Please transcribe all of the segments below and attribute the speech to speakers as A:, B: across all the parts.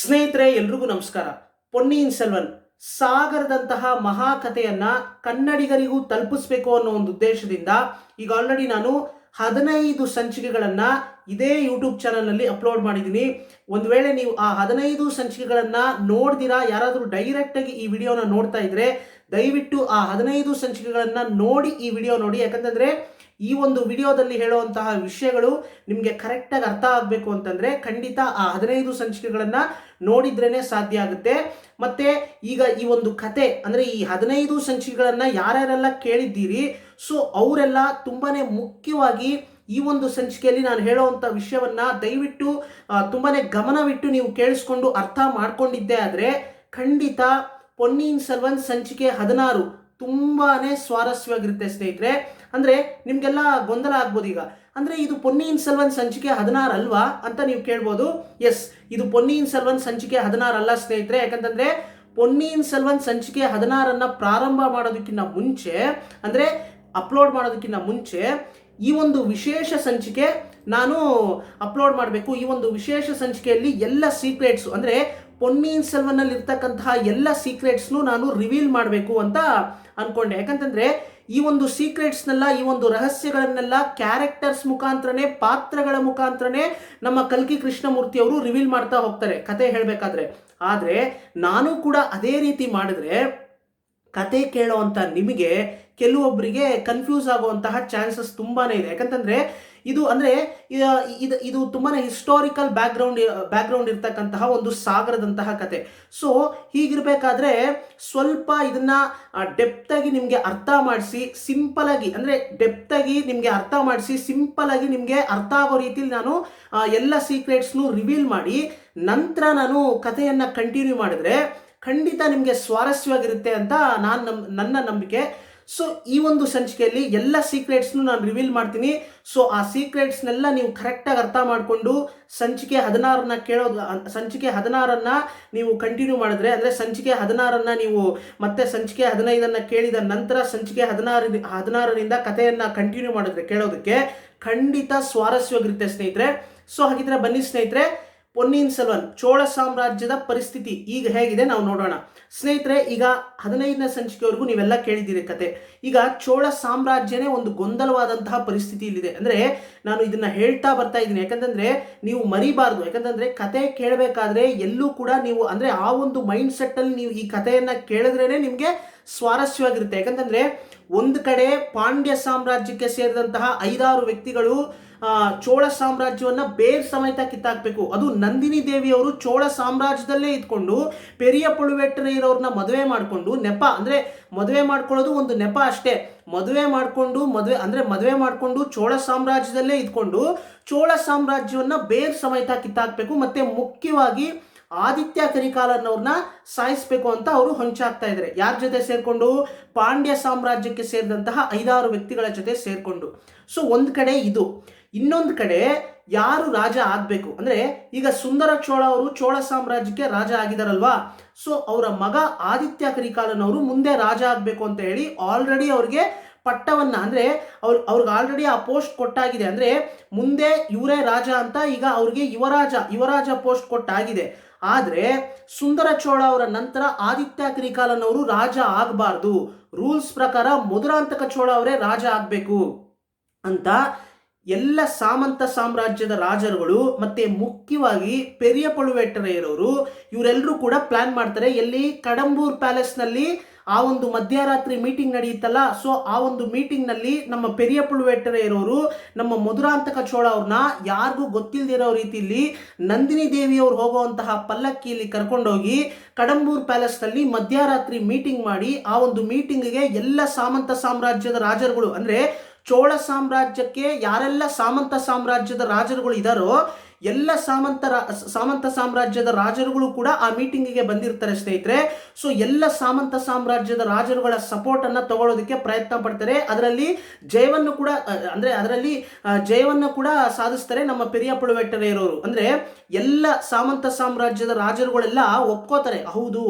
A: ಸ್ನೇಹಿತರೆ, ಎಲ್ರಿಗೂ ನಮಸ್ಕಾರ. ಪೊನ್ನಿಯಿನ್ ಸೆಲ್ವನ್ ಸಾಗರದಂತಹ ಮಹಾಕಥೆಯನ್ನ ಕನ್ನಡಿಗರಿಗೂ ತಲುಪಿಸಬೇಕು ಅನ್ನೋ ಒಂದು ಉದ್ದೇಶದಿಂದ ಈಗ ಆಲ್ರೆಡಿ ನಾನು 15 ಸಂಚಿಕೆಗಳನ್ನ ಇದೇ ಯೂಟ್ಯೂಬ್ ಚಾನಲ್ನಲ್ಲಿ ಅಪ್ಲೋಡ್ ಮಾಡಿದ್ದೀನಿ. ಒಂದು ವೇಳೆ ನೀವು ಆ 15 ಸಂಚಿಕೆಗಳನ್ನ ನೋಡ್ದಿರಾ ಯಾರಾದರೂ ಡೈರೆಕ್ಟ್ ಆಗಿ ಈ ವಿಡಿಯೋನ ನೋಡ್ತಾ ಇದ್ರೆ ದಯವಿಟ್ಟು ಆ 15 ಸಂಚಿಕೆಗಳನ್ನ ನೋಡಿ ಈ ವಿಡಿಯೋ ನೋಡಿ. ಯಾಕಂತಂದ್ರೆ ಈ ಒಂದು ವಿಡಿಯೋದಲ್ಲಿ ಹೇಳುವಂತಹ ವಿಷಯಗಳು ನಿಮಗೆ ಕರೆಕ್ಟಾಗಿ ಅರ್ಥ ಆಗಬೇಕು ಅಂತಂದ್ರೆ ಖಂಡಿತ ಆ 15 ಸಂಚಿಕೆಗಳನ್ನ ನೋಡಿದ್ರೇನೆ ಸಾಧ್ಯ ಆಗುತ್ತೆ. ಮತ್ತೆ ಈಗ ಈ ಒಂದು ಕತೆ ಅಂದ್ರೆ ಈ 15 ಸಂಚಿಕೆಗಳನ್ನ ಯಾರ್ಯಾರೆಲ್ಲ ಕೇಳಿದ್ದೀರಿ, ಸೊ ಅವರೆಲ್ಲ ತುಂಬಾನೇ ಮುಖ್ಯವಾಗಿ ಈ ಒಂದು ಸಂಚಿಕೆಯಲ್ಲಿ ನಾನು ಹೇಳುವಂಥ ವಿಷಯವನ್ನ ದಯವಿಟ್ಟು ತುಂಬಾನೇ ಗಮನವಿಟ್ಟು ನೀವು ಕೇಳಿಸ್ಕೊಂಡು ಅರ್ಥ ಮಾಡ್ಕೊಂಡಿದ್ದೆ ಆದರೆ ಖಂಡಿತ ಪೊನ್ನಿಯಿನ್ ಸೆಲ್ವನ್ ಸಂಚಿಕೆ 16 ತುಂಬಾನೇ ಸ್ವಾರಸ್ಯವಾಗಿರುತ್ತೆ ಸ್ನೇಹಿತರೆ. ಅಂದ್ರೆ ನಿಮ್ಗೆಲ್ಲ ಗೊಂದಲ ಆಗ್ಬೋದು ಈಗ, ಅಂದ್ರೆ ಇದು ಪೊನ್ನಿಯಿನ್ ಸೆಲ್ವನ್ ಸಂಚಿಕೆ 16 ಅಲ್ವಾ ಅಂತ ನೀವು ಕೇಳ್ಬೋದು. ಎಸ್, ಇದು ಪೊನ್ನಿಯಿನ್ ಸೆಲ್ವನ್ ಸಂಚಿಕೆ 16 ಅಲ್ಲ ಸ್ನೇಹಿತರೆ. ಯಾಕಂತಂದ್ರೆ ಪೊನ್ನಿಯಿನ್ ಸೆಲ್ವನ್ ಸಂಚಿಕೆ 16 ಪ್ರಾರಂಭ ಮಾಡೋದಕ್ಕಿಂತ ಮುಂಚೆ, ಅಂದ್ರೆ ಅಪ್ಲೋಡ್ ಮಾಡೋದಕ್ಕಿಂತ ಮುಂಚೆ ಈ ಒಂದು ವಿಶೇಷ ಸಂಚಿಕೆ ನಾನು ಅಪ್ಲೋಡ್ ಮಾಡಬೇಕು. ಈ ಒಂದು ವಿಶೇಷ ಸಂಚಿಕೆಯಲ್ಲಿ ಎಲ್ಲ ಸೀಕ್ರೆಟ್ಸ್ ಅಂದ್ರೆ ಪೊನ್ನಿಯಿನ್ ಸೆಲ್ವನ್ ಅಲ್ಲಿ ಇರ್ತಕ್ಕಂತಹ ಎಲ್ಲ ಸೀಕ್ರೆಟ್ಸ್ನು ನಾನು ರಿವೀಲ್ ಮಾಡಬೇಕು ಅಂತ ಅನ್ಕೊಂಡೆ. ಯಾಕಂತಂದ್ರೆ ಈ ಒಂದು ಸೀಕ್ರೆಟ್ಸ್ನೆಲ್ಲ, ಈ ಒಂದು ರಹಸ್ಯಗಳನ್ನೆಲ್ಲ ಕ್ಯಾರೆಕ್ಟರ್ಸ್ ಮುಖಾಂತರನೇ, ಪಾತ್ರಗಳ ಮುಖಾಂತರನೇ ನಮ್ಮ ಕಲ್ಕಿ ಕೃಷ್ಣಮೂರ್ತಿ ಅವರು ರಿವೀಲ್ ಮಾಡ್ತಾ ಹೋಗ್ತಾರೆ ಕತೆ ಹೇಳಬೇಕಾದ್ರೆ. ಆದರೆ ನಾನು ಕೂಡ ಅದೇ ರೀತಿ ಮಾಡಿದ್ರೆ ಕತೆ ಕೇಳೋವಂಥ ನಿಮಗೆ ಕೆಲವೊಬ್ಬರಿಗೆ ಕನ್ಫ್ಯೂಸ್ ಆಗುವಂತಹ ಚಾನ್ಸಸ್ ತುಂಬಾನೇ ಇದೆ. ಯಾಕಂತಂದ್ರೆ ಇದು ಅಂದ್ರೆ ಇದು ತುಂಬಾನೇ ಹಿಸ್ಟಾರಿಕಲ್ ಬ್ಯಾಕ್ಗ್ರೌಂಡ್ ಇರ್ತಕ್ಕಂತಹ ಒಂದು ಸಾಗರದಂತಹ ಕತೆ. ಸೊ ಹೀಗಿರ್ಬೇಕಾದ್ರೆ ಸ್ವಲ್ಪ ಇದನ್ನ ಡೆಪ್ತ್ ಆಗಿ ನಿಮ್ಗೆ ಅರ್ಥ ಮಾಡಿಸಿ, ಸಿಂಪಲ್ ಆಗಿ ಅಂದ್ರೆ ಡೆಪ್ತ್ ಆಗಿ ನಿಮ್ಗೆ ಅರ್ಥ ಮಾಡಿಸಿ ಸಿಂಪಲ್ ಆಗಿ ನಿಮ್ಗೆ ಅರ್ಥ ಆಗೋ ರೀತಿಯಲ್ಲಿ ನಾನು ಎಲ್ಲ ಸೀಕ್ರೆಟ್ಸ್ನು ರಿವೀಲ್ ಮಾಡಿ ನಂತರ ನಾನು ಕಥೆಯನ್ನ ಕಂಟಿನ್ಯೂ ಮಾಡಿದ್ರೆ ಖಂಡಿತ ನಿಮಗೆ ಸ್ವಾರಸ್ಯವಾಗಿರುತ್ತೆ ಅಂತ ನನ್ನ ನಂಬಿಕೆ. ಸೊ ಈ ಒಂದು ಸಂಚಿಕೆಯಲ್ಲಿ ಎಲ್ಲ ಸೀಕ್ರೆಟ್ಸ್ನು ನಾನು ರಿವೀಲ್ ಮಾಡ್ತೀನಿ. ಸೊ ಆ ಸೀಕ್ರೆಟ್ಸ್ನೆಲ್ಲ ನೀವು ಕರೆಕ್ಟಾಗಿ ಅರ್ಥ ಮಾಡಿಕೊಂಡು ಸಂಚಿಕೆ 16 ಕೇಳೋದು, ಸಂಚಿಕೆ 16 ನೀವು ಕಂಟಿನ್ಯೂ ಮಾಡಿದ್ರೆ, ಅಂದರೆ ಸಂಚಿಕೆ 16 ನೀವು ಮತ್ತೆ ಸಂಚಿಕೆ 15 ಕೇಳಿದ ನಂತರ ಸಂಚಿಕೆ 16ರಿಂದ ಕಥೆಯನ್ನು ಕಂಟಿನ್ಯೂ ಮಾಡಿದ್ರೆ ಕೇಳೋದಕ್ಕೆ ಖಂಡಿತ ಸ್ವಾರಸ್ಯವಾಗಿರುತ್ತೆ ಸ್ನೇಹಿತರೆ. ಸೊ ಹಾಗಿದ್ರೆ ಬನ್ನಿ ಸ್ನೇಹಿತರೆ, ಪೊನ್ನಿಯಿನ್ ಸೆಲ್ವನ್ ಚೋಳ ಸಾಮ್ರಾಜ್ಯದ ಪರಿಸ್ಥಿತಿ ಈಗ ಹೇಗಿದೆ ನಾವು ನೋಡೋಣ ಸ್ನೇಹಿತರೆ. ಈಗ 15ನೇ ಸಂಚಿಕೆವರೆಗೂ ನೀವೆಲ್ಲ ಕೇಳಿದ್ದೀರಿ ಕತೆ. ಈಗ ಚೋಳ ಸಾಮ್ರಾಜ್ಯನೇ ಒಂದು ಗೊಂದಲವಾದಂತಹ ಪರಿಸ್ಥಿತಿ ಇಲ್ಲಿದೆ. ಅಂದ್ರೆ ನಾನು ಇದನ್ನ ಹೇಳ್ತಾ ಬರ್ತಾ ಇದ್ದೀನಿ ಯಾಕಂತಂದ್ರೆ ನೀವು ಮರಿಬಾರ್ದು. ಯಾಕಂತಂದ್ರೆ ಕತೆ ಕೇಳಬೇಕಾದ್ರೆ ಎಲ್ಲೂ ಕೂಡ ನೀವು ಅಂದ್ರೆ ಆ ಒಂದು ಮೈಂಡ್ ಸೆಟ್ ಅಲ್ಲಿ ನೀವು ಈ ಕಥೆಯನ್ನ ಕೇಳಿದ್ರೇನೆ ನಿಮ್ಗೆ ಸ್ವಾರಸ್ಯವಾಗಿರುತ್ತೆ. ಯಾಕಂತಂದ್ರೆ ಒಂದು ಕಡೆ ಪಾಂಡ್ಯ ಸಾಮ್ರಾಜ್ಯಕ್ಕೆ ಸೇರಿದಂತಹ 5-6 ವ್ಯಕ್ತಿಗಳು ಚೋಳ ಸಾಮ್ರಾಜ್ಯವನ್ನ ಬೇರ್ ಸಮೇತ ಕಿತ್ತಾಕ್ಬೇಕು. ಅದು ನಂದಿನಿ ದೇವಿಯವರು ಚೋಳ ಸಾಮ್ರಾಜ್ಯದಲ್ಲೇ ಇದ್ಕೊಂಡು ಪೆರಿಯ ಪಳುವೆಟ್ಟರಯ್ಯನವ್ರನ್ನ ಮದುವೆ ಮಾಡಿಕೊಂಡು, ನೆಪ ಅಂದ್ರೆ ಮದುವೆ ಮಾಡ್ಕೊಳ್ಳೋದು ಒಂದು ನೆಪ ಅಷ್ಟೇ, ಮದುವೆ ಮಾಡಿಕೊಂಡು ಚೋಳ ಸಾಮ್ರಾಜ್ಯದಲ್ಲೇ ಇದ್ಕೊಂಡು ಚೋಳ ಸಾಮ್ರಾಜ್ಯವನ್ನ ಬೇರ್ ಸಮೇತ ಕಿತ್ತಾಕ್ಬೇಕು. ಮತ್ತೆ ಮುಖ್ಯವಾಗಿ ಆದಿತ್ಯ ಕರಿಕಾಲನ್ನವ್ರನ್ನ ಸಾಯಿಸಬೇಕು ಅಂತ ಅವರು ಹೊಂಚಾಗ್ತಾ ಇದ್ದಾರೆ. ಯಾರ ಜೊತೆ ಸೇರ್ಕೊಂಡು? ಪಾಂಡ್ಯ ಸಾಮ್ರಾಜ್ಯಕ್ಕೆ ಸೇರಿದಂತಹ 5-6 ವ್ಯಕ್ತಿಗಳ ಜೊತೆ ಸೇರ್ಕೊಂಡು. ಸೊ ಒಂದ್ ಕಡೆ ಇದು, ಇನ್ನೊಂದು ಕಡೆ ಯಾರು ರಾಜ ಆಗ್ಬೇಕು ಅಂದ್ರೆ ಈಗ ಸುಂದರ ಚೋಳ ಅವರು ಚೋಳ ಸಾಮ್ರಾಜ್ಯಕ್ಕೆ ರಾಜ ಆಗಿದಾರಲ್ವಾ. ಸೊ ಅವರ ಮಗ ಆದಿತ್ಯ ಕರಿಕಾಲನವರು ಮುಂದೆ ರಾಜ ಆಗ್ಬೇಕು ಅಂತ ಹೇಳಿ ಆಲ್ರೆಡಿ ಅವ್ರಿಗೆ ಪಟ್ಟವನ್ನ ಅಂದ್ರೆ ಅವ್ರಿಗೆ ಆಲ್ರೆಡಿ ಆ ಪೋಸ್ಟ್ ಕೊಟ್ಟಾಗಿದೆ. ಅಂದ್ರೆ ಮುಂದೆ ಇವರೇ ರಾಜ ಅಂತ ಈಗ ಅವ್ರಿಗೆ ಯುವರಾಜ ಪೋಸ್ಟ್ ಕೊಟ್ಟಾಗಿದೆ. ಆದ್ರೆ ಸುಂದರ ಚೋಳ ಅವರ ನಂತರ ಆದಿತ್ಯ ಕರಿಕಾಲನವರು ರಾಜ ಆಗಬಾರ್ದು, ರೂಲ್ಸ್ ಪ್ರಕಾರ ಮಧುರಾಂತಕ ಚೋಳ ಅವರೇ ರಾಜ ಆಗ್ಬೇಕು ಅಂತ ಎಲ್ಲ ಸಾಮಂತ ಸಾಮ್ರಾಜ್ಯದ ರಾಜರುಗಳು ಮತ್ತೆ ಮುಖ್ಯವಾಗಿ ಪೆರಿಯ ಪಳುವೇಟರೆಯರವರು ಇವರೆಲ್ಲರೂ ಕೂಡ ಪ್ಲಾನ್ ಮಾಡ್ತಾರೆ. ಎಲ್ಲಿ? ಕಡಂಬೂರ್ ಪ್ಯಾಲೇಸ್ ನಲ್ಲಿ ಆ ಒಂದು ಮಧ್ಯರಾತ್ರಿ ಮೀಟಿಂಗ್ ನಡೆಯುತ್ತಲ್ಲ, ಸೊ ಆ ಒಂದು ಮೀಟಿಂಗ್ ನಲ್ಲಿ ನಮ್ಮ ಪೆರಿಯ ಪಳುವೇಟರೆಯರವರು ನಮ್ಮ ಮಧುರಾಂತಕ ಚೋಳ ಅವ್ರನ್ನ ಯಾರಿಗೂ ಗೊತ್ತಿಲ್ಲದಿರೋ ರೀತಿಯಲ್ಲಿ ನಂದಿನಿ ದೇವಿಯವರು ಹೋಗುವಂತಹ ಪಲ್ಲಕ್ಕಿಯಲ್ಲಿ ಕರ್ಕೊಂಡೋಗಿ ಕಡಂಬೂರ್ ಪ್ಯಾಲೇಸ್ ನಲ್ಲಿ ಮಧ್ಯರಾತ್ರಿ ಮೀಟಿಂಗ್ ಮಾಡಿ ಆ ಒಂದು ಮೀಟಿಂಗ್ಗೆ ಎಲ್ಲ ಸಾಮಂತ ಸಾಮ್ರಾಜ್ಯದ ರಾಜರುಗಳು, ಅಂದ್ರೆ ಚೋಳ ಸಾಮ್ರಾಜ್ಯಕ್ಕೆ ಯಾರೆಲ್ಲ ಸಾಮಂತ ಸಾಮ್ರಾಜ್ಯದ ರಾಜರುಗಳು ಇದಾರೋ ಎಲ್ಲ ಸಾಮಂತ ಸಾಮ್ರಾಜ್ಯದ ರಾಜರುಗಳು ಕೂಡ ಆ ಮೀಟಿಂಗಿಗೆ ಬಂದಿರ್ತಾರೆ ಸ್ನೇಹಿತರೆ. ಸೊ ಎಲ್ಲ ಸಾಮಂತ ಸಾಮ್ರಾಜ್ಯದ ರಾಜರುಗಳ ಸಪೋರ್ಟ್ ಅನ್ನ ತಗೊಳ್ಳೋದಕ್ಕೆ ಪ್ರಯತ್ನ ಪಡ್ತಾರೆ. ಅದರಲ್ಲಿ ಜಯವನ್ನು ಕೂಡ ಸಾಧಿಸ್ತಾರೆ ನಮ್ಮ ಪೆರಿಯ ಪಳುವೇಟರೆಯರವರು. ಅಂದ್ರೆ ಎಲ್ಲ ಸಾಮಂತ ಸಾಮ್ರಾಜ್ಯದ ರಾಜರುಗಳೆಲ್ಲ ಒಪ್ಕೋತಾರೆ, ಹೌದು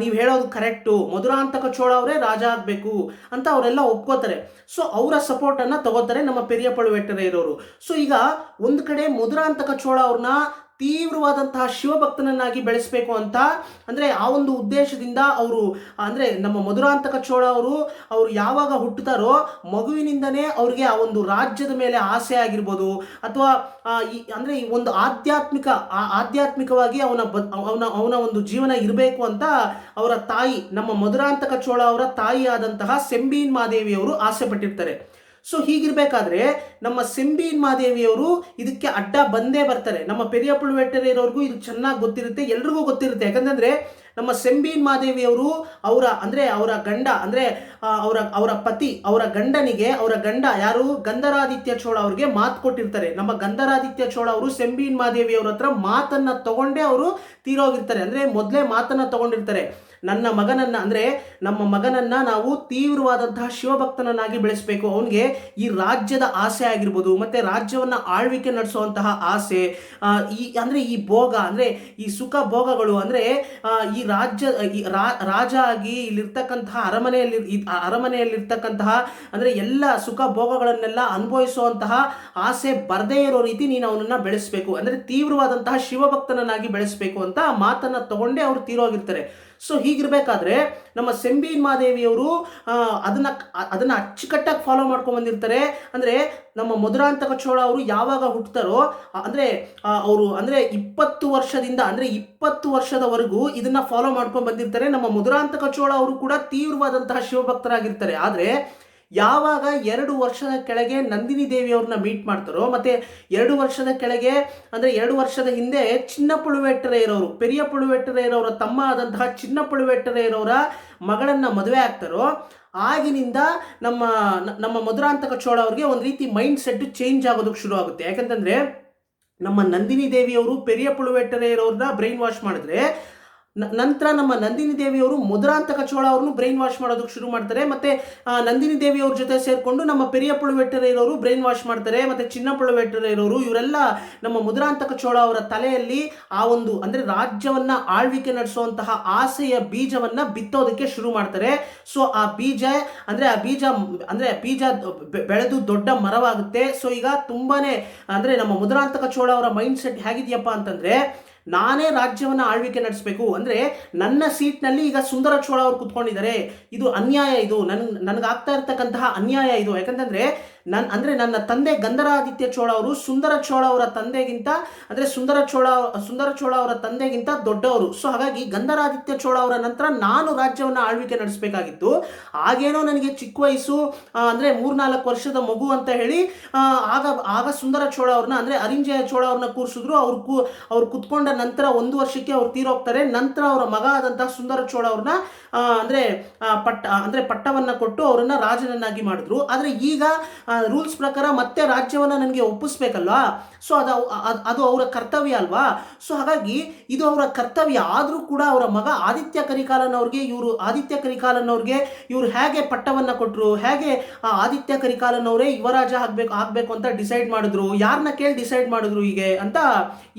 A: ನೀವು ಹೇಳೋದು ಕರೆಕ್ಟು, ಮಧುರಾಂತಕ ಚೋಳ ಅವರೇ ರಾಜ ಆಗ್ಬೇಕು ಅಂತ ಅವರೆಲ್ಲ ಒಪ್ಕೋತಾರೆ. ಸೊ ಅವರ ಸಪೋರ್ಟ್ ಅನ್ನ ತಗೋತಾರೆ ನಮ್ಮ ಪೆರಿಯ ಪಳುವೇಟರೆಯರವರು. ಸೊ ಈಗ ಒಂದು ಕಡೆ ಮಧುರಾಂತಕ ಚೋಳ ಅವ್ರನ್ನ ತೀವ್ರವಾದಂತಹ ಶಿವಭಕ್ತನನ್ನಾಗಿ ಬೆಳೆಸಬೇಕು ಅಂತ, ಅಂದ್ರೆ ಆ ಒಂದು ಉದ್ದೇಶದಿಂದ ಅವರು, ಅಂದ್ರೆ ನಮ್ಮ ಮಧುರಾಂತಕ ಚೋಳ ಅವರು ಯಾವಾಗ ಹುಟ್ಟುತ್ತಾರೋ ಮಗುವಿನಿಂದನೇ ಅವ್ರಿಗೆ ಆ ಒಂದು ರಾಜ್ಯದ ಮೇಲೆ ಆಸೆ ಆಗಿರ್ಬೋದು, ಅಥವಾ ಅಂದ್ರೆ ಈ ಒಂದು ಆಧ್ಯಾತ್ಮಿಕವಾಗಿ ಅವನ ಒಂದು ಜೀವನ ಇರಬೇಕು ಅಂತ ಅವರ ತಾಯಿ, ನಮ್ಮ ಮಧುರಾಂತಕ ಚೋಳ ಅವರ ತಾಯಿ ಆದಂತಹ ಸೆಂಬೀನ್ ಮಾದೇವಿಯವರು ಆಸೆ ಪಟ್ಟಿರ್ತಾರೆ. ಸೊ ಹೀಗಿರ್ಬೇಕಾದ್ರೆ ನಮ್ಮ ಸೆಂಬೀನ್ ಮಾದೇವಿಯವರು ಇದಕ್ಕೆ ಅಡ್ಡ ಬಂದೇ ಬರ್ತಾರೆ. ನಮ್ಮ ಪೆರಿಯ ಪಳುವೇಟರೆಯರವ್ರಿಗೂ ಇದು ಚೆನ್ನಾಗಿ ಗೊತ್ತಿರುತ್ತೆ, ಎಲ್ರಿಗೂ ಗೊತ್ತಿರುತ್ತೆ. ಯಾಕಂತಂದ್ರೆ ನಮ್ಮ ಸೆಂಬೀನ್ ಮಾದೇವಿಯವರು ಅವರ ಗಂಡ, ಅಂದ್ರೆ ಅವರ ಪತಿ, ಅವರ ಗಂಡ ಯಾರು? ಗಂಧರಾದಿತ್ಯ ಚೋಳ ಅವ್ರಿಗೆ ಮಾತು ಕೊಟ್ಟಿರ್ತಾರೆ. ನಮ್ಮ ಗಂಧರಾದಿತ್ಯ ಚೋಳ ಅವರು ಸೆಂಬೀನ್ ಮಾದೇವಿಯವ್ರ ಹತ್ರ ಮಾತನ್ನ ತಗೊಂಡೇ ಅವರು ತೀರೋಗಿರ್ತಾರೆ. ಅಂದ್ರೆ ಮೊದಲೇ ಮಾತನ್ನ ತಗೊಂಡಿರ್ತಾರೆ, ನಮ್ಮ ಮಗನನ್ನ ನಾವು ತೀವ್ರವಾದಂತಹ ಶಿವಭಕ್ತನನ್ನಾಗಿ ಬೆಳೆಸಬೇಕು, ಅವನಿಗೆ ಈ ರಾಜ್ಯದ ಆಸೆ ಆಗಿರ್ಬೋದು, ಮತ್ತೆ ರಾಜ್ಯವನ್ನ ಆಳ್ವಿಕೆ ನಡೆಸುವಂತಹ ಆಸೆ, ಈ ಭೋಗ, ಅಂದ್ರೆ ಈ ಸುಖ ಭೋಗಗಳು, ಅಂದ್ರೆ ಈ ರಾಜ ಆಗಿ ಇಲ್ಲಿರ್ತಕ್ಕಂತಹ ಅರಮನೆಯಲ್ಲಿರ್ತಕ್ಕಂತಹ ಅಂದ್ರೆ ಎಲ್ಲ ಸುಖ ಭೋಗಗಳನ್ನೆಲ್ಲ ಅನುಭವಿಸುವಂತಹ ಆಸೆ ಬರದೇ ಇರೋ ರೀತಿ ನೀನು ಅವನನ್ನ ಬೆಳೆಸಬೇಕು, ಅಂದ್ರೆ ತೀವ್ರವಾದಂತಹ ಶಿವಭಕ್ತನನ್ನಾಗಿ ಬೆಳೆಸಬೇಕು ಅಂತ ಮಾತನ್ನ ತಗೊಂಡೇ ಅವರು ತೀರೋಗಿರ್ತಾರೆ. ಸೊ ಹೀಗಿರ್ಬೇಕಾದ್ರೆ ನಮ್ಮ ಸೆಂಬೀನ್ ಮಾದೇವಿಯವರು ಅದನ್ನ ಅಚ್ಚುಕಟ್ಟಾಗಿ ಫಾಲೋ ಮಾಡ್ಕೊಂಡು ಬಂದಿರ್ತಾರೆ. ಅಂದ್ರೆ ನಮ್ಮ ಮಧುರಾಂತಕ ಚೋಳ ಅವರು ಯಾವಾಗ ಹುಟ್ಟುತ್ತಾರೋ, ಅಂದ್ರೆ ಅವರು 20 ವರ್ಷದವರೆಗೂ ಇದನ್ನ ಫಾಲೋ ಮಾಡ್ಕೊಂಡು ಬಂದಿರ್ತಾರೆ. ನಮ್ಮ ಮಧುರಾಂತಕ ಚೋಳ ಅವರು ಕೂಡ ತೀವ್ರವಾದಂತಹ ಶಿವಭಕ್ತರಾಗಿರ್ತಾರೆ. ಆದ್ರೆ ಯಾವಾಗ 2 ವರ್ಷದ ಕೆಳಗೆ ನಂದಿನಿ ದೇವಿಯವ್ರನ್ನ ಮೀಟ್ ಮಾಡ್ತಾರೋ, ಮತ್ತೆ 2 ವರ್ಷದ ಕೆಳಗೆ, ಅಂದ್ರೆ 2 ವರ್ಷದ ಹಿಂದೆ ಚಿನ್ನ ಪಳುವೇಟರೆಯರವರು, ಪೆರಿಯ ಪಳುವೇಟರೆಯರವರ ತಮ್ಮ ಆದಂತಹ ಚಿನ್ನ ಪಳುವೇಟರೆಯರವರ ಮಗಳನ್ನ ಮದುವೆ ಆಗ್ತಾರೋ, ಆಗಿನಿಂದ ನಮ್ಮ ಮಧುರಾಂತಕ ಚೋಳ ಅವ್ರಿಗೆ ಒಂದು ರೀತಿ ಮೈಂಡ್ ಸೆಟ್ ಚೇಂಜ್ ಆಗೋದಕ್ಕೆ ಶುರು ಆಗುತ್ತೆ. ಯಾಕಂತಂದ್ರೆ ನಮ್ಮ ನಂದಿನಿ ದೇವಿಯವರು ಪೆರಿಯ ಪಳುವೇಟರೆಯರವ್ರನ್ನ ಬ್ರೈನ್ ವಾಶ್ ಮಾಡಿದ್ರೆ, ನಂತರ ನಮ್ಮ ನಂದಿನಿ ದೇವಿಯವರು ಮಧುರಾಂತಕ ಚೋಳ ಅವ್ರನ್ನು ಬ್ರೈನ್ ವಾಶ್ ಮಾಡೋದಕ್ಕೆ ಶುರು ಮಾಡ್ತಾರೆ. ಮತ್ತೆ ನಂದಿನಿ ದೇವಿಯವ್ರ ಜೊತೆ ಸೇರ್ಕೊಂಡು ನಮ್ಮ ಪೆರಿಯ ಪಳುವೇಟರೆಯರವರು ಬ್ರೈನ್ ವಾಶ್ ಮಾಡ್ತಾರೆ. ಮತ್ತೆ ಚಿನ್ನ ಪಳುವೇಟರೆಯರವರು, ಇವರೆಲ್ಲ ನಮ್ಮ ಮಧುರಾಂತಕ ಚೋಳ ಅವರ ತಲೆಯಲ್ಲಿ ಆ ಒಂದು, ಅಂದ್ರೆ ರಾಜ್ಯವನ್ನ ಆಳ್ವಿಕೆ ನಡೆಸುವಂತಹ ಆಸೆಯ ಬೀಜವನ್ನ ಬಿತ್ತೋದಕ್ಕೆ ಶುರು ಮಾಡ್ತಾರೆ. ಸೊ ಆ ಬೀಜ ಬೆಳೆದು ದೊಡ್ಡ ಮರವಾಗುತ್ತೆ. ಸೊ ಈಗ ತುಂಬಾನೇ, ಅಂದ್ರೆ ನಮ್ಮ ಮಧುರಾಂತಕ ಚೋಳ ಅವರ ಮೈಂಡ್ ಸೆಟ್ ಹೇಗಿದೆಯಪ್ಪ ಅಂತಂದ್ರೆ, ನಾನೇ ರಾಜ್ಯವನ್ನ ಆಳ್ವಿಕೆ ನಡೆಸಬೇಕು, ಅಂದ್ರೆ ನನ್ನ ಸೀಟ್ ನಲ್ಲಿ ಈಗ ಸುಂದರ ಚೋಳ ಅವರು ಕುತ್ಕೊಂಡಿದ್ದಾರೆ, ಇದು ಅನ್ಯಾಯ, ಇದು ನನಗಾಗ್ತಾ ಇರ್ತಕ್ಕಂತಹ ಅನ್ಯಾಯ ಇದು. ಯಾಕಂತಂದ್ರೆ ನನ್ನ ತಂದೆ ಗಂಧರಾದಿತ್ಯ ಚೋಳ ಅವರು ಸುಂದರ ಚೋಳ ಅವರ ತಂದೆಗಿಂತ, ಅಂದ್ರೆ ಸುಂದರ ಚೋಳ ಅವರ ತಂದೆಗಿಂತ ದೊಡ್ಡವರು. ಸೊ ಹಾಗಾಗಿ ಗಂಧರಾದಿತ್ಯ ಚೋಳ ಅವರ ನಂತರ ನಾನು ರಾಜ್ಯವನ್ನ ಆಳ್ವಿಕೆ ನಡೆಸಬೇಕಾಗಿತ್ತು. ಆಗೇನೋ ನನಗೆ ಚಿಕ್ಕ ವಯಸ್ಸು, ಅಂದ್ರೆ 3-4 ವರ್ಷದ ಮಗು ಅಂತ ಹೇಳಿ ಆಗ ಸುಂದರ ಚೋಳ ಅವ್ರನ್ನ, ಅಂದ್ರೆ ಅರಿಂಜಯ ಚೋಳ ಅವ್ರನ್ನ ಕೂರಿಸಿದ್ರು. ಅವ್ರು ಕುತ್ಕೊಂಡ ನಂತರ 1 ವರ್ಷಕ್ಕೆ ಅವ್ರು ತೀರೋಗ್ತಾರೆ. ನಂತರ ಅವರ ಮಗ ಆದಂತಹ ಸುಂದರ ಚೋಳ ಅವ್ರನ್ನ ಪಟ್ಟವನ್ನ ಕೊಟ್ಟು ಅವರನ್ನ ರಾಜನನ್ನಾಗಿ ಮಾಡಿದ್ರು. ಆದ್ರೆ ಈಗ ರೂಲ್ಸ್ ಪ್ರಕಾರ ಮತ್ತೆ ರಾಜ್ಯವನ್ನ ನನಗೆ ಒಪ್ಪಿಸ್ಬೇಕಲ್ವಾ, ಸೊ ಅದು ಅವರ ಕರ್ತವ್ಯ ಅಲ್ವಾ. ಸೊ ಹಾಗಾಗಿ ಇದು ಅವರ ಕರ್ತವ್ಯ. ಆದ್ರೂ ಕೂಡ ಅವರ ಮಗ ಆದಿತ್ಯ ಕರಿಕಾಲನ್ ಅವ್ರಿಗೆ ಇವರು ಹೇಗೆ ಪಟ್ಟವನ್ನ ಕೊಟ್ಟರು, ಹೇಗೆ ಆದಿತ್ಯ ಕರಿಕಾಲನ್ ಅವರೇ ಯುವರಾಜ ಆಗ್ಬೇಕು ಅಂತ ಡಿಸೈಡ್ ಮಾಡಿದ್ರು, ಯಾರನ್ನ ಕೇಳಿ ಡಿಸೈಡ್ ಮಾಡಿದ್ರು ಹೀಗೆ ಅಂತ,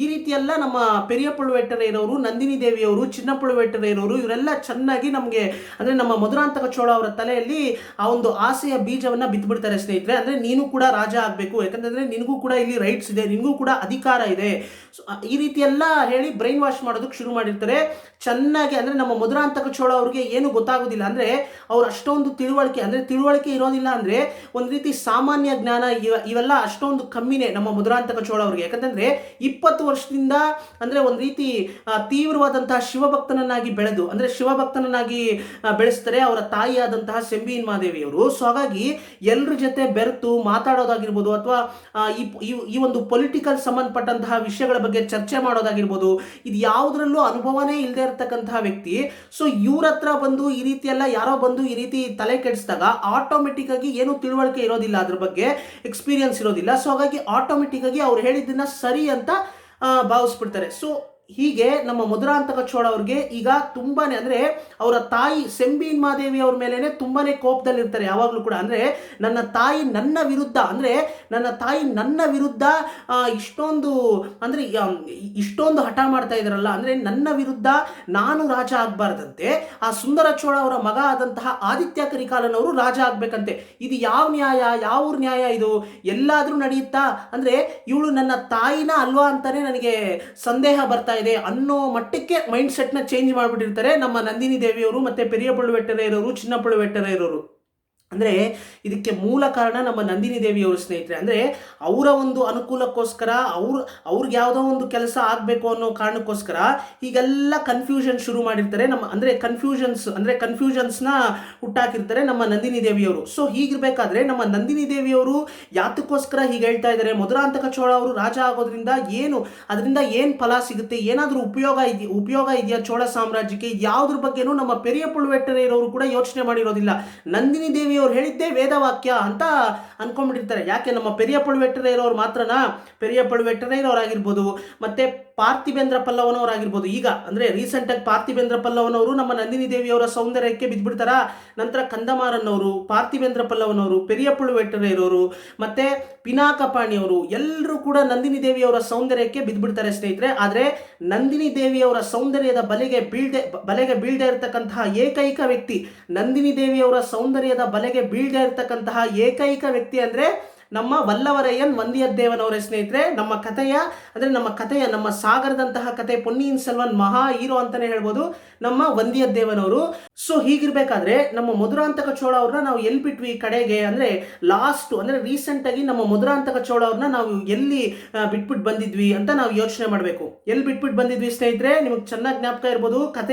A: ಈ ರೀತಿ ಎಲ್ಲ ನಮ್ಮ ಪೆರಿಯ ಪಳುವೇಟರೆಯರವರು, ನಂದಿನಿ ದೇವಿಯವರು, ಚಿನ್ನ ಪಳುವೇಟರೆಯರವರು, ಇವರೆಲ್ಲ ಚೆನ್ನಾಗಿ ನಮಗೆ, ಅಂದ್ರೆ ನಮ್ಮ ಮಧುರಾಂತಕ ಚೋಳ ಅವರ ತಲೆಯಲ್ಲಿ ಆ ಒಂದು ಆಸೆಯ ಬೀಜವನ್ನ ಬಿತ್ಬಿಡ್ತಾರೆ ಸ್ನೇಹಿತರೆ. ಯಾಕಂದ್ರೆ ನೀನು ಕೂಡ ರಾಜ ಆಗಬೇಕು, ಯಾಕಂತಂದ್ರೆ ನಿನಗೂ ಕೂಡ ಇಲ್ಲಿ ರೈಟ್ಸ್ ಇದೆ, ನಿನಗೂ ಕೂಡ ಅಧಿಕಾರ ಇದೆ. ಈ ರೀತಿ ಎಲ್ಲ ಹೇಳಿ ಬ್ರೈನ್ ವಾಶ್ ಮಾಡೋದಕ್ಕೆ ಶುರು ಮಾಡಿರ್ತಾರೆ ಚೆನ್ನಾಗಿ. ಅಂದ್ರೆ ನಮ್ಮ ಮಧುರಾಂತಕ ಚೋಳ ಅವ್ರಿಗೆ ಏನು ಗೊತ್ತಾಗೋದಿಲ್ಲ, ಅಂದ್ರೆ ಅವ್ರು ಅಷ್ಟೊಂದು ತಿಳುವಳಿಕೆ ಇರೋದಿಲ್ಲ, ಅಂದ್ರೆ ಒಂದು ರೀತಿ ಸಾಮಾನ್ಯ ಜ್ಞಾನ ಇವೆಲ್ಲ ಅಷ್ಟೊಂದು ಕಮ್ಮಿನೇ ನಮ್ಮ ಮಧುರಾಂತಕ ಚೋಳ ಅವ್ರಿಗೆ. ಯಾಕಂತಂದ್ರೆ 20 ವರ್ಷದಿಂದ ಅಂದ್ರೆ ಒಂದು ರೀತಿ ತೀವ್ರವಾದಂತಹ ಶಿವಭಕ್ತನನ್ನಾಗಿ ಬೆಳೆದು, ಅಂದ್ರೆ ಶಿವಭಕ್ತನನ್ನಾಗಿ ಬೆಳೆಸ್ತಾರೆ ಅವರ ತಾಯಿಯಾದಂತಹ ಸೆಂಬಿಯನ್ ಮಹಾದೇವಿ ಅವರು. ಸೊ ಹಾಗಾಗಿ ಎಲ್ಲರ ಜೊತೆ ಬೆರೆತು ಮಾತಾಡೋದಾಗಿರ್ಬೋದು, ಅಥವಾ ಈ ಒಂದು ಪೊಲಿಟಿಕಲ್ ಸಂಬಂಧಪಟ್ಟಂತಹ ವಿಷಯಗಳ ಬಗ್ಗೆ ಚರ್ಚೆ ಮಾಡೋದಾಗಿರ್ಬೋದು, ಇದು ಯಾವುದರಲ್ಲೂ ಅನುಭವನೇ ಇಲ್ಲದೆ ಇರತಕ್ಕಂತಹ ವ್ಯಕ್ತಿ. ಸೊ ಇವ್ರ ಹತ್ರ ಬಂದು ಈ ರೀತಿ ಎಲ್ಲ ಯಾರೋ ಬಂದು ಈ ರೀತಿ ತಲೆ ಕೆಡಿಸಿದಾಗ ಆಟೋಮೆಟಿಕ್ ಆಗಿ ಏನು ತಿಳುವಳಿಕೆ ಇರೋದಿಲ್ಲ, ಅದ್ರ ಬಗ್ಗೆ ಎಕ್ಸ್ಪೀರಿಯನ್ಸ್ ಇರೋದಿಲ್ಲ. ಸೊ ಹಾಗಾಗಿ ಆಟೋಮೆಟಿಕ್ ಆಗಿ ಅವ್ರು ಹೇಳಿದ್ದನ್ನ ಸರಿ ಅಂತ ಭಾವಿಸ್ಬಿಡ್ತಾರೆ. ಸೊ ಹೀಗೆ ನಮ್ಮ ಮಧುರಾಂತಕ ಚೋಳ ಅವ್ರಿಗೆ ಈಗ ತುಂಬಾನೇ ಅಂದ್ರೆ ಅವರ ತಾಯಿ ಸೆಂಬಿಯನ್ ಮಹಾದೇವಿ ಅವ್ರ ಮೇಲೇನೆ ತುಂಬಾನೇ ಕೋಪದಲ್ಲಿರ್ತಾರೆ ಯಾವಾಗಲೂ ಕೂಡ. ಅಂದ್ರೆ ನನ್ನ ತಾಯಿ ನನ್ನ ವಿರುದ್ಧ ಇಷ್ಟೊಂದು ಅಂದ್ರೆ ಇಷ್ಟೊಂದು ಹಠ ಮಾಡ್ತಾ ಇದಾರಲ್ಲ, ಅಂದ್ರೆ ನನ್ನ ವಿರುದ್ಧ ನಾನು ರಾಜ ಆಗ್ಬಾರ್ದಂತೆ, ಆ ಸುಂದರ ಚೋಳ ಅವರ ಮಗ ಆದಂತಹ ಆದಿತ್ಯ ಕರಿಕಾಲನ್ ಅವರು ರಾಜ ಆಗ್ಬೇಕಂತೆ. ಇದು ಯಾವ ನ್ಯಾಯ, ಯಾವ ನ್ಯಾಯ ಇದು? ಎಲ್ಲಾದ್ರೂ ನಡೆಯುತ್ತಾ? ಅಂದ್ರೆ ಇವಳು ನನ್ನ ತಾಯಿನ ಅಲ್ವಾ ಅಂತಾನೆ ನನಗೆ ಸಂದೇಹ ಬರ್ತಾ ಇದೆ ಅನ್ನೋ ಮಟ್ಟಕ್ಕೆ ಮೈಂಡ್ ಸೆಟ್ ನ ಚೇಂಜ್ ಮಾಡಿಬಿಟ್ಟಿರ್ತಾರೆ ನಮ್ಮ ನಂದಿನಿ ದೇವಿಯವರು ಮತ್ತೆ ಪೆರಿಯ ಪಳುವೆಟ್ಟರೆಯವರು, ಚಿನ್ನ ಪಳುವೆಟ್ಟರೆಯವರು. ಅಂದರೆ ಇದಕ್ಕೆ ಮೂಲ ಕಾರಣ ನಮ್ಮ ನಂದಿನಿ ದೇವಿಯವರು ಸ್ನೇಹಿತರೆ. ಅಂದರೆ ಅವರ ಒಂದು ಅನುಕೂಲಕ್ಕೋಸ್ಕರ ಅವ್ರಿಗೆ ಯಾವುದೋ ಒಂದು ಕೆಲಸ ಆಗಬೇಕು ಅನ್ನೋ ಕಾರಣಕ್ಕೋಸ್ಕರ ಹೀಗೆಲ್ಲ ಕನ್ಫ್ಯೂಷನ್ ಶುರು ಮಾಡಿರ್ತಾರೆ. ಕನ್ಫ್ಯೂಷನ್ಸ್ನ ಹುಟ್ಟಾಕಿರ್ತಾರೆ ನಮ್ಮ ನಂದಿನಿ ದೇವಿಯವರು. ಸೊ ಹೀಗಿರ್ಬೇಕಾದ್ರೆ ನಮ್ಮ ನಂದಿನಿ ದೇವಿಯವರು ಯಾತಕ್ಕೋಸ್ಕರ ಹೀಗೆ ಹೇಳ್ತಾ ಇದ್ದಾರೆ, ಮಧುರಾಂತಕ ಚೋಳ ಅವರು ರಾಜ ಆಗೋದ್ರಿಂದ ಅದರಿಂದ ಏನು ಫಲ ಸಿಗುತ್ತೆ, ಏನಾದರೂ ಉಪಯೋಗ ಇದೆಯಾ ಚೋಳ ಸಾಮ್ರಾಜ್ಯಕ್ಕೆ, ಯಾವುದ್ರ ಬಗ್ಗೆನೂ ನಮ್ಮ ಪೆರಿಯ ಪಳುವೆಟ್ಟರೆಯವರು ಕೂಡ ಯೋಚನೆ ಮಾಡಿರೋದಿಲ್ಲ. ನಂದಿನಿ ದೇವಿ ಅವ್ರು ಹೇಳಿದ್ದೇ ವೇದವಾಕ್ಯ ಅಂತ ಅನ್ಕೊಂಡ್ಬಿಟ್ಟಿರ್ತಾರೆ. ಯಾಕೆ ನಮ್ಮ ಪೆರಿಯ ಪಳುವೆಟ್ಟರೆಯರವ್ರು ಮಾತ್ರನಾ? ಪೆರಿಯ ಪಳುವೆಟ್ಟರೆಯರವರಾಗಿರ್ಬೋದು, ಮತ್ತೆ ಪಾರ್ಥಿಬೇಂದ್ರ ಪಲ್ಲವನವರಾಗಿರ್ಬೋದು. ಈಗ ಅಂದ್ರೆ ರೀಸೆಂಟ್ ಆಗಿ ಪಾರ್ಥಿಬೇಂದ್ರ ಪಲ್ಲವನವರು ನಮ್ಮ ನಂದಿನಿ ದೇವಿಯವರ ಸೌಂದರ್ಯಕ್ಕೆ ಬಿದ್ದ್ಬಿಡ್ತಾರ. ನಂತರ ಕಂದಮಾರನ್ನವರು, ಪಾರ್ಥಿಬೇಂದ್ರ ಪಲ್ಲವನವರು, ಪೆರಿಯ ಪಳುವೆಟ್ಟರೆಯರವರು, ಮತ್ತೆ ಪಿನಾಕಪಾಣಿಯವರು ಎಲ್ಲರೂ ಕೂಡ ನಂದಿನಿ ದೇವಿಯವರ ಸೌಂದರ್ಯಕ್ಕೆ ಬಿದ್ದ್ಬಿಡ್ತಾರೆ ಸ್ನೇಹಿತರೆ. ಆದ್ರೆ ನಂದಿನಿ ದೇವಿಯವರ ಸೌಂದರ್ಯದ ಬಲೆಗೆ ಬೀಳದೆ ಇರತಕ್ಕಂತಹ ಏಕೈಕ ವ್ಯಕ್ತಿ, ನಂದಿನಿ ದೇವಿಯವರ ಸೌಂದರ್ಯದ ಬಲೆಗೆ ಬೀಳದೆ ಇರತಕ್ಕಂತಹ ಏಕೈಕ ವ್ಯಕ್ತಿ ಅಂದ್ರೆ ನಮ್ಮ ವಲ್ಲವರಯ್ಯನ್ ವಂದಿಯದ್ದೇವನವರೇ ಸ್ನೇಹಿತರೆ. ನಮ್ಮ ಸಾಗರದಂತಹ ಕತೆ, ಪೊನ್ನಿಯಿನ್ ಸೆಲ್ವನ್ ಮಹಾ ಹೀರೋ ಅಂತಾನೆ ಹೇಳ್ಬೋದು ನಮ್ಮ ವಂದಿಯದ್ದೇವನವರು. ಸೊ ಹೀಗಿರ್ಬೇಕಾದ್ರೆ ನಮ್ಮ ಮಧುರಾಂತಕ ಚೋಳ ಅವ್ರನ್ನ ನಾವು ಎಲ್ಲಿ ಬಿಟ್ವಿ ಕಡೆಗೆ ಅಂದ್ರೆ ರೀಸೆಂಟ್ ಆಗಿ ನಮ್ಮ ಮಧುರಾಂತಕ ಚೋಳ ಅವ್ರನ್ನ ನಾವು ಎಲ್ಲಿ ಬಿಟ್ಬಿಟ್ಟು ಬಂದಿದ್ವಿ ಅಂತ ನಾವು ಯೋಚನೆ ಮಾಡಬೇಕು. ಎಲ್ಲಿ ಬಿಟ್ಬಿಟ್ಟು ಬಂದಿದ್ವಿ ಸ್ನೇಹಿತರೆ? ನಿಮಗೆ ಚೆನ್ನಾಗಿ ಜ್ಞಾಪಕ ಇರ್ಬೋದು.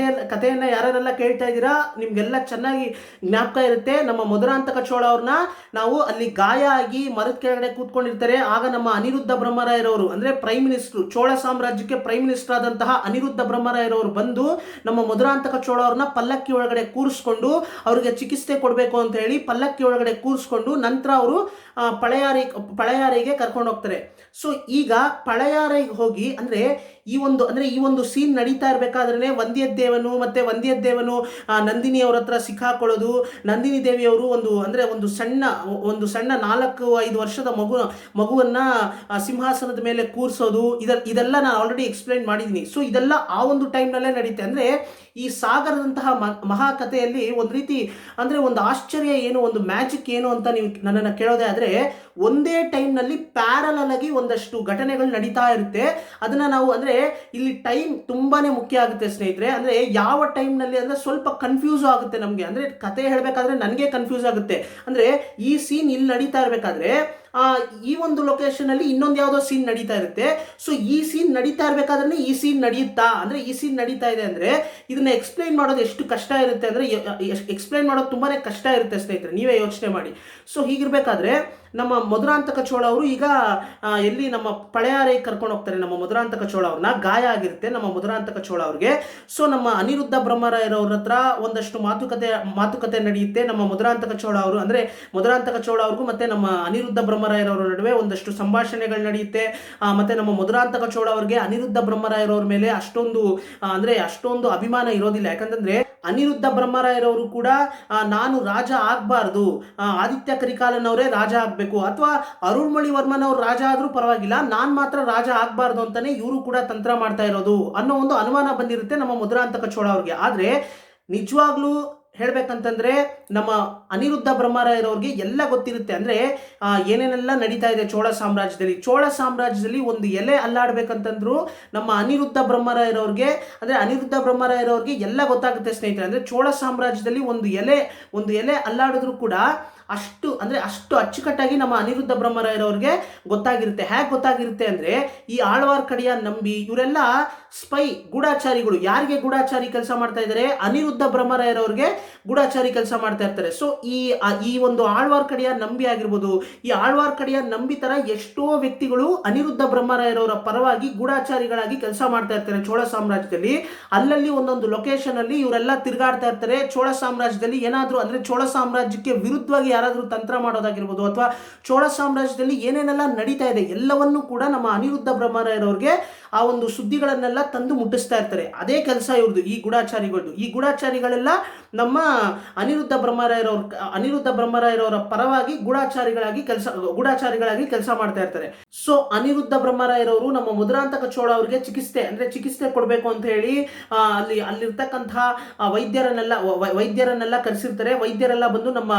A: ಕಥೆಯನ್ನ ಯಾರೆಲ್ಲ ಕೇಳ್ತಾ ಇದ್ದೀರಾ ನಿಮ್ಗೆಲ್ಲ ಚೆನ್ನಾಗಿ ಜ್ಞಾಪಕ ಇರುತ್ತೆ. ನಮ್ಮ ಮಧುರಾಂತಕ ಚೋಳ ಅವ್ರನ್ನ ನಾವು ಅಲ್ಲಿ ಗಾಯ ಆಗಿ ಮರದ ಕೆಳಗಡೆ ಕೂತ್ಕೊಂಡಿರ್ತಾರೆ. ಆಗ ನಮ್ಮ ಅನಿರುದ್ಧ ಬ್ರಹ್ಮರಾಯರವರು ಅಂದ್ರೆ ಪ್ರೈಮ್ ಮಿನಿಸ್ಟರ್, ಚೋಳ ಸಾಮ್ರಾಜ್ಯಕ್ಕೆ ಪ್ರೈಮ್ ಮಿನಿಸ್ಟರ್ ಆದಂತಹ ಅನಿರುದ್ಧ ಬ್ರಹ್ಮರಾಯರವರು ಬಂದು ನಮ್ಮ ಮಧುರಾಂತಕ ಚೋಳ ಅವ್ರನ್ನ ಪಲ್ಲಕ್ಕಿ ಒಳಗಡೆ ಕೂರಿಸ್ಕೊಂಡು ಅವ್ರಿಗೆ ಚಿಕಿತ್ಸೆ ಕೊಡಬೇಕು ಅಂತ ಹೇಳಿ ಪಲ್ಲಕ್ಕಿ ಒಳಗಡೆ ಕೂರಿಸ್ಕೊಂಡು ನಂತರ ಅವರು ಪಳೆಯಾರಿಗೆ ಕರ್ಕೊಂಡು ಹೋಗ್ತಾರೆ. ಸೊ ಈಗ ಪಳೆಯಾರಿಗೆ ಹೋಗಿ ಅಂದ್ರೆ ಈ ಒಂದು ಸೀನ್ ನಡೀತಾ ಇರಬೇಕಾದ್ರೆ ವಂದಿಯದ್ದೇವನು ನಂದಿನಿ ಅವ್ರ ಹತ್ರ ಸಿಕ್ಕಾಕೊಳ್ಳೋದು, ನಂದಿನಿ ದೇವಿಯವರು ಒಂದು ಸಣ್ಣ 4-5 ವರ್ಷದ ಮಗುವನ್ನ ಸಿಂಹಾಸನದ ಮೇಲೆ ಕೂರಿಸೋದು, ಇದೆಲ್ಲ ನಾನು ಆಲ್ರೆಡಿ ಎಕ್ಸ್ಪ್ಲೈನ್ ಮಾಡಿದ್ದೀನಿ. ಸೊ ಇದೆಲ್ಲ ಆ ಒಂದು ಟೈಮ್ನಲ್ಲೇ ನಡೀತೆ. ಅಂದ್ರೆ ಈ ಸಾಗರದಂತಹ ಮಹಾಕಥೆಯಲ್ಲಿ ಒಂದು ರೀತಿ ಅಂದ್ರೆ ಒಂದು ಆಶ್ಚರ್ಯ ಏನು, ಒಂದು ಮ್ಯಾಜಿಕ್ ಏನು ಅಂತ ನೀವು ನನ್ನನ್ನು ಕೇಳೋದೇ ಆದ್ರೆ, ಒಂದೇ ಟೈಮ್ನಲ್ಲಿ ಪ್ಯಾರಲಲ್ ಆಗಿ ಒಂದಷ್ಟು ಘಟನೆಗಳು ನಡೀತಾ ಇರುತ್ತೆ. ಅದನ್ನ ನಾವು ಅಂದ್ರೆ ಇಲ್ಲಿ ಟೈಮ್ ತುಂಬಾನೇ ಮುಖ್ಯ ಆಗುತ್ತೆ ಸ್ನೇಹಿತರೆ. ಅಂದ್ರೆ ಯಾವ ಟೈಮ್ನಲ್ಲಿ ಅಂದ್ರೆ ಸ್ವಲ್ಪ ಕನ್ಫ್ಯೂಸ್ ಆಗುತ್ತೆ ನಮಗೆ. ಅಂದ್ರೆ ಕತೆ ಹೇಳಬೇಕಾದ್ರೆ ನನಗೆ ಕನ್ಫ್ಯೂಸ್ ಆಗುತ್ತೆ. ಅಂದ್ರೆ ಈ ಸೀನ್ ಇಲ್ಲಿ ನಡೀತಾ ಇರಬೇಕಾದ್ರೆ ಈ ಒಂದು ಲೊಕೇಶನ್ ಅಲ್ಲಿ ಇನ್ನೊಂದು ಯಾವುದೋ ಸೀನ್ ನಡೀತಾ ಇರುತ್ತೆ. ಸೊ ಈ ಸೀನ್ ನಡೀತಾ ಇರಬೇಕಾದ್ರೆ ಈ ಸೀನ್ ನಡೀತಾ ಅಂದ್ರೆ ಈ ಸೀನ್ ನಡೀತಾ ಇದೆ ಅಂದ್ರೆ ಇದನ್ನ ಎಕ್ಸ್ಪ್ಲೈನ್ ಮಾಡೋದು ಎಷ್ಟು ಕಷ್ಟ ಇರುತ್ತೆ ಅಂದ್ರೆ ಎಕ್ಸ್ಪ್ಲೈನ್ ಮಾಡೋದು ತುಂಬಾನೇ ಕಷ್ಟ ಇರುತ್ತೆ ಸ್ನೇಹಿತರೆ, ನೀವೇ ಯೋಚನೆ ಮಾಡಿ. ಸೊ ಹೀಗಿರ್ಬೇಕಾದ್ರೆ ನಮ್ಮ ಮಧುರಾಂತಕ ಚೋಳ ಅವರು ಈಗ ಎಲ್ಲಿ ನಮ್ಮ ಪಳೆಯಾರಿಗೆ ಕರ್ಕೊಂಡು ಹೋಗ್ತಾರೆ. ನಮ್ಮ ಮಧುರಾಂತಕ ಚೋಳ ಅವ್ರನ್ನ ಗಾಯ ಆಗಿರುತ್ತೆ ನಮ್ಮ ಮಧುರಾಂತಕ ಚೋಳ ಅವ್ರಿಗೆ. ಸೊ ನಮ್ಮ ಅನಿರುದ್ಧ ಬ್ರಹ್ಮರಾಯರವ್ರ ಹತ್ರ ಒಂದಷ್ಟು ಮಾತುಕತೆ ನಡೆಯುತ್ತೆ. ನಮ್ಮ ಮಧುರಾಂತಕ ಚೋಳ ಅವರು ಅಂದ್ರೆ ಮಧುರಾಂತಕ ಚೋಳ ಅವ್ರಿಗೂ ಮತ್ತೆ ನಮ್ಮ ಅನಿರುದ್ಧ ಬ್ರಹ್ಮರಾಯರವರ ನಡುವೆ ಒಂದಷ್ಟು ಸಂಭಾಷಣೆಗಳು ನಡೆಯುತ್ತೆ. ಮತ್ತೆ ನಮ್ಮ ಮಧುರಾಂತಕ ಚೋಳ ಅವ್ರಿಗೆ ಅನಿರುದ್ಧ ಬ್ರಹ್ಮರಾಯರವ್ರ ಮೇಲೆ ಅಷ್ಟೊಂದು ಅಭಿಮಾನ ಇರೋದಿಲ್ಲ. ಯಾಕಂತಂದ್ರೆ ಅನಿರುದ್ಧ ಬ್ರಹ್ಮರಾಯರವರು ಕೂಡ ನಾನು ರಾಜ ಆಗ್ಬಾರ್ದು, ಆದಿತ್ಯ ಕರಿಕಾಲನ್ ಅವರೇ ರಾಜ ಆಗ್ಬೇಕು, ಅಥವಾ ಅರುಳ್ಮೊಳಿವರ್ಮನ್ ಅವ್ರು ರಾಜ ಆದ್ರೂ ಪರವಾಗಿಲ್ಲ, ನಾನ್ ಮಾತ್ರ ರಾಜ ಆಗ್ಬಾರ್ದು ಅಂತಾನೆ ಇವರು ಕೂಡ ತಂತ್ರ ಮಾಡ್ತಾ ಇರೋದು ಅನ್ನೋ ಒಂದು ಅನುಮಾನ ಬಂದಿರುತ್ತೆ ನಮ್ಮ ಮಧುರಾಂತಕ ಚೋಳ ಅವ್ರಿಗೆ. ಆದ್ರೆ ನಿಜವಾಗ್ಲೂ ಹೇಳ್ಬೇಕಂತಂದ್ರೆ ನಮ್ಮ ಅನಿರುದ್ಧ ಬ್ರಹ್ಮರಾಯರವ್ರಿಗೆ ಎಲ್ಲ ಗೊತ್ತಿರುತ್ತೆ. ಅಂದ್ರೆ ಏನೇನೆಲ್ಲ ನಡೀತಾ ಇದೆ ಚೋಳ ಸಾಮ್ರಾಜ್ಯದಲ್ಲಿ ಒಂದು ಎಲೆ ಅಲ್ಲಾಡ್ಬೇಕಂತಂದ್ರು ನಮ್ಮ ಅನಿರುದ್ಧ ಬ್ರಹ್ಮರಾಯರವ್ರಿಗೆ, ಅಂದ್ರೆ ಅನಿರುದ್ಧ ಬ್ರಹ್ಮರಾಯರವ್ರಿಗೆ ಎಲ್ಲ ಗೊತ್ತಾಗುತ್ತೆ ಸ್ನೇಹಿತರೆ. ಅಂದ್ರೆ ಚೋಳ ಸಾಮ್ರಾಜ್ಯದಲ್ಲಿ ಒಂದು ಎಲೆ ಅಲ್ಲಾಡಿದ್ರು ಕೂಡ ಅಷ್ಟು ಅಚ್ಚುಕಟ್ಟಾಗಿ ನಮ್ಮ ಅನಿರುದ್ಧ ಬ್ರಹ್ಮರಾಯರವ್ರಿಗೆ ಗೊತ್ತಾಗಿರುತ್ತೆ. ಹೇಗೆ ಗೊತ್ತಾಗಿರುತ್ತೆ ಅಂದ್ರೆ, ಈ ಆಳ್ವಾರ್ ಕಡೆಯ ನಂಬಿ ಇವರೆಲ್ಲ ಸ್ಪೈ, ಗೂಢಾಚಾರಿಗಳು. ಯಾರಿಗೆ ಗೂಢಾಚಾರಿ ಕೆಲಸ ಮಾಡ್ತಾ ಇದ್ದಾರೆ? ಅನಿರುದ್ಧ ಬ್ರಹ್ಮರಾಯರವ್ರಿಗೆ ಗೂಢಾಚಾರಿ ಕೆಲಸ ಮಾಡ್ತಾ ಇರ್ತಾರೆ. ಸೊ ಈ ಒಂದು ಆಳ್ವಾರ್ ಕಡೆಯ ನಂಬಿ ಆಗಿರ್ಬೋದು, ಈ ಆಳ್ವಾರ್ ಕಡೆಯ ನಂಬಿ ತರ ಎಷ್ಟೋ ವ್ಯಕ್ತಿಗಳು ಅನಿರುದ್ಧ ಬ್ರಹ್ಮರಾಯರವರ ಪರವಾಗಿ ಗೂಢಾಚಾರಿಗಳಾಗಿ ಕೆಲಸ ಮಾಡ್ತಾ ಇರ್ತಾರೆ ಚೋಳ ಸಾಮ್ರಾಜ್ಯದಲ್ಲಿ. ಅಲ್ಲಲ್ಲಿ ಒಂದೊಂದು ಲೊಕೇಶನ್ ಅಲ್ಲಿ ಇವರೆಲ್ಲ ತಿರುಗಾಡ್ತಾ ಇರ್ತಾರೆ. ಚೋಳ ಸಾಮ್ರಾಜ್ಯದಲ್ಲಿ ಏನಾದ್ರೂ ಅಂದ್ರೆ ಚೋಳ ಸಾಮ್ರಾಜ್ಯಕ್ಕೆ ವಿರುದ್ಧವಾಗಿ ಯಾರಾದ್ರೂ ತಂತ್ರ ಮಾಡೋದಾಗಿರ್ಬೋದು, ಅಥವಾ ಚೋಳ ಸಾಮ್ರಾಜ್ಯದಲ್ಲಿ ಏನೇನೆಲ್ಲ ನಡೀತಾ ಇದೆ ಎಲ್ಲವನ್ನೂ ಕೂಡ ನಮ್ಮ ಅನಿರುದ್ಧ ಬ್ರಹ್ಮರಾಯರವ್ರಿಗೆ ಆ ಒಂದು ಸುದ್ದಿಗಳನ್ನೆಲ್ಲ ತಂದು ಮುಟ್ಟಿಸ್ತಾ ಇರ್ತಾರೆ. ಅದೇ ಕೆಲಸ ಇವ್ರದ್ದು, ಈ ಗೂಢಾಚಾರಿಗಳದ್ದು. ಈ ಗೂಢಾಚಾರಿಗಳೆಲ್ಲ ನಮ್ಮ ಅನಿರುದ್ಧ ಬ್ರಹ್ಮರಾಯರವರ ಪರವಾಗಿ ಗೂಢಾಚಾರಿಗಳಾಗಿ ಕೆಲಸ ಮಾಡ್ತಾ ಇರ್ತಾರೆ. ಸೊ ಅನಿರುದ್ಧ ಬ್ರಹ್ಮರಾಯರವರು ನಮ್ಮ ಮಧುರಾಂತಕ ಚೋಳ ಅವರಿಗೆ ಚಿಕಿತ್ಸೆ ಕೊಡಬೇಕು ಅಂತ ಹೇಳಿ ಅಲ್ಲಿರ್ತಕ್ಕಂತಹ ವೈದ್ಯರನ್ನೆಲ್ಲ ಕರೆಸಿರ್ತಾರೆ. ವೈದ್ಯರೆಲ್ಲ ಬಂದು ನಮ್ಮ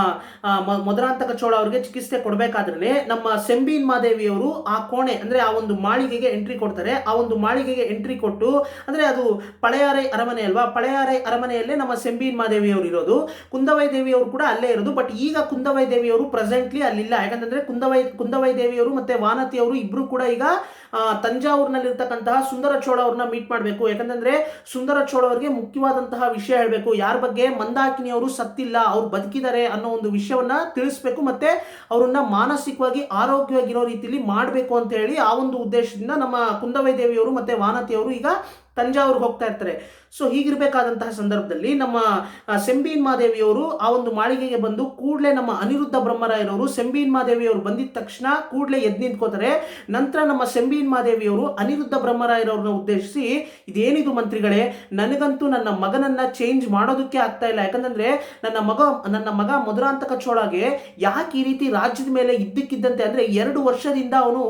A: ಮಧುರಾಂತಕ ಚೋಳ ಅವರಿಗೆ ಚಿಕಿತ್ಸೆ ಕೊಡಬೇಕಾದ್ರೆ ನಮ್ಮ ಸೆಂಬೀನ್ ಮಾದೇವಿಯವರು ಆ ಕೋಣೆ ಅಂದ್ರೆ ಆ ಒಂದು ಮಾಳಿಗೆಗೆ ಎಂಟ್ರಿ ಕೊಡ್ತಾರೆ. ಆ ಒಂದು ಮಾಳಿಗೆಗೆ ಎಂಟ್ರಿ ಕೊಟ್ಟು, ಅಂದ್ರೆ ಅದು ಪಳೆಯಾರೈ ಅರಮನೆ ಅಲ್ವಾ, ಪಳೆಯಾರೈ ಅರಮನೆಯಲ್ಲೇ ನಮ್ಮ ಸೆಂಬೀನ್ ಮಾದೇವಿಯವರು ಇರೋದು. ಕುಂದವೈ ದೇವಿಯವರು ಕೂಡ ಅಲ್ಲೇ ಇರೋದು. ಬಟ್ ಈಗ ಕುಂದವೈ ದೇವಿಯವರು ಪ್ರೆಸೆಂಟ್ಲಿ ಅಲ್ಲಿಲ್ಲ. ಯಾಕಂತಂದ್ರೆ ಕುಂದವೈ ದೇವಿಯವರು ಮತ್ತೆ ವಾನತಿ ಅವರು ಇಬ್ರು ಕೂಡ ಈಗ ತಂಜಾವೂರಿನಲ್ಲಿರ್ತಕ್ಕಂತಹ ಸುಂದರ ಚೋಳ ಅವ್ರನ್ನ ಮೀಟ್ ಮಾಡಬೇಕು. ಯಾಕಂತಂದ್ರೆ ಸುಂದರ ಚೋಳ ಅವರಿಗೆ ಮುಖ್ಯವಾದಂತಹ ವಿಷಯ ಹೇಳಬೇಕು. ಯಾರ ಬಗ್ಗೆ? ಮಂದಾಕಿನಿ ಅವರು ಸತ್ತಿಲ್ಲ, ಅವ್ರು ಬದುಕಿದ್ದಾರೆ ಅನ್ನೋ ಒಂದು ವಿಷಯವನ್ನ ತಿಳಿಸ್ಬೇಕು, ಮತ್ತೆ ಅವ್ರನ್ನ ಮಾನಸಿಕವಾಗಿ ಆರೋಗ್ಯವಾಗಿರೋ ರೀತಿಯಲ್ಲಿ ಮಾಡಬೇಕು ಅಂತ ಹೇಳಿ ಆ ಒಂದು ಉದ್ದೇಶದಿಂದ ನಮ್ಮ ಕುಂದವೈ ದೇವಿಯವರು ಮತ್ತೆ ವಾನತಿಯವರು ಈಗ ತಂಜಾವೂರಿಗೆ ಹೋಗ್ತಾ ಇರ್ತಾರೆ. ಸೊ ಹೀಗಿರಬೇಕಾದಂತಹ ಸಂದರ್ಭದಲ್ಲಿ ನಮ್ಮ ಸೆಂಬೀನ್ ಮಾದೇವಿಯವರು ಆ ಒಂದು ಮಾಳಿಗೆಗೆ ಬಂದು ಕೂಡಲೇ ನಮ್ಮ ಅನಿರುದ್ಧ ಬ್ರಹ್ಮರಾಯರವರು ಸೆಂಬೀನ್ ಮಾದೇವಿಯವರು ಬಂದಿದ ತಕ್ಷಣ ಕೂಡಲೇ ಎದ್ದು ನಿಂತ್ಕೋತಾರೆ. ನಂತರ ನಮ್ಮ ಸೆಂಬೀನ್ ಮಾದೇವಿಯವರು ಅನಿರುದ್ಧ ಬ್ರಹ್ಮರಾಯರವ್ರನ್ನ ಉದ್ದೇಶಿಸಿ, ಇದೇನಿದು ಮಂತ್ರಿಗಳೇ, ನನಗಂತೂ ನನ್ನ ಮಗನನ್ನ ಚೇಂಜ್ ಮಾಡೋದಕ್ಕೆ ಆಗ್ತಾ ಇಲ್ಲ. ಯಾಕಂತಂದ್ರೆ ನನ್ನ ಮಗ ಮಧುರಾಂತಕ ಚೋಳಗೆ ಯಾಕೆ ಈ ರೀತಿ ರಾಜ್ಯದ ಮೇಲೆ ಇದ್ದಕ್ಕಿದ್ದಂತೆ ಅಂದ್ರೆ 2 ವರ್ಷದಿಂದ ಅವನು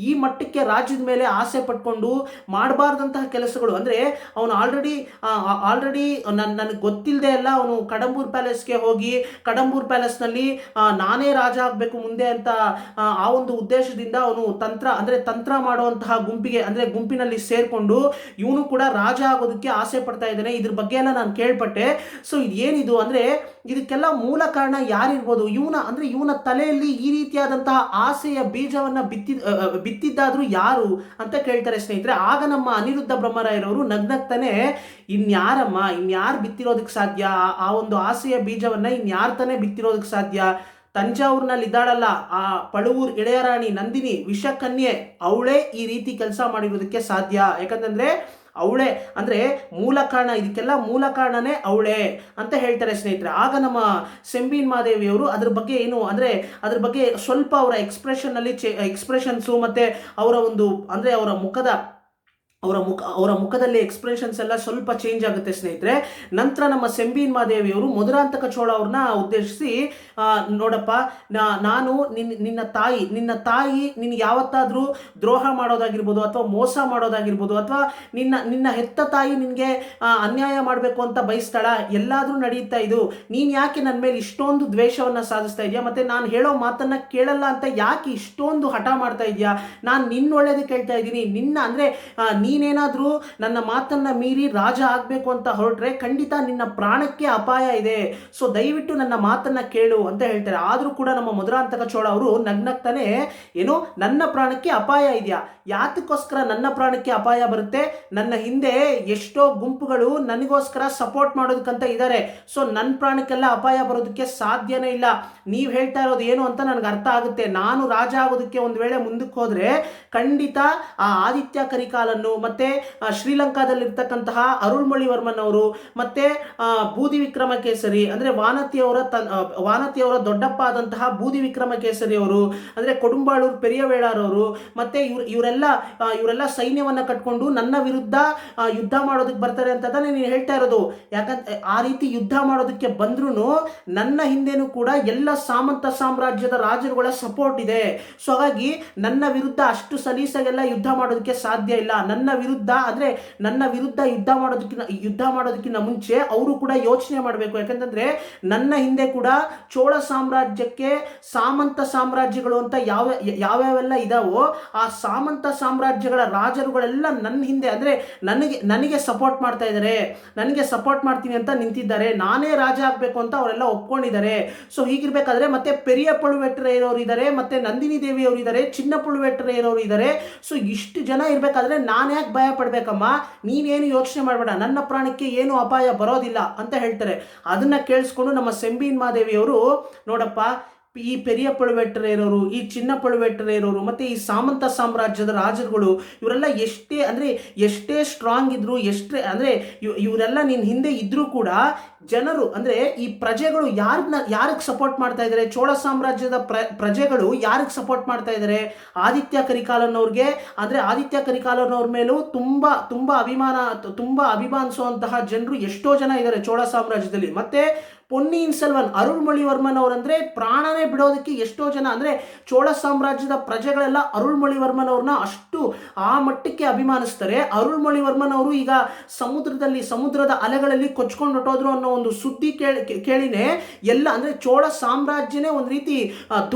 A: ಈ ಮಟ್ಟಕ್ಕೆ ರಾಜ್ಯದ ಮೇಲೆ ಆಸೆ ಪಟ್ಕೊಂಡು ಮಾಡಬಾರ್ದಂತಹ ಕೆಲಸಗಳು, ಅಂದ್ರೆ ಅವನು ಆಲ್ರೆಡಿ ನನಗೆ ಗೊತ್ತಿಲ್ಲದೆ ಎಲ್ಲ ಅವನು ಕಡಂಬೂರ್ ಪ್ಯಾಲೇಸ್ಗೆ ಹೋಗಿ ಕಡಂಬೂರ್ ಪ್ಯಾಲೇಸ್ನಲ್ಲಿ ನಾನೇ ರಾಜ ಆಗಬೇಕು ಮುಂದೆ ಅಂತ ಆ ಒಂದು ಉದ್ದೇಶದಿಂದ ಅವನು ತಂತ್ರ ಮಾಡುವಂತಹ ಗುಂಪಿನಲ್ಲಿ ಸೇರ್ಕೊಂಡು ಇವನು ಕೂಡ ರಾಜ ಆಗೋದಕ್ಕೆ ಆಸೆ ಪಡ್ತಾ ಇದ್ದಾನೆ. ಇದ್ರ ಬಗ್ಗೆ ಎಲ್ಲ ನಾನು ಕೇಳ್ಪಟ್ಟೆ. ಸೊ ಇದೇನಿದು ಅಂದ್ರೆ ಇದಕ್ಕೆಲ್ಲ ಮೂಲ ಕಾರಣ ಯಾರಿರ್ಬೋದು? ಇವನ ತಲೆಯಲ್ಲಿ ಈ ರೀತಿಯಾದಂತಹ ಆಸೆಯ ಬೀಜವನ್ನ ಬಿತ್ತಿದ್ದಾದ್ರೂ ಯಾರು ಅಂತ ಕೇಳ್ತಾರೆ ಸ್ನೇಹಿತರೆ. ಆಗ ನಮ್ಮ ಅನಿರುದ್ಧ ಬ್ರಹ್ಮರಾಯರವರು ನಗ್ನಗ್ತಾನೆ, ಇನ್ಯಾರು ಬಿತ್ತಿರೋದಕ್ಕೆ ಸಾಧ್ಯ? ಆ ಒಂದು ಆಸೆಯ ಬೀಜವನ್ನ ಇನ್ಯಾರು ತಾನೇ ಬಿತ್ತಿರೋದಕ್ಕೆ ಸಾಧ್ಯ? ತಂಜಾವೂರಿನಲ್ಲಿ ಇದ್ದಾಳಲ್ಲ ಆ ಪಳುವೂರ್ ಇಳೆಯರಾಣಿ ನಂದಿನಿ ವಿಷಕನ್ಯೆ, ಅವಳೇ ಈ ರೀತಿ ಕೆಲಸ ಮಾಡಿರೋದಕ್ಕೆ ಸಾಧ್ಯ. ಯಾಕಂತಂದ್ರೆ ಅವಳೇ ಅಂದ್ರೆ ಮೂಲ ಕಾರಣ, ಇದಕ್ಕೆಲ್ಲ ಮೂಲ ಕಾರಣನೇ ಅವಳೇ ಅಂತ ಹೇಳ್ತಾರೆ ಸ್ನೇಹಿತರೆ. ಆಗ ನಮ್ಮ ಸೆಂಬೀನ್ ಮಾದೇವಿಯವರು ಅದ್ರ ಬಗ್ಗೆ ಸ್ವಲ್ಪ ಅವರ ಎಕ್ಸ್ಪ್ರೆಷನ್ಸು ಮತ್ತೆ ಅವರ ಮುಖದಲ್ಲಿ ಎಕ್ಸ್ಪ್ರೆಷನ್ಸ್ ಎಲ್ಲ ಸ್ವಲ್ಪ ಚೇಂಜ್ ಆಗುತ್ತೆ ಸ್ನೇಹಿತರೆ. ನಂತರ ನಮ್ಮ ಸೆಂಬೀನ್ ಮಾದೇವಿಯವರು ಮಧುರಾಂತಕ ಚೋಳ ಅವ್ರನ್ನ ಉದ್ದೇಶಿಸಿ, ನೋಡಪ್ಪ, ನಾನು ನಿನ್ನ ತಾಯಿ ನಿನ್ಗೆ ಯಾವತ್ತಾದ್ರೂ ದ್ರೋಹ ಮಾಡೋದಾಗಿರ್ಬೋದು, ಅಥವಾ ಮೋಸ ಮಾಡೋದಾಗಿರ್ಬೋದು, ಅಥವಾ ನಿನ್ನ ಹೆತ್ತ ತಾಯಿ ನಿನ್ಗೆ ಅನ್ಯಾಯ ಮಾಡಬೇಕು ಅಂತ ಬಯಸ್ತಾಳ? ಎಲ್ಲಾದ್ರೂ ನಡೆಯುತ್ತಾ ಇದು? ನೀನ್ ಯಾಕೆ ನನ್ನ ಮೇಲೆ ಇಷ್ಟೊಂದು ದ್ವೇಷವನ್ನ ಸಾಧಿಸ್ತಾ ಇದೆಯಾ? ಮತ್ತೆ ನಾನು ಹೇಳೋ ಮಾತನ್ನ ಕೇಳಲ್ಲ ಅಂತ ಯಾಕೆ ಇಷ್ಟೊಂದು ಹಠ ಮಾಡ್ತಾ ಇದೆಯಾ? ನಾನು ನಿನ್ನ ಒಳ್ಳೇದು ಕೇಳ್ತಾ ಇದ್ದೀನಿ. ನೀನೇನಾದ್ರೂ ನನ್ನ ಮಾತನ್ನ ಮೀರಿ ರಾಜ ಆಗ್ಬೇಕು ಅಂತ ಹೊರಟ್ರೆ ಖಂಡಿತ ನಿನ್ನ ಪ್ರಾಣಕ್ಕೆ ಅಪಾಯ ಇದೆ. ಸೊ ದಯವಿಟ್ಟು ನನ್ನ ಮಾತನ್ನ ಕೇಳು ಅಂತ ಹೇಳ್ತಾರೆ. ಆದ್ರೂ ಕೂಡ ನಮ್ಮ ಮಧುರಾಂತಕ ಚೋಳ ಅವರು ನಗ್ನಗ್ತಾನೆ, ಏನು ನನ್ನ ಪ್ರಾಣಕ್ಕೆ ಅಪಾಯ ಇದೆಯಾ? ಯಾತಕ್ಕೋಸ್ಕರ ನನ್ನ ಪ್ರಾಣಕ್ಕೆ ಅಪಾಯ ಬರುತ್ತೆ? ನನ್ನ ಹಿಂದೆ ಎಷ್ಟೋ ಗುಂಪುಗಳು ನನಗೋಸ್ಕರ ಸಪೋರ್ಟ್ ಮಾಡೋದಕ್ಕಂತ ಇದ್ದಾರೆ. ಸೊ ನನ್ನ ಪ್ರಾಣಕ್ಕೆಲ್ಲ ಅಪಾಯ ಬರೋದಕ್ಕೆ ಸಾಧ್ಯನೇ ಇಲ್ಲ. ನೀವು ಹೇಳ್ತಾ ಇರೋದು ಏನು ಅಂತ ನನಗೆ ಅರ್ಥ ಆಗುತ್ತೆ. ನಾನು ರಾಜ ಆಗೋದಕ್ಕೆ ಒಂದು ವೇಳೆ ಮುಂದಕ್ಕೆ ಹೋದ್ರೆ ಖಂಡಿತ ಆ ಆದಿತ್ಯ ಕರಿಕಾಲನ್ನು ಮತ್ತೆ ಶ್ರೀಲಂಕಾದಲ್ಲಿರ್ತಕ್ಕಂತಹ ಅರುಳ್ಮೊಳಿವರ್ಮನ್ ಅವರು ಮತ್ತೆ ಬೂದಿ ವಿಕ್ರಮಕೇಸರಿ ಅಂದ್ರೆ ವಾನತಿಯವರ ದೊಡ್ಡಪ್ಪ ಆದಂತಹ ಬೂದಿ ವಿಕ್ರಮಕೇಸರಿ ಅವರು, ಅಂದ್ರೆ ಕೊಡುಂಬಾಳೂರು ಪೆರಿಯವೇಳಾರವರು, ಮತ್ತೆ ಇವರೆಲ್ಲ ಸೈನ್ಯವನ್ನ ಕಟ್ಕೊಂಡು ನನ್ನ ವಿರುದ್ಧ ಯುದ್ಧ ಮಾಡೋದಕ್ಕೆ ಬರ್ತಾರೆ ಅಂತ ನೀನು ಹೇಳ್ತಾ ಇರೋದು. ಯಾಕಂತ ಆ ರೀತಿ ಯುದ್ಧ ಮಾಡೋದಕ್ಕೆ ಬಂದ್ರೂ ನನ್ನ ಹಿಂದೆನೂ ಕೂಡ ಎಲ್ಲ ಸಾಮಂತ ಸಾಮ್ರಾಜ್ಯದ ರಾಜರುಗಳ ಸಪೋರ್ಟ್ ಇದೆ. ಸೊ ಹಾಗಾಗಿ ನನ್ನ ವಿರುದ್ಧ ಅಷ್ಟು ಸಲೀಸಾಗೆಲ್ಲ ಯುದ್ಧ ಮಾಡೋದಕ್ಕೆ ಸಾಧ್ಯ ಇಲ್ಲ. ನನ್ನ ವಿರುದ್ಧ ಅಂದರೆ ನನ್ನ ವಿರುದ್ಧ ಯುದ್ಧ ಮಾಡೋದಕ್ಕಿಂತ ಮುಂಚೆ ಅವರು ಕೂಡ ಯೋಚನೆ ಮಾಡಬೇಕು. ಯಾಕಂತಂದ್ರೆ ನನ್ನ ಹಿಂದೆ ಕೂಡ ಚೋಳ ಸಾಮ್ರಾಜ್ಯಕ್ಕೆ ಸಾಮಂತ ಸಾಮ್ರಾಜ್ಯಗಳು ಅಂತ ಯಾವ್ಯಾವೆಲ್ಲ ಇದಾವೋ ಆ ಸಾಮಂತ ಸಾಮ್ರಾಜ್ಯಗಳ ರಾಜರುಗಳೆಲ್ಲ ನನ್ನ ಹಿಂದೆ ಅಂದರೆ ನನಗೆ ಸಪೋರ್ಟ್ ಮಾಡ್ತಾ ಇದ್ದಾರೆ, ನನಗೆ ಸಪೋರ್ಟ್ ಮಾಡ್ತೀನಿ ಅಂತ ನಿಂತಿದ್ದಾರೆ, ನಾನೇ ರಾಜ ಆಗಬೇಕು ಅಂತ ಅವರೆಲ್ಲ ಒಪ್ಕೊಂಡಿದ್ದಾರೆ. ಸೊ ಹೀಗಿರ್ಬೇಕಾದ್ರೆ ಮತ್ತೆ ಪೆರಿಯ ಪಳುವೆಟ್ಟರೆಯರವರು ಇದ್ದಾರೆ, ಮತ್ತೆ ನಂದಿನಿ ದೇವಿಯವರು ಇದ್ದಾರೆ, ಚಿನ್ನ ಪಳುವೆಟ್ಟರೆಯರವರು ಇದ್ದಾರೆ. ಸೊ ಇಷ್ಟು ಜನ ಇರಬೇಕಾದ್ರೆ ನಾನು ಯಾಕೆ ಭಯ ಪಡ್ಬೇಕಮ್ಮ, ನೀನೇನು ಯೋಚನೆ ಮಾಡಬೇಡ, ನನ್ನ ಪ್ರಾಣಕ್ಕೆ ಏನು ಅಪಾಯ ಬರೋದಿಲ್ಲ ಅಂತ ಹೇಳ್ತಾರೆ. ಅದನ್ನ ಕೇಳಿಸ್ಕೊಂಡು ನಮ್ಮ ಸೆಂಬಿನ್ ಮಾದೇವಿಯವರು, ನೋಡಪ್ಪ, ಈ ಪೆರಿಯ ಪಳುವೆಟ್ಟರೆಯರವರು, ಈ ಚಿನ್ನ ಪಳುವೆಟ್ಟರೆಯರವರು ಮತ್ತೆ ಈ ಸಾಮಂತ ಸಾಮ್ರಾಜ್ಯದ ರಾಜರುಗಳು ಇವರೆಲ್ಲ ಎಷ್ಟೇ ಸ್ಟ್ರಾಂಗ್ ಇದ್ರು, ಇವರೆಲ್ಲ ನಿನ್ನ ಹಿಂದೆ ಇದ್ರೂ ಕೂಡ ಜನರು ಅಂದ್ರೆ ಈ ಪ್ರಜೆಗಳು ಯಾರಿಗೆ ಸಪೋರ್ಟ್ ಮಾಡ್ತಾ ಇದ್ದಾರೆ, ಚೋಳ ಸಾಮ್ರಾಜ್ಯದ ಪ್ರಜೆಗಳು ಯಾರಿಗೆ ಸಪೋರ್ಟ್ ಮಾಡ್ತಾ ಇದ್ದಾರೆ, ಆದಿತ್ಯ ಕರಿಕಾಲನ್ ಅವ್ರಿಗೆ. ಆದಿತ್ಯ ಕರಿಕಾಲನ್ ಅವ್ರ ಮೇಲೂ ತುಂಬಾ ಅಭಿಮಾನಿಸುವಂತಹ ಜನರು ಎಷ್ಟೋ ಜನ ಇದ್ದಾರೆ ಚೋಳ ಸಾಮ್ರಾಜ್ಯದಲ್ಲಿ. ಮತ್ತೆ ಪೊನ್ನಿಯಿನ್ ಸೆಲ್ವನ್, ಅರುಳ್ಮೊಳಿವರ್ಮನ್ ಅವರಂದ್ರೆ ಪ್ರಾಣನೇ ಬಿಡೋದಕ್ಕೆ ಎಷ್ಟೋ ಜನ, ಅಂದ್ರೆ ಚೋಳ ಸಾಮ್ರಾಜ್ಯದ ಪ್ರಜೆಗಳೆಲ್ಲ ಅರುಳ್ಮೊಳಿವರ್ಮನ್ ಅವ್ರನ್ನ ಅಷ್ಟು ಆ ಮಟ್ಟಕ್ಕೆ ಅಭಿಮಾನಿಸ್ತಾರೆ. ಅರುಳ್ಮೊಳಿವರ್ಮನ್ ಅವರು ಈಗ ಸಮುದ್ರದ ಅಲೆಗಳಲ್ಲಿ ಕೊಚ್ಕೊಂಡು ಹೊಟ್ಟೋದ್ರು ಅನ್ನೋ ಒಂದು ಸುದ್ದಿ ಕೇಳಿನೇ ಎಲ್ಲ ಅಂದ್ರೆ ಚೋಳ ಸಾಮ್ರಾಜ್ಯನೇ ಒಂದು ರೀತಿ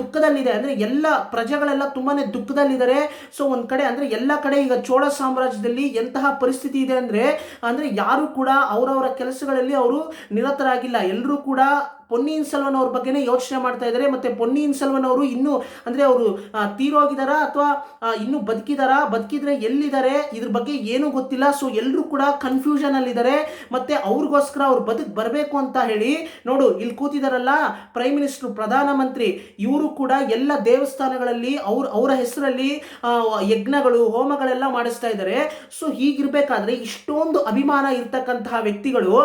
A: ದುಃಖದಲ್ಲಿದೆ. ಅಂದ್ರೆ ಎಲ್ಲ ಪ್ರಜೆಗಳೆಲ್ಲ ತುಂಬಾನೇ ದುಃಖದಲ್ಲಿದ್ದಾರೆ. ಸೊ ಒಂದ್ ಕಡೆ ಅಂದ್ರೆ ಎಲ್ಲ ಕಡೆ ಈಗ ಚೋಳ ಸಾಮ್ರಾಜ್ಯದಲ್ಲಿ ಎಂತಹ ಪರಿಸ್ಥಿತಿ ಇದೆ ಅಂದ್ರೆ ಯಾರು ಕೂಡ ಅವರವರ ಕೆಲಸಗಳಲ್ಲಿ ಅವರು ನಿರತರಾಗಿಲ್ಲ. ಎಲ್ಲರೂ ಕೂಡ ಪೊನ್ನಿಯಿನ್ ಸೆಲ್ವನ್ ಅವ್ರ ಬಗ್ಗೆನೇ ಯೋಚನೆ ಮಾಡ್ತಾ ಇದ್ದಾರೆ. ಮತ್ತೆ ಪೊನ್ನಿಯಿನ್ ಸೆಲ್ವನ್ ಅವರು ಇನ್ನೂ ಅವರು ತೀರೋಗಿದಾರಾ ಅಥವಾ ಇನ್ನೂ ಬದುಕಿದ್ರೆ ಎಲ್ಲಿದ್ದಾರೆ ಇದ್ರ ಬಗ್ಗೆ ಏನೂ ಗೊತ್ತಿಲ್ಲ. ಸೊ ಎಲ್ಲರೂ ಕೂಡ ಕನ್ಫ್ಯೂಷನ್ ಅಲ್ಲಿ ಇದ್ದಾರೆ. ಮತ್ತೆ ಅವ್ರಿಗೋಸ್ಕರ ಅವ್ರು ಬರಬೇಕು ಅಂತ ಹೇಳಿ, ನೋಡು ಇಲ್ಲಿ ಕೂತಿದಾರಲ್ಲ ಪ್ರೈಮ್ ಮಿನಿಸ್ಟರ್, ಪ್ರಧಾನಮಂತ್ರಿ, ಇವರು ಕೂಡ ಎಲ್ಲ ದೇವಸ್ಥಾನಗಳಲ್ಲಿ ಅವರ ಹೆಸರಲ್ಲಿ ಯಜ್ಞಗಳು ಹೋಮಗಳೆಲ್ಲ ಮಾಡಿಸ್ತಾ ಇದ್ದಾರೆ. ಸೊ ಹೀಗಿರ್ಬೇಕಾದ್ರೆ ಇಷ್ಟೊಂದು ಅಭಿಮಾನ ಇರ್ತಕ್ಕಂತಹ ವ್ಯಕ್ತಿಗಳು,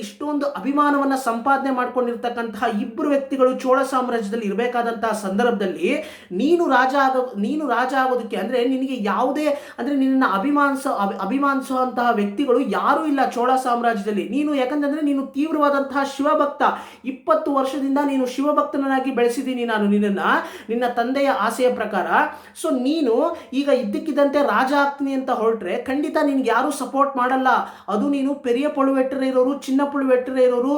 A: ಇಷ್ಟೊಂದು ಅಭಿಮಾನವನ್ನ ಸಂಪಾದನೆ ಮಾಡ್ಕೊಂಡಿರ್ತಾರೆ ಇಬ್ಬರು ವ್ಯಕ್ತಿಗಳು ಚೋಳ ಸಾಮ್ರಾಜ್ಯದಲ್ಲಿ ಇರಬೇಕಾದಂತಹ ಸಂದರ್ಭದಲ್ಲಿ ನೀನು ರಾಜ ಆಗೋದಕ್ಕೆ ನಿನಗೆ ಯಾವುದೇ ನಿನ್ನ ಅಭಿಮಾನಿಸುವಂತಹ ವ್ಯಕ್ತಿಗಳು ಯಾರೂ ಇಲ್ಲ ಚೋಳ ಸಾಮ್ರಾಜ್ಯದಲ್ಲಿ. ಯಾಕಂದ್ರೆ ನೀನು ತೀವ್ರವಾದಂತಹ ಶಿವಭಕ್ತ, 20 ವರ್ಷದಿಂದ ನೀನು ಶಿವಭಕ್ತನಾಗಿ ಬೆಳೆಸಿದ್ದೀನಿ ನಾನು ನಿನ್ನ ತಂದೆಯ ಆಸೆಯ ಪ್ರಕಾರ. ಸೊ ನೀನು ಈಗ ಇದ್ದಕ್ಕಿದ್ದಂತೆ ರಾಜ ಆಗ್ತೀನಿ ಅಂತ ಹೊರಟ್ರೆ ಖಂಡಿತ ನಿನ್ಗೆ ಯಾರು ಸಪೋರ್ಟ್ ಮಾಡಲ್ಲ. ಅದು ನೀನು ಪೆರಿಯ ಪಳುವೆಟ್ಟರೆಯರವರು, ಚಿನ್ನ ಪಳುವೆಟ್ಟರೆಯರವರು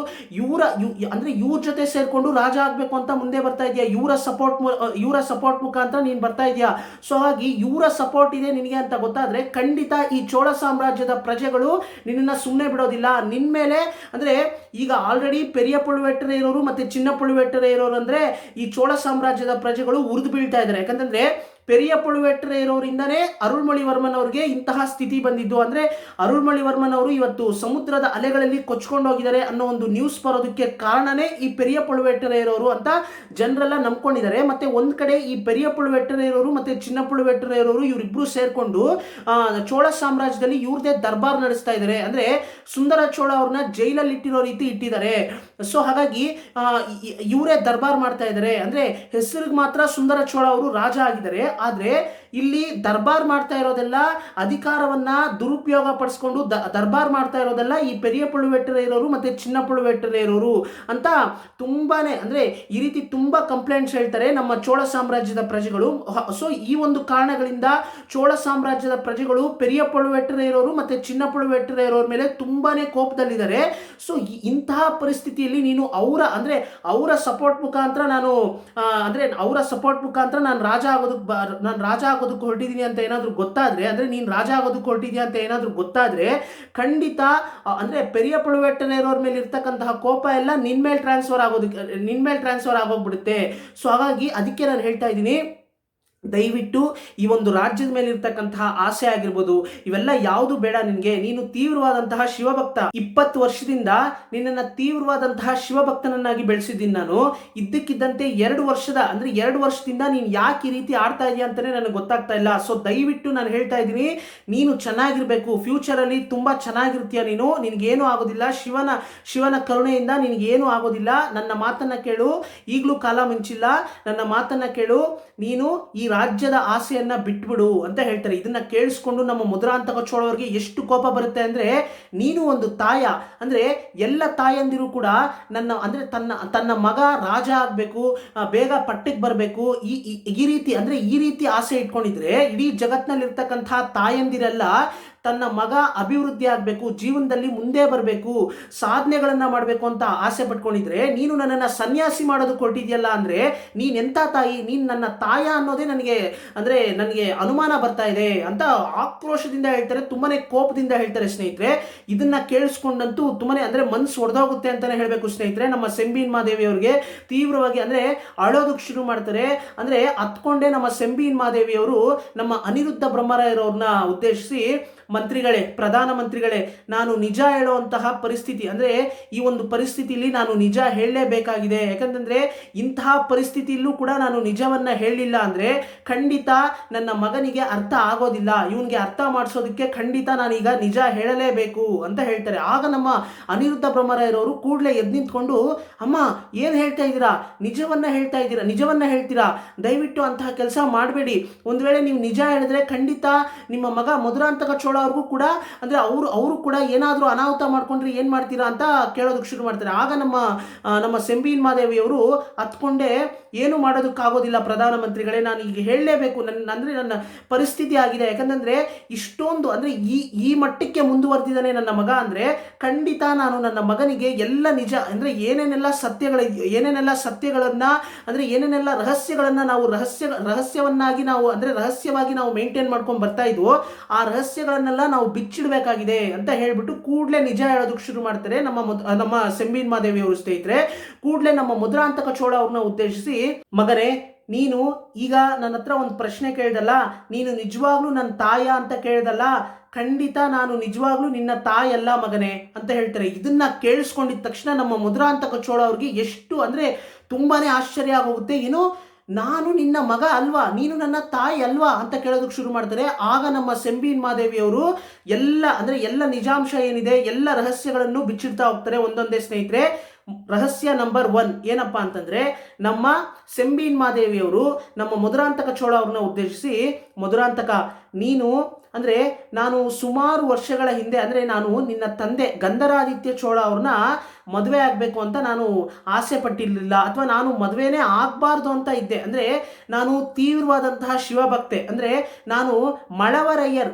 A: ಇವ್ರ ಜೊತೆ ಸೇರ್ಕೊಂಡು ರಾಜ ಆಗ್ಬೇಕು ಅಂತ ಮುಂದೆ ಬರ್ತಾ ಇದೆಯಾ. ಇವರ ಸಪೋರ್ಟ್ ಮುಖಾಂತರ ನೀನ್ ಬರ್ತಾ ಇದೆಯಾ. ಸೊ ಹಾಗಾಗಿ ಇವರ ಸಪೋರ್ಟ್ ಇದೆ ನಿನಗೆ ಅಂತ ಗೊತ್ತಾದ್ರೆ ಖಂಡಿತ ಈ ಚೋಳ ಸಾಮ್ರಾಜ್ಯದ ಪ್ರಜೆಗಳು ನಿನ್ನ ಸುಮ್ಮನೆ ಬಿಡೋದಿಲ್ಲ. ನಿನ್ ಮೇಲೆ ಈಗ ಆಲ್ರೆಡಿ ಪೆರಿಯ ಪಳುವೆಟ್ಟರೆಯರವರು ಮತ್ತೆ ಚಿನ್ನ ಪಳುವೆಟ್ಟರೆಯರವರು ಈ ಚೋಳ ಸಾಮ್ರಾಜ್ಯದ ಪ್ರಜೆಗಳು ಉರಿದು ಬೀಳ್ತಾ ಇದ್ದಾರೆ. ಯಾಕಂತಂದ್ರೆ ಪೆರಿಯ ಪಳುವೆಟ್ಟರೆಯರವರಿಂದನೇ ಅರುಳ್ಮೊಳಿವರ್ಮನ್ ಅವರಿಗೆ ಇಂತಹ ಸ್ಥಿತಿ ಬಂದಿದ್ದು. ಅರುಳ್ಮೊಳಿವರ್ಮನ್ ಅವರು ಇವತ್ತು ಸಮುದ್ರದ ಅಲೆಗಳಲ್ಲಿ ಕೊಚ್ಕೊಂಡು ಹೋಗಿದ್ದಾರೆ ಅನ್ನೋ ಒಂದು ನ್ಯೂಸ್ ಬರೋದಕ್ಕೆ ಕಾರಣನೇ ಈ ಪೆರಿಯ ಪಳುವೆಟ್ಟರೆಯರವರು ಅಂತ ಜನರೆಲ್ಲ ನಂಬ್ಕೊಂಡಿದ್ದಾರೆ. ಮತ್ತೆ ಒಂದ್ ಕಡೆ ಈ ಪೆರಿಯ ಪಳುವೆಟ್ಟರೆಯರವರು ಮತ್ತೆ ಚಿನ್ನ ಪಳುವೆಟ್ಟರೆಯರವರು ಇವರಿಬ್ರು ಸೇರ್ಕೊಂಡು ಚೋಳ ಸಾಮ್ರಾಜ್ಯದಲ್ಲಿ ಇವ್ರದೇ ದರ್ಬಾರ್ ನಡೆಸ್ತಾ ಇದ್ದಾರೆ. ಸುಂದರ ಚೋಳ ಅವ್ರನ್ನ ಜೈಲಲ್ಲಿ ಇಟ್ಟಿರೋ ರೀತಿ ಇಟ್ಟಿದ್ದಾರೆ. ಸೊ ಹಾಗಾಗಿ ಇವರೇ ದರ್ಬಾರ್ ಮಾಡ್ತಾ ಇದ್ದಾರೆ. ಹೆಸರಿಗೆ ಮಾತ್ರ ಸುಂದರ ಚೋಳ ಅವರು ರಾಜ ಆಗಿದ್ದಾರೆ, ಆದ್ರೆ ಇಲ್ಲಿ ದರ್ಬಾರ್ ಮಾಡ್ತಾ ಇರೋದೆಲ್ಲ ಅಧಿಕಾರವನ್ನ ದುರುಪಯೋಗ ಪಡಿಸ್ಕೊಂಡು ದರ್ಬಾರ್ ಮಾಡ್ತಾ ಇರೋದೆಲ್ಲ ಈ ಪೆರಿಯ ಪಳುವೆಟ್ಟರೆಯರವರು ಮತ್ತೆ ಚಿನ್ನ ಪಳುವೆಟ್ಟರೆಯರವರು ಅಂತ ತುಂಬಾನೇ ಈ ರೀತಿ ತುಂಬಾ ಕಂಪ್ಲೇಂಟ್ಸ್ ಹೇಳ್ತಾರೆ ನಮ್ಮ ಚೋಳ ಸಾಮ್ರಾಜ್ಯದ ಪ್ರಜೆಗಳು. ಸೊ ಈ ಒಂದು ಕಾರಣಗಳಿಂದ ಚೋಳ ಸಾಮ್ರಾಜ್ಯದ ಪ್ರಜೆಗಳು ಪೆರಿಯ ಪಳುವೆಟ್ಟರೆಯರವರು ಮತ್ತೆ ಚಿನ್ನ ಪಳುವೆಟ್ಟರೆಯರವರ ಮೇಲೆ ತುಂಬಾನೇ ಕೋಪದಲ್ಲಿದ್ದಾರೆ. ಸೊ ಇಂತಹ ಪರಿಸ್ಥಿತಿಯಲ್ಲಿ ನೀನು ಅವರ ಸಪೋರ್ಟ್ ಮುಖಾಂತರ ನಾನು ರಾಜ ಆಗೋದಕ್ಕೆ ಹೊರಟಿದ್ದೀನಿ ಅಂತ ಏನಾದರೂ ಗೊತ್ತಾದ್ರೆ, ನೀನು ರಾಜ ಆಗೋದಕ್ಕೆ ಹೊರಟಿದ್ಯಾ ಅಂತ ಏನಾದರೂ ಗೊತ್ತಾದ್ರೆ ಖಂಡಿತ ಪೆರಿಯ ಪಳುವೆಟ್ಟರೆಯರವರ ಮೇಲೆ ಇರ್ತಕ್ಕಂತಹ ಕೋಪ ಎಲ್ಲ ನಿನ್ ಮೇಲೆ ಟ್ರಾನ್ಸ್ಫರ್ ಆಗೋಗ್ಬಿಡುತ್ತೆ. ಸೊ ಹಾಗಾಗಿ ಅದಕ್ಕೆ ನಾನು ಹೇಳ್ತಾ ಇದ್ದೀನಿ, ದಯವಿಟ್ಟು ಈ ಒಂದು ರಾಜ್ಯದ ಮೇಲೆ ಇರ್ತಕ್ಕಂತಹ ಆಸೆ ಆಗಿರ್ಬೋದು ಇವೆಲ್ಲ ಯಾವುದು ಬೇಡ ನಿನ್ಗೆ. ನೀನು ತೀವ್ರವಾದಂತಹ ಶಿವಭಕ್ತ, 20 ವರ್ಷದಿಂದ ನಿನ್ನನ್ನು ತೀವ್ರವಾದಂತಹ ಶಿವಭಕ್ತನನ್ನಾಗಿ ಬೆಳೆಸಿದ್ದೀನಿ ನಾನು. ಇದ್ದಕ್ಕಿದ್ದಂತೆ 2 ವರ್ಷದಿಂದ ನೀನು ಯಾಕೆ ಈ ರೀತಿ ಆಡ್ತಾ ಇದೆಯಾ ಅಂತಾನೆ ನನಗೆ ಗೊತ್ತಾಗ್ತಾ ಇಲ್ಲ. ಸೊ ದಯವಿಟ್ಟು ನಾನು ಹೇಳ್ತಾ ಇದ್ದೀನಿ, ನೀನು ಚೆನ್ನಾಗಿರ್ಬೇಕು, ಫ್ಯೂಚರ್ ಅಲ್ಲಿ ತುಂಬಾ ಚೆನ್ನಾಗಿರ್ತೀಯ. ನಿನಗೇನು ಆಗೋದಿಲ್ಲ, ಶಿವನ ಕರುಣೆಯಿಂದ ನಿನಗೇನು ಆಗೋದಿಲ್ಲ. ನನ್ನ ಮಾತನ್ನ ಕೇಳು, ಈಗಲೂ ಕಾಲ ಮಿಂಚಿಲ್ಲ, ನನ್ನ ಮಾತನ್ನ ಕೇಳು, ನೀನು ಈ ರಾಜ್ಯದ ಆಸೆಯನ್ನ ಬಿಟ್ಬಿಡು ಅಂತ ಹೇಳ್ತಾರೆ. ಇದನ್ನ ಕೇಳಿಸ್ಕೊಂಡು ನಮ್ಮ ಮಧುರಾಂತಕ ಚೋಳವರಿಗೆ ಎಷ್ಟು ಕೋಪ ಬರುತ್ತೆ ಅಂದ್ರೆ, ನೀನು ಒಂದು ತಾಯ, ಎಲ್ಲ ತಾಯಂದಿರು ಕೂಡ ತನ್ನ ಮಗ ರಾಜ ಆಗ್ಬೇಕು, ಬೇಗ ಪಟ್ಟಕ್ಕೆ ಬರಬೇಕು, ಈ ರೀತಿ ಆಸೆ ಇಟ್ಕೊಂಡಿದ್ರೆ ಇಡೀ ಜಗತ್ನಲ್ಲಿ ಇರ್ತಕ್ಕಂತಹ ತಾಯಂದಿರೆಲ್ಲ ತನ್ನ ಮಗ ಅಭಿವೃದ್ಧಿ ಆಗಬೇಕು, ಜೀವನದಲ್ಲಿ ಮುಂದೆ ಬರಬೇಕು, ಸಾಧನೆಗಳನ್ನು ಮಾಡಬೇಕು ಅಂತ ಆಸೆ ಪಟ್ಕೊಂಡಿದ್ರೆ ನೀನು ನನ್ನನ್ನು ಸನ್ಯಾಸಿ ಮಾಡೋದು ಕೊಟ್ಟಿದೆಯಲ್ಲ ಅಂದರೆ ನೀನೆಂಥ ತಾಯಿ, ನೀನು ನನ್ನ ತಾಯ ಅನ್ನೋದೇ ನನಗೆ ಅನುಮಾನ ಬರ್ತಾ ಇದೆ ಅಂತ ಆಕ್ರೋಶದಿಂದ ಹೇಳ್ತಾರೆ, ತುಂಬಾನೇ ಕೋಪದಿಂದ ಹೇಳ್ತಾರೆ ಸ್ನೇಹಿತರೆ. ಇದನ್ನ ಕೇಳಿಸ್ಕೊಂಡಂತೂ ತುಂಬಾನೇ ಮನಸ್ಸು ಒಡೆದೋಗುತ್ತೆ ಅಂತಾನೆ ಹೇಳಬೇಕು ಸ್ನೇಹಿತರೆ. ನಮ್ಮ ಸೆಂಬೀನ್ ಮಾದೇವಿ ಅವರಿಗೆ ತೀವ್ರವಾಗಿ ಅಳೋದಕ್ಕೆ ಶುರು ಮಾಡ್ತಾರೆ. ಹತ್ಕೊಂಡೇ ನಮ್ಮ ಸೆಂಬೀನ್ ಮಾದೇವಿ ಅವರು ನಮ್ಮ ಅನಿರುದ್ಧ ಬ್ರಹ್ಮರಾಯರವ್ರನ್ನ ಉದ್ದೇಶಿಸಿ, ಮಂತ್ರಿಗಳೇ, ಪ್ರಧಾನ ಮಂತ್ರಿಗಳೇ, ನಾನು ನಿಜ ಹೇಳುವಂತಹ ಪರಿಸ್ಥಿತಿ ಈ ಒಂದು ಪರಿಸ್ಥಿತಿಯಲ್ಲಿ ನಾನು ನಿಜ ಹೇಳಲೇಬೇಕಾಗಿದೆ. ಯಾಕಂತಂದ್ರೆ ಇಂತಹ ಪರಿಸ್ಥಿತಿಯಲ್ಲೂ ಕೂಡ ನಾನು ನಿಜವನ್ನ ಹೇಳಿಲ್ಲ ಅಂದ್ರೆ ಖಂಡಿತ ನನ್ನ ಮಗನಿಗೆ ಅರ್ಥ ಆಗೋದಿಲ್ಲ, ಇವನಿಗೆ ಅರ್ಥ ಮಾಡಿಸೋದಕ್ಕೆ ಖಂಡಿತ ನಾನೀಗ ನಿಜ ಹೇಳಲೇಬೇಕು ಅಂತ ಹೇಳ್ತಾರೆ. ಆಗ ನಮ್ಮ ಅನಿರುದ್ಧ ಬ್ರಹ್ಮರಾಯರವರು ಕೂಡಲೇ ಎದ್ದು ನಿಂತ್ಕೊಂಡು, ಅಮ್ಮ ಏನು ಹೇಳ್ತಾ ಇದ್ದೀರಾ, ನಿಜವನ್ನ ಹೇಳ್ತೀರಾ, ದಯವಿಟ್ಟು ಅಂತಹ ಕೆಲಸ ಮಾಡಬೇಡಿ. ಒಂದು ವೇಳೆ ನೀವು ನಿಜ ಹೇಳಿದ್ರೆ ಖಂಡಿತ ನಿಮ್ಮ ಮಗ ಮಧುರಾಂತಕ ಚೋಳ ಅವ್ರಿಗೂ ಕೂಡ ಅವರು ಕೂಡ ಏನಾದರೂ ಅನಾಹುತ ಮಾಡ್ಕೊಂಡ್ರೆ ಏನು ಮಾಡ್ತೀರಾ ಅಂತ ಕೇಳೋದಕ್ಕೆ ಶುರು ಮಾಡ್ತಾರೆ. ಆಗ ನಮ್ಮ ಸೆಂಬೀನ್ ಮಾದೇವಿಯವರು ಹತ್ಕೊಂಡೆ, ಏನು ಮಾಡೋದಕ್ಕಾಗೋದಿಲ್ಲ ಪ್ರಧಾನಮಂತ್ರಿಗಳೇ, ನಾನು ಈಗ ಹೇಳಲೇಬೇಕು, ನನ್ನ ಪರಿಸ್ಥಿತಿ ಆಗಿದೆ. ಯಾಕಂತಂದ್ರೆ ಇಷ್ಟೊಂದು ಈ ಮಟ್ಟಕ್ಕೆ ಮುಂದುವರೆದಿದ್ದಾನೆ ನನ್ನ ಮಗ ಖಂಡಿತ ನಾನು ನನ್ನ ಮಗನಿಗೆ ಎಲ್ಲ ನಿಜ ಏನೇನೆಲ್ಲ ಸತ್ಯಗಳನ್ನ ಏನೇನೆಲ್ಲ ರಹಸ್ಯಗಳನ್ನ ನಾವು ರಹಸ್ಯವನ್ನಾಗಿ ನಾವು ರಹಸ್ಯವಾಗಿ ನಾವು ಮೇಂಟೈನ್ ಮಾಡ್ಕೊಂಡು ಬರ್ತಾ ಇದ್ವೋ ಆ ರಹಸ್ಯಗಳನ್ನೆಲ್ಲ ನಾವು ಬಿಚ್ಚಿಡಬೇಕಾಗಿದೆ ಅಂತ ಹೇಳ್ಬಿಟ್ಟು ಕೂಡಲೇ ನಿಜ ಹೇಳೋದಕ್ಕೆ ಶುರು ಮಾಡ್ತಾರೆ ನಮ್ಮ ಸೆಂಬೀನ್ ಮಾದೇವಿ ಅವರು. ಸ್ನೇಹಿತರೆ, ಕೂಡಲೇ ನಮ್ಮ ಮಧುರಾಂತಕ ಚೋಳ ಅವ್ರನ್ನ ಉದ್ದೇಶಿಸಿ, ಮಗನೇ, ನೀನು ಈಗ ನನ್ನ ಹತ್ರ ಒಂದು ಪ್ರಶ್ನೆ ಕೇಳ್ದಲ್ಲ, ನೀನು ನಿಜವಾಗ್ಲೂ ನನ್ನ ತಾಯ ಅಂತ ಕೇಳ್ದಲ್ಲ, ಖಂಡಿತ ನಾನು ನಿಜವಾಗ್ಲೂ ನಿನ್ನ ತಾಯಲ್ಲ ಮಗನೇ ಅಂತ ಹೇಳ್ತಾರೆ. ಇದನ್ನ ಕೇಳಿಸ್ಕೊಂಡಿದ ತಕ್ಷಣ ನಮ್ಮ ಮಧುರಾಂತಕ ಚೋಳ ಅವ್ರಿಗೆ ಎಷ್ಟು ತುಂಬಾನೇ ಆಶ್ಚರ್ಯ ಆಗೋಗುತ್ತೆ. ಏನು, ನಾನು ನಿನ್ನ ಮಗ ಅಲ್ವಾ, ನೀನು ನನ್ನ ತಾಯಿ ಅಲ್ವಾ ಅಂತ ಕೇಳೋದಕ್ಕೆ ಶುರು ಮಾಡ್ತಾರೆ. ಆಗ ನಮ್ಮ ಸೆಂಬೀನ್ ಮಾದೇವಿಯವರು ಎಲ್ಲ ನಿಜಾಂಶ ಏನಿದೆ ಎಲ್ಲ ರಹಸ್ಯಗಳನ್ನು ಬಿಚ್ಚಿಡ್ತಾ ಹೋಗ್ತಾರೆ ಒಂದೊಂದೇ. ಸ್ನೇಹಿತರೆ, ರಹಸ್ಯ ನಂಬರ್ 1 ಏನಪ್ಪಾ ಅಂತಂದ್ರೆ, ನಮ್ಮ ಸೆಂಬೀನ್ ಮಾದೇವಿಯವರು ನಮ್ಮ ಮಧುರಾಂತಕ ಚೋಳ ಅವ್ರನ್ನ ಉದ್ದೇಶಿಸಿ, ಮಧುರಾಂತಕ, ನೀನು ನಾನು ಸುಮಾರು ವರ್ಷಗಳ ಹಿಂದೆ ನಾನು ನಿನ್ನ ತಂದೆ ಗಂಧರಾದಿತ್ಯ ಚೋಳ ಅವ್ರನ್ನ ಮದುವೆ ಆಗಬೇಕು ಅಂತ ನಾನು ಆಸೆ ಪಟ್ಟಿರಲಿಲ್ಲ, ಅಥವಾ ನಾನು ಮದುವೆನೇ ಆಗಬಾರ್ದು ಅಂತ ಇದ್ದೆ. ನಾನು ತೀವ್ರವಾದಂತಹ ಶಿವಭಕ್ತೆ. ನಾನು ಮಳವರಯ್ಯರ್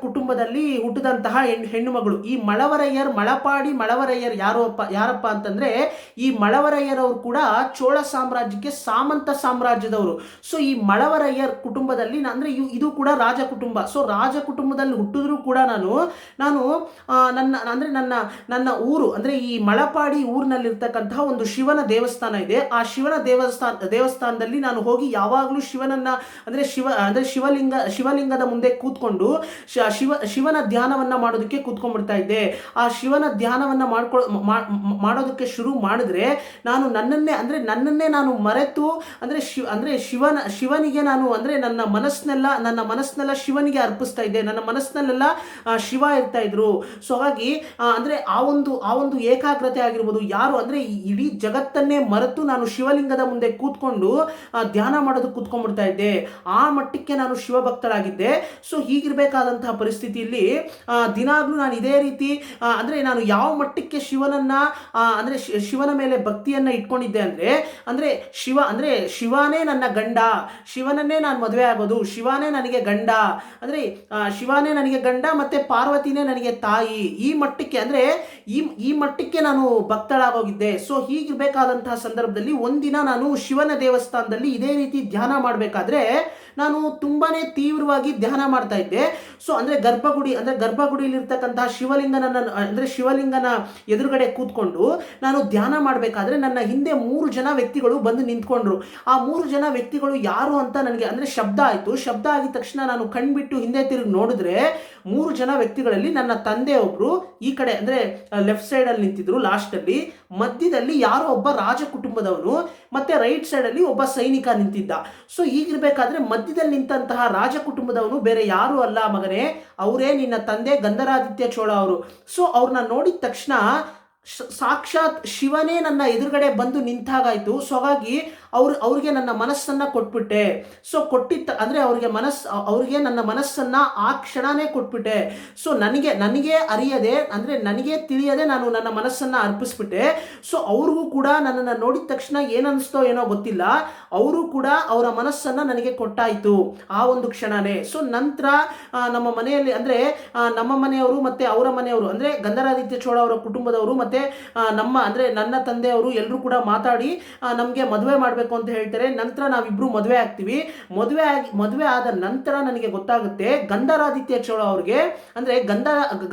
A: ಕುಟುಂಬದಲ್ಲಿ ಹುಟ್ಟಿದಂತಹ ಹೆಣ್ಣು ಮಗಳು. ಈ ಮಳಪಾಡಿ ಮಳವರಯ್ಯರ್ ಯಾರಪ್ಪ ಅಂತಂದ್ರೆ, ಈ ಮಳವರಯ್ಯರವರು ಕೂಡ ಚೋಳ ಸಾಮ್ರಾಜ್ಯಕ್ಕೆ ಸಾಮಂತ ಸಾಮ್ರಾಜ್ಯದವರು. ಸೊ ಈ ಮಳವರಯ್ಯರ್ ಕುಟುಂಬದಲ್ಲಿ ಇದು ಕೂಡ ರಾಜ ಕುಟುಂಬ. ಸೊ ರಾಜ ಕುಟುಂಬದಲ್ಲಿ ಹುಟ್ಟಿದ್ರು ಕೂಡ ನಾನು ನನ್ನ ಊರು ಈ ಮಳಪಾಡಿ ಊರಿನಲ್ಲಿರ್ತಕ್ಕಂತಹ ಒಂದು ಶಿವನ ದೇವಸ್ಥಾನ ಇದೆ. ಆ ಶಿವನ ದೇವಸ್ಥಾನದಲ್ಲಿ ನಾನು ಹೋಗಿ ಯಾವಾಗಲೂ ಶಿವನನ್ನ ಶಿವಲಿಂಗದ ಮುಂದೆ ಕೂತ್ಕೊಂಡು ಶಿವನ ಧ್ಯಾನವನ್ನ ಮಾಡೋದಕ್ಕೆ ಕೂತ್ಕೊಂಡ್ಬಿಡ್ತಾ ಇದ್ದೆ. ಆ ಶಿವನ ಧ್ಯಾನವನ್ನ ಮಾಡೋದಕ್ಕೆ ಶುರು ಮಾಡಿದ್ರೆ ನಾನು ನನ್ನನ್ನೇ ನಾನು ಮರೆತು ಶಿವನಿಗೆ ನಾನು ನನ್ನ ಮನಸ್ಸನ್ನೆಲ್ಲ ಶಿವನಿಗೆ ಅರ್ಪಿಸ್ತಾ ಇದ್ದೆ. ನನ್ನ ಮನಸ್ಸಿನಲ್ಲೆಲ್ಲ ಶಿವ ಇರ್ತಾ ಇದ್ರು. ಸೊ ಹಾಗಾಗಿ ಆ ಒಂದು ಏಕಾಗ್ರತೆ ಆಗಿರ್ಬೋದು, ಯಾರು ಇಡೀ ಜಗತ್ತನ್ನೇ ಮರೆತು ನಾನು ಶಿವಲಿಂಗದ ಮುಂದೆ ಕೂತ್ಕೊಂಡು ಧ್ಯಾನ ಮಾಡೋದಕ್ಕೆ ಕೂತ್ಕೊಂಡ್ಬಿಡ್ತಾ ಇದ್ದೆ. ಆ ಮಟ್ಟಕ್ಕೆ ನಾನು ಶಿವಭಕ್ತರಾಗಿದ್ದೆ. ಸೊ ಹೀಗಿರ್ಬೇಕಾದಂತಹ ಪರಿಸ್ಥಿತಿಯಲ್ಲಿ ದಿನಾಗ್ಲೂ ನಾನು ಇದೇ ರೀತಿ ನಾನು ಯಾವ ಮಟ್ಟಕ್ಕೆ ಶಿವನ ಮೇಲೆ ಭಕ್ತಿಯನ್ನ ಇಟ್ಕೊಂಡಿದ್ದೆ ಶಿವನೇ ನನ್ನ ಗಂಡ, ಶಿವನನ್ನೇ ನಾನು ಮದುವೆ ಆಗೋದು, ಶಿವನೇ ನನಗೆ ಗಂಡ, ಶಿವನೇ ನನಗೆ ಗಂಡ ಮತ್ತೆ ಪಾರ್ವತಿನೇ ನನಗೆ ತಾಯಿ. ಈ ಮಟ್ಟಕ್ಕೆ ನಾನು ಭಕ್ತಳಾಗೋಗಿದ್ದೆ. ಸೊ ಹೀಗಿರ್ಬೇಕಾದಂತಹ ಸಂದರ್ಭದಲ್ಲಿ ಒಂದಿನ ನಾನು ಶಿವನ ದೇವಸ್ಥಾನದಲ್ಲಿ ಇದೇ ರೀತಿ ಧ್ಯಾನ ಮಾಡಬೇಕಾದ್ರೆ ನಾನು ತುಂಬಾನೇ ತೀವ್ರವಾಗಿ ಧ್ಯಾನ ಮಾಡ್ತಾ ಇದ್ದೆ. ಸೊ ಗರ್ಭಗುಡಿಯಲ್ಲಿರ್ತಕ್ಕಂತಹ ಶಿವಲಿಂಗನ ಎದುರುಗಡೆ ಕೂತ್ಕೊಂಡು ನಾನು ಧ್ಯಾನ ಮಾಡಬೇಕಾದ್ರೆ ನನ್ನ ಹಿಂದೆ 3 ಜನ ವ್ಯಕ್ತಿಗಳು ಬಂದು ನಿಂತ್ಕೊಂಡ್ರು. ಆ 3 ಜನ ವ್ಯಕ್ತಿಗಳು ಯಾರು ಅಂತ ನನಗೆ ಶಬ್ದ ಆಯ್ತು. ಶಬ್ದ ಆಗಿದ ತಕ್ಷಣ ನಾನು ಕಣ್ಬಿಟ್ಟು ಹಿಂದೆ ತಿರುಗಿ ನೋಡಿದ್ರೆ 3 ಜನ ವ್ಯಕ್ತಿಗಳಲ್ಲಿ ನನ್ನ ತಂದೆ ಒಬ್ರು ಈ ಕಡೆ ಲೆಫ್ಟ್ ಸೈಡ್ ಅಲ್ಲಿ ನಿಂತಿದ್ರು, ಲಾಸ್ಟ್ ಅಲ್ಲಿ, ಮಧ್ಯದಲ್ಲಿ ಯಾರೋ ಒಬ್ಬ ರಾಜ ಕುಟುಂಬದವನು, ಮತ್ತೆ ರೈಟ್ ಸೈಡ್ ಅಲ್ಲಿ ಒಬ್ಬ ಸೈನಿಕ ನಿಂತಿದ್ದ. ಸೊ ಹೀಗಿರ್ಬೇಕಾದ್ರೆ ಮಧ್ಯದಲ್ಲಿ ನಿಂತಹ ರಾಜ ಕುಟುಂಬದವನು ಬೇರೆ ಯಾರು ಅಲ್ಲ ಮಗನೇ, ಅವರೇ ನಿನ್ನ ತಂದೆ ಗಂಧರಾದಿತ್ಯ ಚೋಳ ಅವರು. ಸೊ ಅವ್ರನ್ನ ನೋಡಿದ ತಕ್ಷಣ ಸಾಕ್ಷಾತ್ ಶಿವನೇ ನನ್ನ ಎದುರುಗಡೆ ಬಂದು ನಿಂತಾಗಾಯ್ತು. ಸೊ ಹಾಗಾಗಿ ಅವ್ರಿಗೆ ನನ್ನ ಮನಸ್ಸನ್ನು ಕೊಟ್ಬಿಟ್ಟೆ. ಸೊ ಅಂದರೆ ಅವ್ರಿಗೆ ನನ್ನ ಮನಸ್ಸನ್ನು ಆ ಕ್ಷಣನೇ ಕೊಟ್ಬಿಟ್ಟೆ. ಸೊ ನನಗೆ ಅರಿಯದೆ, ಅಂದರೆ ನನಗೆ ತಿಳಿಯದೆ ನಾನು ನನ್ನ ಮನಸ್ಸನ್ನು ಅರ್ಪಿಸ್ಬಿಟ್ಟೆ. ಸೊ ಅವ್ರಿಗೂ ಕೂಡ ನನ್ನನ್ನು ನೋಡಿದ ತಕ್ಷಣ ಏನನ್ನಿಸ್ತೋ ಏನೋ ಗೊತ್ತಿಲ್ಲ, ಅವರು ಕೂಡ ಅವರ ಮನಸ್ಸನ್ನು ನನಗೆ ಕೊಟ್ಟಾಯಿತು ಆ ಒಂದು ಕ್ಷಣನೇ. ಸೊ ನಂತರ ನಮ್ಮ ಮನೆಯಲ್ಲಿ, ಅಂದರೆ ನಮ್ಮ ಮನೆಯವರು ಮತ್ತು ಅವರ ಮನೆಯವರು, ಅಂದರೆ ಗಂಧರಾದಿತ್ಯ ಚೋಳ ಅವರ ಕುಟುಂಬದವರು ಮತ್ತು ನನ್ನ ತಂದೆಯವರು ಎಲ್ಲರೂ ಕೂಡ ಮಾತಾಡಿ ನಮಗೆ ಮದುವೆ ಮಾಡಬೇಕು ಅಂತ ಹೇಳ್ತಾರೆ. ನಂತರ ನಾವಿಬ್ಬರು ಮದುವೆ ಆಗ್ತೀವಿ. ಮದುವೆ ಆದ ನಂತರ ನನಗೆ ಗೊತ್ತಾಗುತ್ತೆ ಗಂಧರಾದಿತ್ಯ ಚೋಳ ಅವ್ರಿಗೆ, ಅಂದರೆ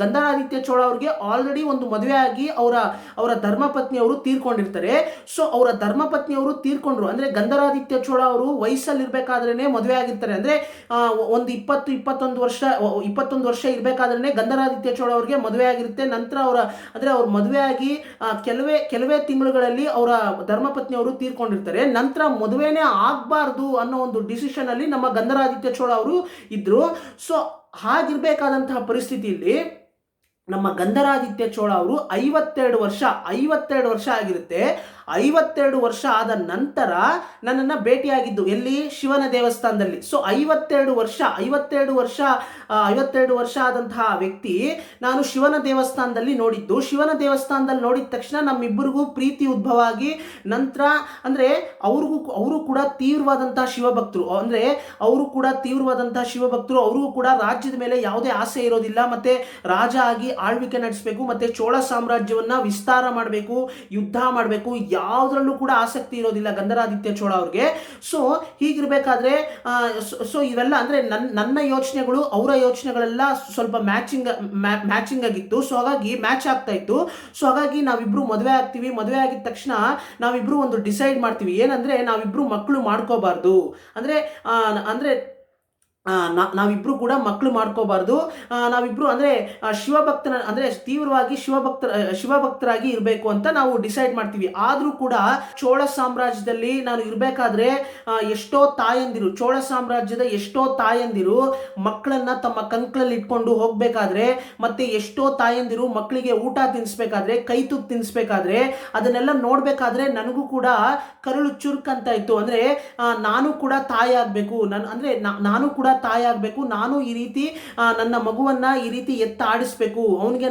A: ಗಂಧರಾದಿತ್ಯ ಚೋಳ ಅವ್ರಿಗೆ ಆಲ್ರೆಡಿ ಒಂದು ಮದುವೆ ಆಗಿ ಅವರ ಧರ್ಮಪತ್ನಿಯವರು ತೀರ್ಕೊಂಡಿರ್ತಾರೆ. ಸೊ ಅವರ ಧರ್ಮಪತ್ನಿಯವರು ತೀರ್ಕೊಂಡ್ರು, ಅಂದರೆ ಗಂಧರಾದಿತ್ಯ ಚೋಳ ಅವರು ವಯಸ್ಸಲ್ಲಿರ್ಬೇಕಾದ್ರೇನೆ ಮದುವೆ ಆಗಿರ್ತಾರೆ. ಅಂದರೆ ಒಂದು 21 ವರ್ಷ ಇರಬೇಕಾದ್ರೆ ಗಂಧರಾದಿತ್ಯ ಚೋಳ ಅವ್ರಿಗೆ ಮದುವೆ ಆಗಿರುತ್ತೆ. ನಂತರ ಅವ್ರ ಮದುವೆ ಆಗಿ ಕೆಲವೇ ತಿಂಗಳುಗಳಲ್ಲಿ ಅವರ ಧರ್ಮಪತ್ನಿಯವರು ತೀರ್ಕೊಂಡಿರ್ತಾರೆ. ನಂತರ ಮದುವೆನೇ ಆಗಬಾರ್ದು ಅನ್ನೋ ಒಂದು ಡಿಸಿಷನ್ ಅಲ್ಲಿ ನಮ್ಮ ಗಂಧರಾದಿತ್ಯ ಚೋಳ ಅವರು ಇದ್ರು. ಸೊ ಹಾಗಿರ್ಬೇಕಾದಂತಹ ಪರಿಸ್ಥಿತಿಯಲ್ಲಿ ನಮ್ಮ ಗಂಧರಾದಿತ್ಯ ಚೋಳ ಅವರು 52 ವರ್ಷ ಆಗಿರುತ್ತೆ. 52 ವರ್ಷ ಆದ ನಂತರ ನನ್ನನ್ನು ಭೇಟಿಯಾಗಿದ್ದು ಎಲ್ಲಿ? ಶಿವನ ದೇವಸ್ಥಾನದಲ್ಲಿ. ಸೊ 52 ವರ್ಷ ಆದಂತಹ ವ್ಯಕ್ತಿ ನಾನು ಶಿವನ ದೇವಸ್ಥಾನದಲ್ಲಿ ನೋಡಿದ್ದು. ಶಿವನ ದೇವಸ್ಥಾನದಲ್ಲಿ ನೋಡಿದ ತಕ್ಷಣ ನಮ್ಮಿಬ್ಬರಿಗೂ ಪ್ರೀತಿ ಉದ್ಭವ ಆಗಿ, ನಂತರ ಅಂದರೆ ಅವರು ಕೂಡ ತೀವ್ರವಾದಂತಹ ಶಿವಭಕ್ತರು, ಅಂದರೆ ಅವ್ರಿಗೂ ಕೂಡ ರಾಜ್ಯದ ಮೇಲೆ ಯಾವುದೇ ಆಸೆ ಇರೋದಿಲ್ಲ. ಮತ್ತೆ ರಾಜ ಆಗಿ ಆಳ್ವಿಕೆ ನಡೆಸಬೇಕು, ಮತ್ತೆ ಚೋಳ ಸಾಮ್ರಾಜ್ಯವನ್ನ ವಿಸ್ತಾರ ಮಾಡಬೇಕು, ಯುದ್ಧ ಮಾಡಬೇಕು, ಯಾವುದರಲ್ಲೂ ಕೂಡ ಆಸಕ್ತಿ ಇರೋದಿಲ್ಲ ಗಂಧರಾದಿತ್ಯ ಚೋಳ ಅವ್ರಿಗೆ. ಸೊ ಹೀಗಿರ್ಬೇಕಾದ್ರೆ ಇವೆಲ್ಲ ಅಂದರೆ ನನ್ನ ಯೋಚನೆಗಳು ಅವರ ಯೋಚನೆಗಳೆಲ್ಲ ಸ್ವಲ್ಪ ಮ್ಯಾಚಿಂಗ್ ಆಗಿತ್ತು. ಸೊ ಹಾಗಾಗಿ ಮ್ಯಾಚ್ ಆಗ್ತಾ ಇತ್ತು. ಸೊ ಹಾಗಾಗಿ ನಾವಿಬ್ರು ಮದುವೆ ಆಗ್ತೀವಿ. ಮದುವೆ ಆಗಿದ ತಕ್ಷಣ ನಾವಿಬ್ರು ಒಂದು ಡಿಸೈಡ್ ಮಾಡ್ತೀವಿ, ಏನಂದ್ರೆ ನಾವಿಬ್ರು ಮಕ್ಕಳು ಮಾಡ್ಕೋಬಾರ್ದು, ಅಂದ್ರೆ ನಾವಿಬ್ರು ಕೂಡ ಮಕ್ಕಳು ಮಾಡ್ಕೋಬಾರ್ದು, ನಾವಿಬ್ರು ಅಂದರೆ ತೀವ್ರವಾಗಿ ಶಿವಭಕ್ತರಾಗಿ ಇರಬೇಕು ಅಂತ ನಾವು ಡಿಸೈಡ್ ಮಾಡ್ತೀವಿ. ಆದರೂ ಕೂಡ ಚೋಳ ಸಾಮ್ರಾಜ್ಯದಲ್ಲಿ ನಾನು ಇರಬೇಕಾದ್ರೆ ಚೋಳ ಸಾಮ್ರಾಜ್ಯದ ಎಷ್ಟೋ ತಾಯಂದಿರು ಮಕ್ಕಳನ್ನ ತಮ್ಮ ಕಂಕ್ಳಲ್ಲಿ ಇಟ್ಕೊಂಡು ಹೋಗ್ಬೇಕಾದ್ರೆ, ಮತ್ತೆ ಎಷ್ಟೋ ತಾಯಂದಿರು ಮಕ್ಕಳಿಗೆ ಊಟ ತಿನ್ನಿಸ್ಬೇಕಾದ್ರೆ, ಕೈ ತುತ್ತು ತಿನ್ನಿಸ್ಬೇಕಾದ್ರೆ, ಅದನ್ನೆಲ್ಲ ನೋಡ್ಬೇಕಾದ್ರೆ ನನಗೂ ಕೂಡ ಕರುಳು ಚುರುಕಂತ ಇತ್ತು. ಅಂದರೆ ನಾನು ಕೂಡ ತಾಯಿ ಆಗಬೇಕು, ನಾನು ಕೂಡ ತಾಯಿ ಆಗಬೇಕು, ನಾನು ಈ ರೀತಿ ನನ್ನ ಮಗುವನ್ನ ಈ ರೀತಿ ಆಡಿಸ್ಬೇಕು, ಅವನಿಗೆ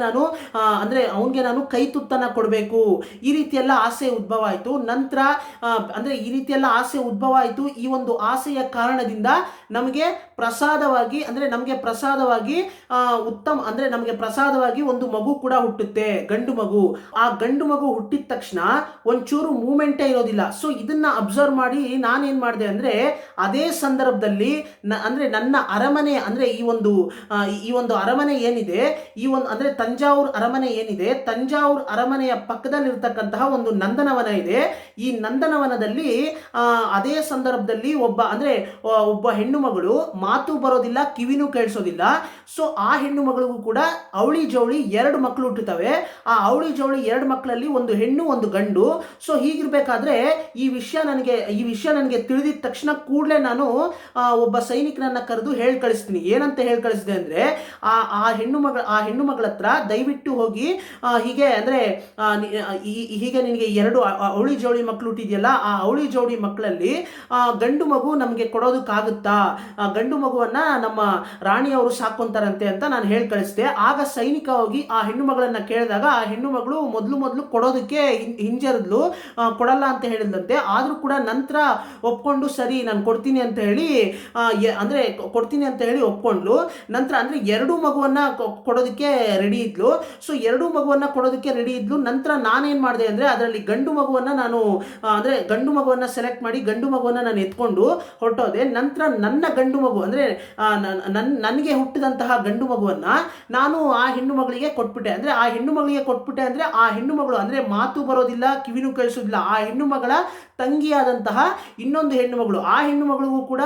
A: ನಾನು ಕೈ ತುತ್ತನ್ನ ಕೊಡಬೇಕು, ಈ ರೀತಿ ಎಲ್ಲ ಆಸೆ ಉದ್ಭವ ಆಯಿತು. ನಂತರ ಈ ರೀತಿ ಎಲ್ಲ ಆಸೆ ಉದ್ಭವ ಆಯಿತು. ಈ ಒಂದು ಆಸೆಯ ಕಾರಣದಿಂದ ನಮಗೆ ಪ್ರಸಾದವಾಗಿ ಒಂದು ಮಗು ಕೂಡ ಹುಟ್ಟುತ್ತೆ, ಗಂಡು ಮಗು. ಆ ಗಂಡು ಮಗು ಹುಟ್ಟಿದ ತಕ್ಷಣ ಒಂಚೂರು ಮೂಮೆಂಟೇ ಇರೋದಿಲ್ಲ. ಸೊ ಇದನ್ನ ಅಬ್ಸರ್ವ್ ಮಾಡಿ ನಾನೇನ್ ಮಾಡಿದೆ ಅಂದ್ರೆ, ಅದೇ ಸಂದರ್ಭದಲ್ಲಿ ನನ್ನ ಅರಮನೆ, ಅಂದ್ರೆ ಈ ಒಂದು ಅರಮನೆ ಏನಿದೆ, ತಂಜಾವೂರು ಅರಮನೆ ಏನಿದೆ, ತಂಜಾವೂರು ಅರಮನೆಯ ಪಕ್ಕದಲ್ಲಿರ್ತಕ್ಕಂತಹ ಒಂದು ನಂದನವನ ಇದೆ. ಈ ನಂದನವನದಲ್ಲಿ ಅದೇ ಸಂದರ್ಭದಲ್ಲಿ ಒಬ್ಬ ಹೆಣ್ಣು ಮಗಳು, ಮಾತು ಬರೋದಿಲ್ಲ, ಕಿವಿನೂ ಕೇಳಿಸೋದಿಲ್ಲ. ಸೊ ಆ ಹೆಣ್ಣು ಮಗಳಿಗೂ ಕೂಡ ಅವಳಿ ಜವಳಿ 2 ಮಕ್ಕಳು ಹುಟ್ಟುತ್ತವೆ. ಆ ಅವಳಿ ಜವಳಿ 2 ಮಕ್ಕಳಲ್ಲಿ ಒಂದು ಹೆಣ್ಣು ಒಂದು ಗಂಡು. ಸೊ ಹೀಗಿರ್ಬೇಕಾದ್ರೆ ಈ ವಿಷಯ ನನಗೆ ತಿಳಿದಿದ ತಕ್ಷಣ ಕೂಡಲೇ ನಾನು ಒಬ್ಬ ಸೈನಿಕನನ್ನ ಕರೆದು ಕಳಿಸ್ತೀನಿ. ಏನಂತ ಕಳಿಸಿದೆ ಅಂದ್ರೆ, ಆ ಹೆಣ್ಣು ಮಗಳ ಹತ್ರ ದಯವಿಟ್ಟು ಹೋಗಿ ಹೀಗೆ ನಿನಗೆ 2 ಅವಳಿ ಜೋಡಿ ಮಕ್ಕಳು ಹುಟ್ಟಿದೆಯಲ್ಲ, ಆ ಅವಳಿ ಜೋಡಿ ಮಕ್ಕಳಲ್ಲಿ ಗಂಡು ಮಗು ನಮಗೆ ಕೊಡೋದಕ್ಕಾಗುತ್ತಾ, ಗಂಡು ಮಗುವನ್ನ ನಮ್ಮ ರಾಣಿಯವರು ಸಾಕೊಂತಾರಂತೆ ಅಂತ ನಾನು ಕಳಿಸಿದೆ. ಆಗ ಸೈನಿಕ ಹೋಗಿ ಆ ಹೆಣ್ಣು ಮಗಳನ್ನ ಕೇಳಿದಾಗ ಆ ಹೆಣ್ಣು ಮಗಳು ಮೊದಲು ಕೊಡೋದಕ್ಕೆ ಹಿಂಜರಿದ್ಲು, ಕೊಡಲ್ಲ ಅಂತ ಹೇಳಿದಂತೆ. ಆದ್ರೂ ಕೂಡ ನಂತರ ಒಪ್ಕೊಂಡು ಸರಿ ನಾನು ಕೊಡ್ತೀನಿ ಅಂತ ಹೇಳಿ ಒಪ್ಕೊಂಡ್ಲು. ನಂತರ 2 ಮಗುವನ್ನ ಕೊಡೋದಕ್ಕೆ ರೆಡಿ ಇದ್ಲು. ಸೊ 2 ಮಗುವನ್ನ ಕೊಡೋದಕ್ಕೆ ರೆಡಿ ಇದ್ಲು. ನಂತರ ನಾನೇನ್ ಮಾಡಿದೆ ಅಂದ್ರೆ, ಅದರಲ್ಲಿ ಗಂಡು ಮಗುವನ್ನ ಸೆಲೆಕ್ಟ್ ಮಾಡಿ ಗಂಡು ಮಗುವನ್ನ ನಾನು ಎತ್ಕೊಂಡು ಹೊರಟೋದೆ. ನಂತರ ನನ್ನ ಗಂಡು ಮಗು, ನನಗೆ ಹುಟ್ಟಿದಂತಹ ಗಂಡು ಮಗುವನ್ನ ನಾನು ಆ ಹೆಣ್ಣು ಮಗಳಿಗೆ ಕೊಟ್ಬಿಟ್ಟೆ. ಆ ಹೆಣ್ಣು ಮಗಳು ಮಾತು ಬರೋದಿಲ್ಲ, ಕಿವಿನೂ ಕೇಳಿಸೋದಿಲ್ಲ. ಆ ಹೆಣ್ಣು ಮಗಳ ತಂಗಿಯಾದಂತಹ ಇನ್ನೊಂದು ಹೆಣ್ಣು ಮಗಳು, ಆ ಹೆಣ್ಣು ಮಗಳಿಗೂ ಕೂಡ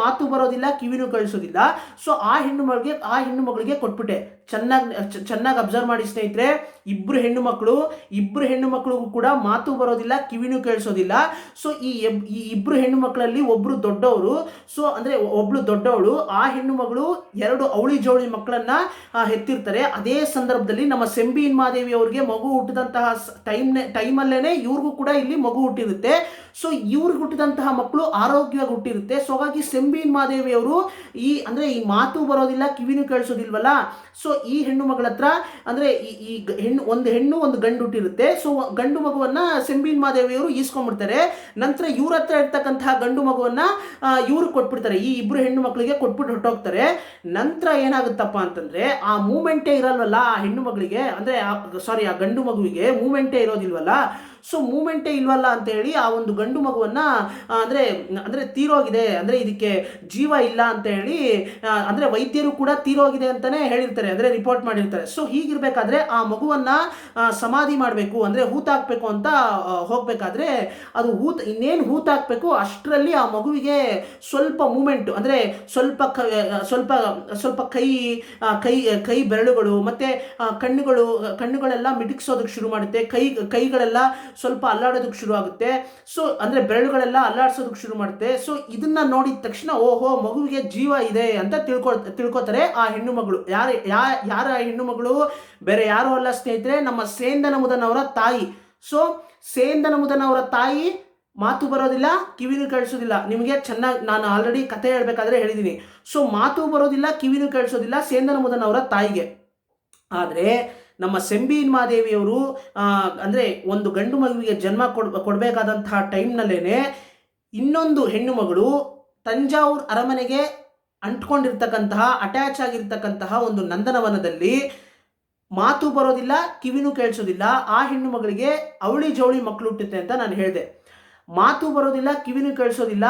A: ಮಾತು ಬರೋದಿಲ್ಲ, ಬರೋದಿಲ್ಲ, ಕಿವಿನೂ ಕೇಳಿಸೋದಿಲ್ಲ. ಸೊ ಆ ಹೆಣ್ಣು ಮಗಳಿಗೆ ಕೊಟ್ಬಿಟ್ಟೆ. ಚೆನ್ನಾಗಿ ಅಬ್ಸರ್ವ್ ಮಾಡಿ ಸ್ನೇಹಿತರೆ, ಇಬ್ರು ಹೆಣ್ಣು ಮಕ್ಕಳಿಗೂ ಕೂಡ ಮಾತು ಬರೋದಿಲ್ಲ, ಕಿವಿನೂ ಕೇಳಿಸೋದಿಲ್ಲ. ಸೊ ಈ ಇಬ್ರು ಹೆಣ್ಣು ಮಕ್ಕಳಲ್ಲಿ ಒಬ್ರು ದೊಡ್ಡವರು, ಸೊ ಅಂದ್ರೆ ಒಬ್ಳು ದೊಡ್ಡವಳು, ಆ ಹೆಣ್ಣು ಮಗಳು 2 ಅವಳಿ ಜವಳಿ ಮಕ್ಕಳನ್ನ ಹೆತ್ತಿರ್ತಾರೆ. ಅದೇ ಸಂದರ್ಭದಲ್ಲಿ ನಮ್ಮ ಸೆಂಬಿನ್ ಮಾದೇವಿ ಅವರಿಗೆ ಮಗು ಹುಟ್ಟಿದಂತಹ ಟೈಮಲ್ಲೇನೆ ಇವ್ರಿಗೂ ಕೂಡ ಇಲ್ಲಿ ಮಗು ಹುಟ್ಟಿರುತ್ತೆ. ಸೊ ಇವ್ರಿಗೆ ಹುಟ್ಟಿದಂತಹ ಮಕ್ಕಳು ಆರೋಗ್ಯವಾಗಿ ಹುಟ್ಟಿರುತ್ತೆ. ಸೊ ಹಾಗಾಗಿ ಸೆಂಬಿನ್ ಮಾದೇವಿ ಅವರು ಈ ಮಾತು ಬರೋದಿಲ್ಲ, ಕಿವಿನೂ ಕೇಳಿಸೋದಿಲ್ವಲ್ಲ, ಸೊ ಈ ಹೆಣ್ಣು ಮಗಳ ಹತ್ರ ಅಂದ್ರೆ ಈ ಹೆಣ್ಣು ಒಂದು ಗಂಡು ಹುಟ್ಟಿರುತ್ತೆ. ಸೊ ಗಂಡು ಮಗುವನ್ನ ಸೆಂಬಿನ್ ಮಾದೇವಿಯವರು ಈಸ್ಕೊಂಡ್ಬಿಡ್ತಾರೆ. ನಂತರ ಇವ್ರ ಹತ್ರ ಇರ್ತಕ್ಕಂತಹ ಗಂಡು ಮಗುವನ್ನ ಇವ್ರಿಗೆ ಕೊಟ್ಬಿಡ್ತಾರೆ. ಈ ಇಬ್ರು ಹೆಣ್ಣು ಮಕ್ಕಳಿಗೆ ಕೊಟ್ಬಿಟ್ಟು ಹೊರಟೋಗ್ತಾರೆ. ನಂತರ ಏನಾಗುತ್ತಪ್ಪ ಅಂತಂದ್ರೆ, ಆ ಮೂಮೆಂಟೇ ಇರಲ್ವಲ್ಲ ಆ ಹೆಣ್ಣು ಮಗಳಿಗೆ, ಆ ಗಂಡು ಮಗುವಿಗೆ ಮೂಮೆಂಟೇ ಇರೋದಿಲ್ವಲ್ಲ. ಸೊ ಮೂಮೆಂಟೇ ಇಲ್ವಲ್ಲ ಅಂತ ಹೇಳಿ ಆ ಒಂದು ಗಂಡು ಮಗುವನ್ನ ಅಂದ್ರೆ ತೀರೋಗಿದೆ, ಅಂದ್ರೆ ಇದಕ್ಕೆ ಜೀವ ಇಲ್ಲ ಅಂತ ಹೇಳಿ ಅಂದ್ರೆ ವೈದ್ಯರು ಕೂಡ ತೀರೋಗಿದೆ ಅಂತಾನೆ ಹೇಳಿರ್ತಾರೆ, ಅಂದ್ರೆ ರಿಪೋರ್ಟ್ ಮಾಡಿರ್ತಾರೆ. ಸೊ ಹೀಗಿರ್ಬೇಕಾದ್ರೆ ಆ ಮಗುವನ್ನ ಸಮಾಧಿ ಮಾಡಬೇಕು, ಅಂದ್ರೆ ಹೂತಾಕ್ಬೇಕು ಅಂತ ಹೋಗ್ಬೇಕಾದ್ರೆ ಅದು ಇನ್ನೇನು ಹೂತಾಕ್ಬೇಕು ಅಷ್ಟರಲ್ಲಿ ಆ ಮಗುವಿಗೆ ಸ್ವಲ್ಪ ಮೂಮೆಂಟ್, ಅಂದ್ರೆ ಸ್ವಲ್ಪ ಕೈ ಬೆರಳುಗಳು ಮತ್ತೆ ಕಣ್ಣುಗಳೆಲ್ಲ ಮಿಟುಕ್ಸೋದಕ್ಕೆ ಶುರು ಮಾಡುತ್ತೆ. ಕೈಗಳೆಲ್ಲ ಸ್ವಲ್ಪ ಅಲ್ಲಾಡೋದಕ್ಕೆ ಶುರು ಆಗುತ್ತೆ. ಸೊ ಅಂದ್ರೆ ಬೆರಳುಗಳೆಲ್ಲ ಅಲ್ಲಾಡ್ಸೋದಕ್ಕೆ ಶುರು ಮಾಡುತ್ತೆ. ಸೊ ಇದನ್ನ ನೋಡಿದ ತಕ್ಷಣ ಓಹೋ ಮಗುವಿಗೆ ಜೀವ ಇದೆ ಅಂತ ತಿಳ್ಕೊತಾರೆ ಆ ಹೆಣ್ಣು ಮಗಳು. ಯಾರ ಹೆಣ್ಣು ಮಗಳು? ಬೇರೆ ಯಾರು ಅಲ್ಲ ಸ್ನೇಹಿತರೆ, ನಮ್ಮ ಸೇಂದನ ಮುದನವರ ತಾಯಿ. ಸೊ ಸೇಂದನ ಮುದನವರ ತಾಯಿ ಮಾತು ಬರೋದಿಲ್ಲ, ಕಿವಿನೂ ಕೇಳಿಸೋದಿಲ್ಲ. ನಿಮಗೆ ಚೆನ್ನಾಗಿ ನಾನು ಆಲ್ರೆಡಿ ಕತೆ ಹೇಳ್ಬೇಕಾದ್ರೆ ಹೇಳಿದ್ದೀನಿ. ಸೊ ಮಾತು ಬರೋದಿಲ್ಲ, ಕಿವಿನೂ ಕೇಳಿಸೋದಿಲ್ಲ ಸೇಂದನ ಮುದನವರ ತಾಯಿಗೆ. ಆದರೆ ನಮ್ಮ ಸೆಂಬಿನ್ ಮಾದೇವಿಯವರು ಅಂದರೆ ಒಂದು ಗಂಡು ಮಗುವಿಗೆ ಜನ್ಮ ಕೊಡಬೇಕಾದಂತಹ ಟೈಮ್ನಲ್ಲೇನೆ ಇನ್ನೊಂದು ಹೆಣ್ಣು ಮಗಳು ತಂಜಾವೂರು ಅರಮನೆಗೆ ಅಂಟ್ಕೊಂಡಿರ್ತಕ್ಕಂತಹ ಅಟ್ಯಾಚ್ ಆಗಿರ್ತಕ್ಕಂತಹ ಒಂದು ನಂದನವನದಲ್ಲಿ ಮಾತು ಬರೋದಿಲ್ಲ, ಕಿವಿನೂ ಕೇಳಿಸೋದಿಲ್ಲ. ಆ ಹೆಣ್ಣು ಮಗಳಿಗೆ ಅವಳಿ ಜವಳಿ ಮಕ್ಕಳು ಹುಟ್ಟುತ್ತೆ ಅಂತ ನಾನು ಹೇಳಿದೆ. ಮಾತು ಬರೋದಿಲ್ಲ, ಕಿವಿನೂ ಕೇಳಿಸೋದಿಲ್ಲ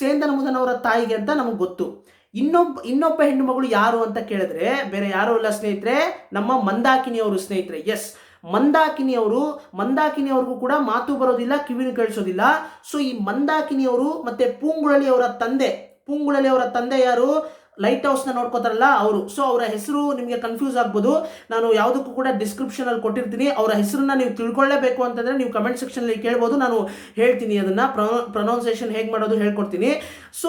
A: ಸೇಂದನ ಮುದನವರ ತಾಯಿಗೆ ಅಂತ ನಮಗೆ ಗೊತ್ತು. ಇನ್ನೊಬ್ಬ ಹೆಣ್ಣು ಮಗಳು ಯಾರು ಅಂತ ಕೇಳಿದ್ರೆ ಬೇರೆ ಯಾರು ಅಲ್ಲ ಸ್ನೇಹಿತರೆ, ನಮ್ಮ ಮಂದಾಕಿನಿಯವರು ಸ್ನೇಹಿತರೆ. ಎಸ್, ಮಂದಾಕಿನಿಯವ್ರಿಗೂ ಕೂಡ ಮಾತು ಬರೋದಿಲ್ಲ, ಕಿವಿನೂ ಕೇಳಿಸೋದಿಲ್ಲ. ಸೊ ಈ ಮಂದಾಕಿನಿಯವರು ಮತ್ತೆ ಪೂಂಗುಳಲಿ ಅವರ ತಂದೆ ಯಾರು? ಲೈಟ್ ಹೌಸ್ನ ನೋಡ್ಕೋತಾರಲ್ಲ ಅವರು. ಸೊ ಅವರ ಹೆಸರು ನಿಮಗೆ ಕನ್ಫ್ಯೂಸ್ ಆಗ್ಬೋದು, ನಾನು ಯಾವುದಕ್ಕೂ ಕೂಡ ಡಿಸ್ಕ್ರಿಪ್ಷನಲ್ಲಿ ಕೊಟ್ಟಿರ್ತೀನಿ. ಅವರ ಹೆಸರನ್ನ ನೀವು ತಿಳ್ಕೊಳ್ಳೇಬೇಕು ಅಂತಂದರೆ ನೀವು ಕಮೆಂಟ್ ಸೆಕ್ಷನಲ್ಲಿ ಕೇಳ್ಬೋದು, ನಾನು ಹೇಳ್ತೀನಿ ಅದನ್ನು ಪ್ರೊನೌನ್ಸಿಯೇಷನ್ ಹೇಗೆ ಮಾಡೋದು ಹೇಳ್ಕೊಡ್ತೀನಿ. ಸೊ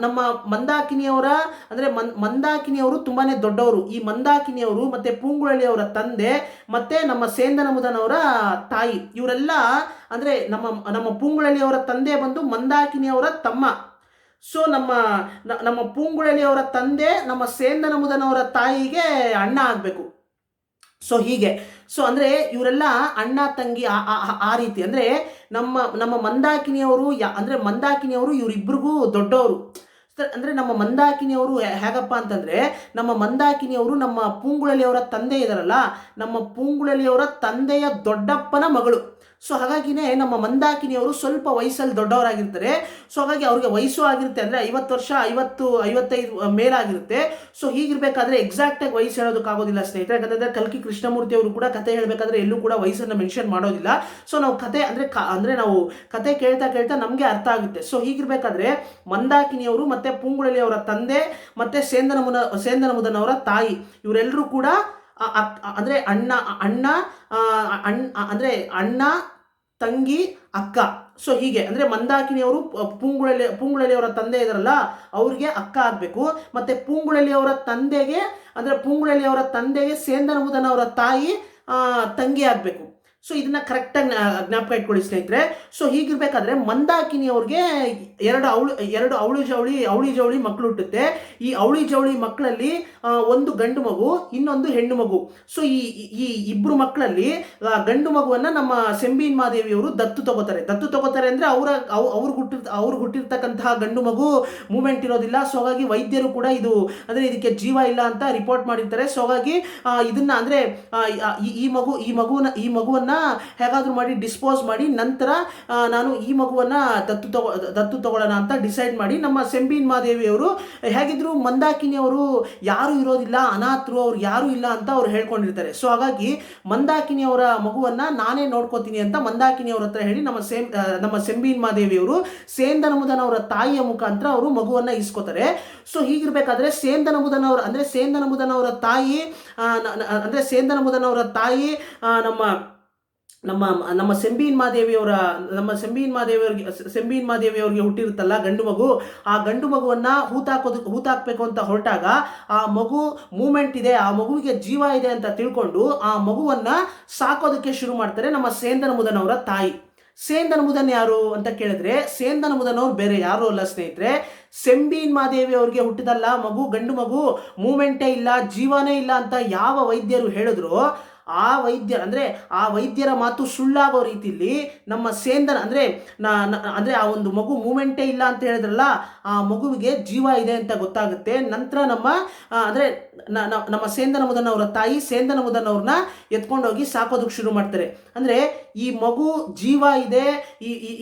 A: ನಮ್ಮ ಮಂದಾಕಿನಿಯವರ ಅಂದರೆ ಮಂದಾಕಿನಿಯವರು ತುಂಬಾ ದೊಡ್ಡವರು. ಈ ಮಂದಾಕಿನಿಯವರು ಮತ್ತು ಪೂಂಗುಳಲಿ ಅವರ ತಂದೆ ಮತ್ತು ನಮ್ಮ ಸೇಂದನ ಮುದನವರ ತಾಯಿ, ಇವರೆಲ್ಲ ಅಂದರೆ ನಮ್ಮ ಪೂಂಗುಳಲಿ ಅವರ ತಂದೆ ಬಂದು ಮಂದಾಕಿನಿಯವರ ತಮ್ಮ. ಸೊ ನಮ್ಮ ಪೂಂಗುಳಲಿ ಅವರ ತಂದೆ ನಮ್ಮ ಸೇಂದನ ಮುದನವರ ತಾಯಿಗೆ ಅಣ್ಣ ಆಗಬೇಕು. ಸೊ ಹೀಗೆ, ಸೊ ಅಂದರೆ ಇವರೆಲ್ಲ ಅಣ್ಣ ತಂಗಿ ಆ ರೀತಿ. ಅಂದರೆ ನಮ್ಮ ಮಂದಾಕಿನಿಯವರು ಅಂದರೆ ಮಂದಾಕಿನಿಯವರು ಇವರಿಬ್ಬರಿಗೂ ದೊಡ್ಡವರು. ಅಂದರೆ ನಮ್ಮ ಮಂದಾಕಿನಿಯವರು ಹೇಗಪ್ಪ ಅಂತಂದರೆ, ನಮ್ಮ ಮಂದಾಕಿನಿಯವರು ನಮ್ಮ ಪೂಂಗುಳಲಿ ಅವರ ತಂದೆ ಇದಾರಲ್ಲ, ನಮ್ಮ ಪೂಂಗುಳಲಿ ಅವರ ತಂದೆಯ ದೊಡ್ಡಪ್ಪನ ಮಗಳು. ಸೊ ಹಾಗಾಗಿನೇ ನಮ್ಮ ಮಂದಾಕಿನಿಯವರು ಸ್ವಲ್ಪ ವಯಸ್ಸಲ್ಲಿ ದೊಡ್ಡವರಾಗಿರ್ತಾರೆ. ಸೊ ಹಾಗಾಗಿ ಅವ್ರಿಗೆ ವಯಸ್ಸು ಆಗಿರುತ್ತೆ, ಅಂದರೆ 50 ವರ್ಷ 55 ಮೇಲಾಗಿರುತ್ತೆ. ಸೊ ಹೀಗಿರ್ಬೇಕಾದ್ರೆ ಎಕ್ಸಾಕ್ಟಾಗಿ ವಯಸ್ಸು ಹೇಳೋದಕ್ಕಾಗೋದಿಲ್ಲ ಸ್ನೇಹಿತರೆ. ಯಾಕಂದರೆ ಕಲ್ಕಿ ಕೃಷ್ಣಮೂರ್ತಿ ಅವರು ಕೂಡ ಕತೆ ಹೇಳಬೇಕಾದ್ರೆ ಎಲ್ಲೂ ಕೂಡ ವಯಸ್ಸನ್ನು ಮೆನ್ಷನ್ ಮಾಡೋದಿಲ್ಲ. ಸೊ ನಾವು ಕತೆ ನಾವು ಕತೆ ಕೇಳ್ತಾ ನಮಗೆ ಅರ್ಥ ಆಗುತ್ತೆ. ಸೊ ಹೀಗಿರ್ಬೇಕಾದ್ರೆ ಮಂದಾಕಿನಿಯವರು ಮತ್ತು ಪೂಂಗುಳಲಿ ಅವರ ತಂದೆ ಮತ್ತು ಸೇಂದನ ಮುದನವರ ತಾಯಿ ಇವರೆಲ್ಲರೂ ಕೂಡ ಅಂದರೆ ಅಣ್ಣ ತಂಗಿ ಅಕ್ಕ. ಸೊ ಹೀಗೆ ಅಂದರೆ ಮಂದಾಕಿನಿಯವರು ಪೂಂಗುಳಲಿ ಅವರ ತಂದೆ ಇದಾರಲ್ಲ ಅವ್ರಿಗೆ ಅಕ್ಕ ಆಗಬೇಕು. ಮತ್ತು ಪೂಂಗುಳಲಿ ಅವರ ತಂದೆಗೆ ಸೇಂದನ ಮುದನವರ ತಾಯಿ ತಂಗಿ ಆಗಬೇಕು. ಸೊ ಇದನ್ನ ಕರೆಕ್ಟಾಗಿ ಜ್ಞಾಪಕ ಇಟ್ಕೊಳ್ಳಿ ಸ್ನೇಹಿತರೆ. ಸೊ ಹೀಗಿರ್ಬೇಕಾದ್ರೆ ಮಂದಾಕಿನಿಯವ್ರಿಗೆ ಎರಡು ಅವಳಿ ಜವಳಿ ಮಕ್ಕಳು ಹುಟ್ಟುತ್ತೆ. ಈ ಅವಳಿ ಜವಳಿ ಮಕ್ಕಳಲ್ಲಿ ಒಂದು ಗಂಡು ಮಗು, ಇನ್ನೊಂದು ಹೆಣ್ಣು ಮಗು. ಸೊ ಈ ಇಬ್ರು ಮಕ್ಕಳಲ್ಲಿ ಗಂಡು ಮಗುವನ್ನ ನಮ್ಮ ಸೆಂಬಿನ್ ಮಾದೇವಿಯವರು ದತ್ತು ತಗೋತಾರೆ. ಅಂದರೆ ಅವ್ರಿಗೆ ಹುಟ್ಟಿರ್ತಕ್ಕಂತಹ ಗಂಡು ಮಗು ಮೂಮೆಂಟ್ ಇರೋದಿಲ್ಲ. ಸೊ ಹಾಗಾಗಿ ವೈದ್ಯರು ಕೂಡ ಇದಕ್ಕೆ ಜೀವ ಇಲ್ಲ ಅಂತ ರಿಪೋರ್ಟ್ ಮಾಡಿರ್ತಾರೆ. ಸೊ ಹಾಗಾಗಿ ಇದನ್ನ ಅಂದರೆ ಈ ಮಗುವನ್ನ ಹೇಗಾದರೂ ಮಾಡಿ ಡಿಸ್ಪೋಸ್ ಮಾಡಿ ನಂತರ ನಾನು ಈ ಮಗುವನ್ನು ದತ್ತು ತಗೊಳ್ಳೋಣ ಅಂತ ಡಿಸೈಡ್ ಮಾಡಿ ನಮ್ಮ ಸೆಂಬಿನ್ ಮಾದೇವಿಯವರು ಹೇಗಿದ್ರು ಮಂದಾಕಿನಿಯವರು ಯಾರೂ ಇರೋದಿಲ್ಲ, ಅನಾಥರು, ಅವ್ರು ಯಾರೂ ಇಲ್ಲ ಅಂತ ಅವ್ರು ಹೇಳ್ಕೊಂಡಿರ್ತಾರೆ. ಸೊ ಹಾಗಾಗಿ ಮಂದಾಕಿನಿಯವರ ಮಗುವನ್ನು ನಾನೇ ನೋಡ್ಕೋತೀನಿ ಅಂತ ಮಂದಾಕಿನಿಯವ್ರ ಹತ್ರ ಹೇಳಿ ನಮ್ಮ ಸೆಂಬಿನ್ ಮಾದೇವಿಯವರು ಸೇಂದನಮುದನ್ ಅವರ ತಾಯಿಯ ಮುಖಾಂತರ ಅವರು ಮಗುವನ್ನು ಇಸ್ಕೋತಾರೆ. ಸೊ ಹೀಗಿರ್ಬೇಕಾದ್ರೆ ಸೇಂದನಮುದನ್ ಅವರ ತಾಯಿ ನಮ್ಮ ನಮ್ಮ ನಮ್ಮ ಸೆಂಬಿನ್ ಮಾದೇವಿಯವರಿಗೆ ಹುಟ್ಟಿರುತ್ತಲ್ಲ ಗಂಡು ಮಗು, ಆ ಗಂಡು ಮಗುವನ್ನು ಹೂತಾಕ್ಬೇಕು ಅಂತ ಹೊರಟಾಗ ಆ ಮಗು ಮೂಮೆಂಟ್ ಇದೆ, ಆ ಮಗುವಿಗೆ ಜೀವ ಇದೆ ಅಂತ ತಿಳ್ಕೊಂಡು ಆ ಮಗುವನ್ನು ಸಾಕೋದಕ್ಕೆ ಶುರು ಮಾಡ್ತಾರೆ ನಮ್ಮ ಸೇಂದನಮುದನ್ ಅವರ ತಾಯಿ. ಸೇಂದನಮುದನ್ ಯಾರು ಅಂತ ಕೇಳಿದ್ರೆ ಸೇಂದನಮುದನ್ ಅವ್ರು ಬೇರೆ ಯಾರು ಅಲ್ಲ ಸ್ನೇಹಿತರೆ, ಸೆಂಬಿನ್ ಮಾದೇವಿ ಅವ್ರಿಗೆ ಹುಟ್ಟಿದಲ್ಲ ಮಗು, ಗಂಡು ಮಗು, ಮೂಮೆಂಟೇ ಇಲ್ಲ, ಜೀವನೇ ಇಲ್ಲ ಅಂತ ಯಾವ ವೈದ್ಯರು ಹೇಳಿದ್ರು ಆ ವೈದ್ಯರ ಮಾತು ಸುಳ್ಳಾಗೋ ರೀತಿಯಲ್ಲಿ ನಮ್ಮ ಅಂದ್ರೆ ಆ ಒಂದು ಮಗು ಮೂಮೆಂಟೇ ಇಲ್ಲ ಅಂತ ಹೇಳಿದ್ರಲ್ಲ, ಆ ಮಗುವಿಗೆ ಜೀವ ಇದೆ ಅಂತ ಗೊತ್ತಾಗುತ್ತೆ. ನಂತರ ನಮ್ಮ ಸೇಂದನಮುದನ್ ಅವರ ತಾಯಿ ಸೇಂದನಮುದನ್ ಅವ್ರನ್ನ ಎತ್ಕೊಂಡೋಗಿ ಸಾಕೋದಕ್ಕೆ ಶುರು ಮಾಡ್ತಾರೆ. ಅಂದ್ರೆ ಈ ಮಗು ಜೀವ ಇದೆ,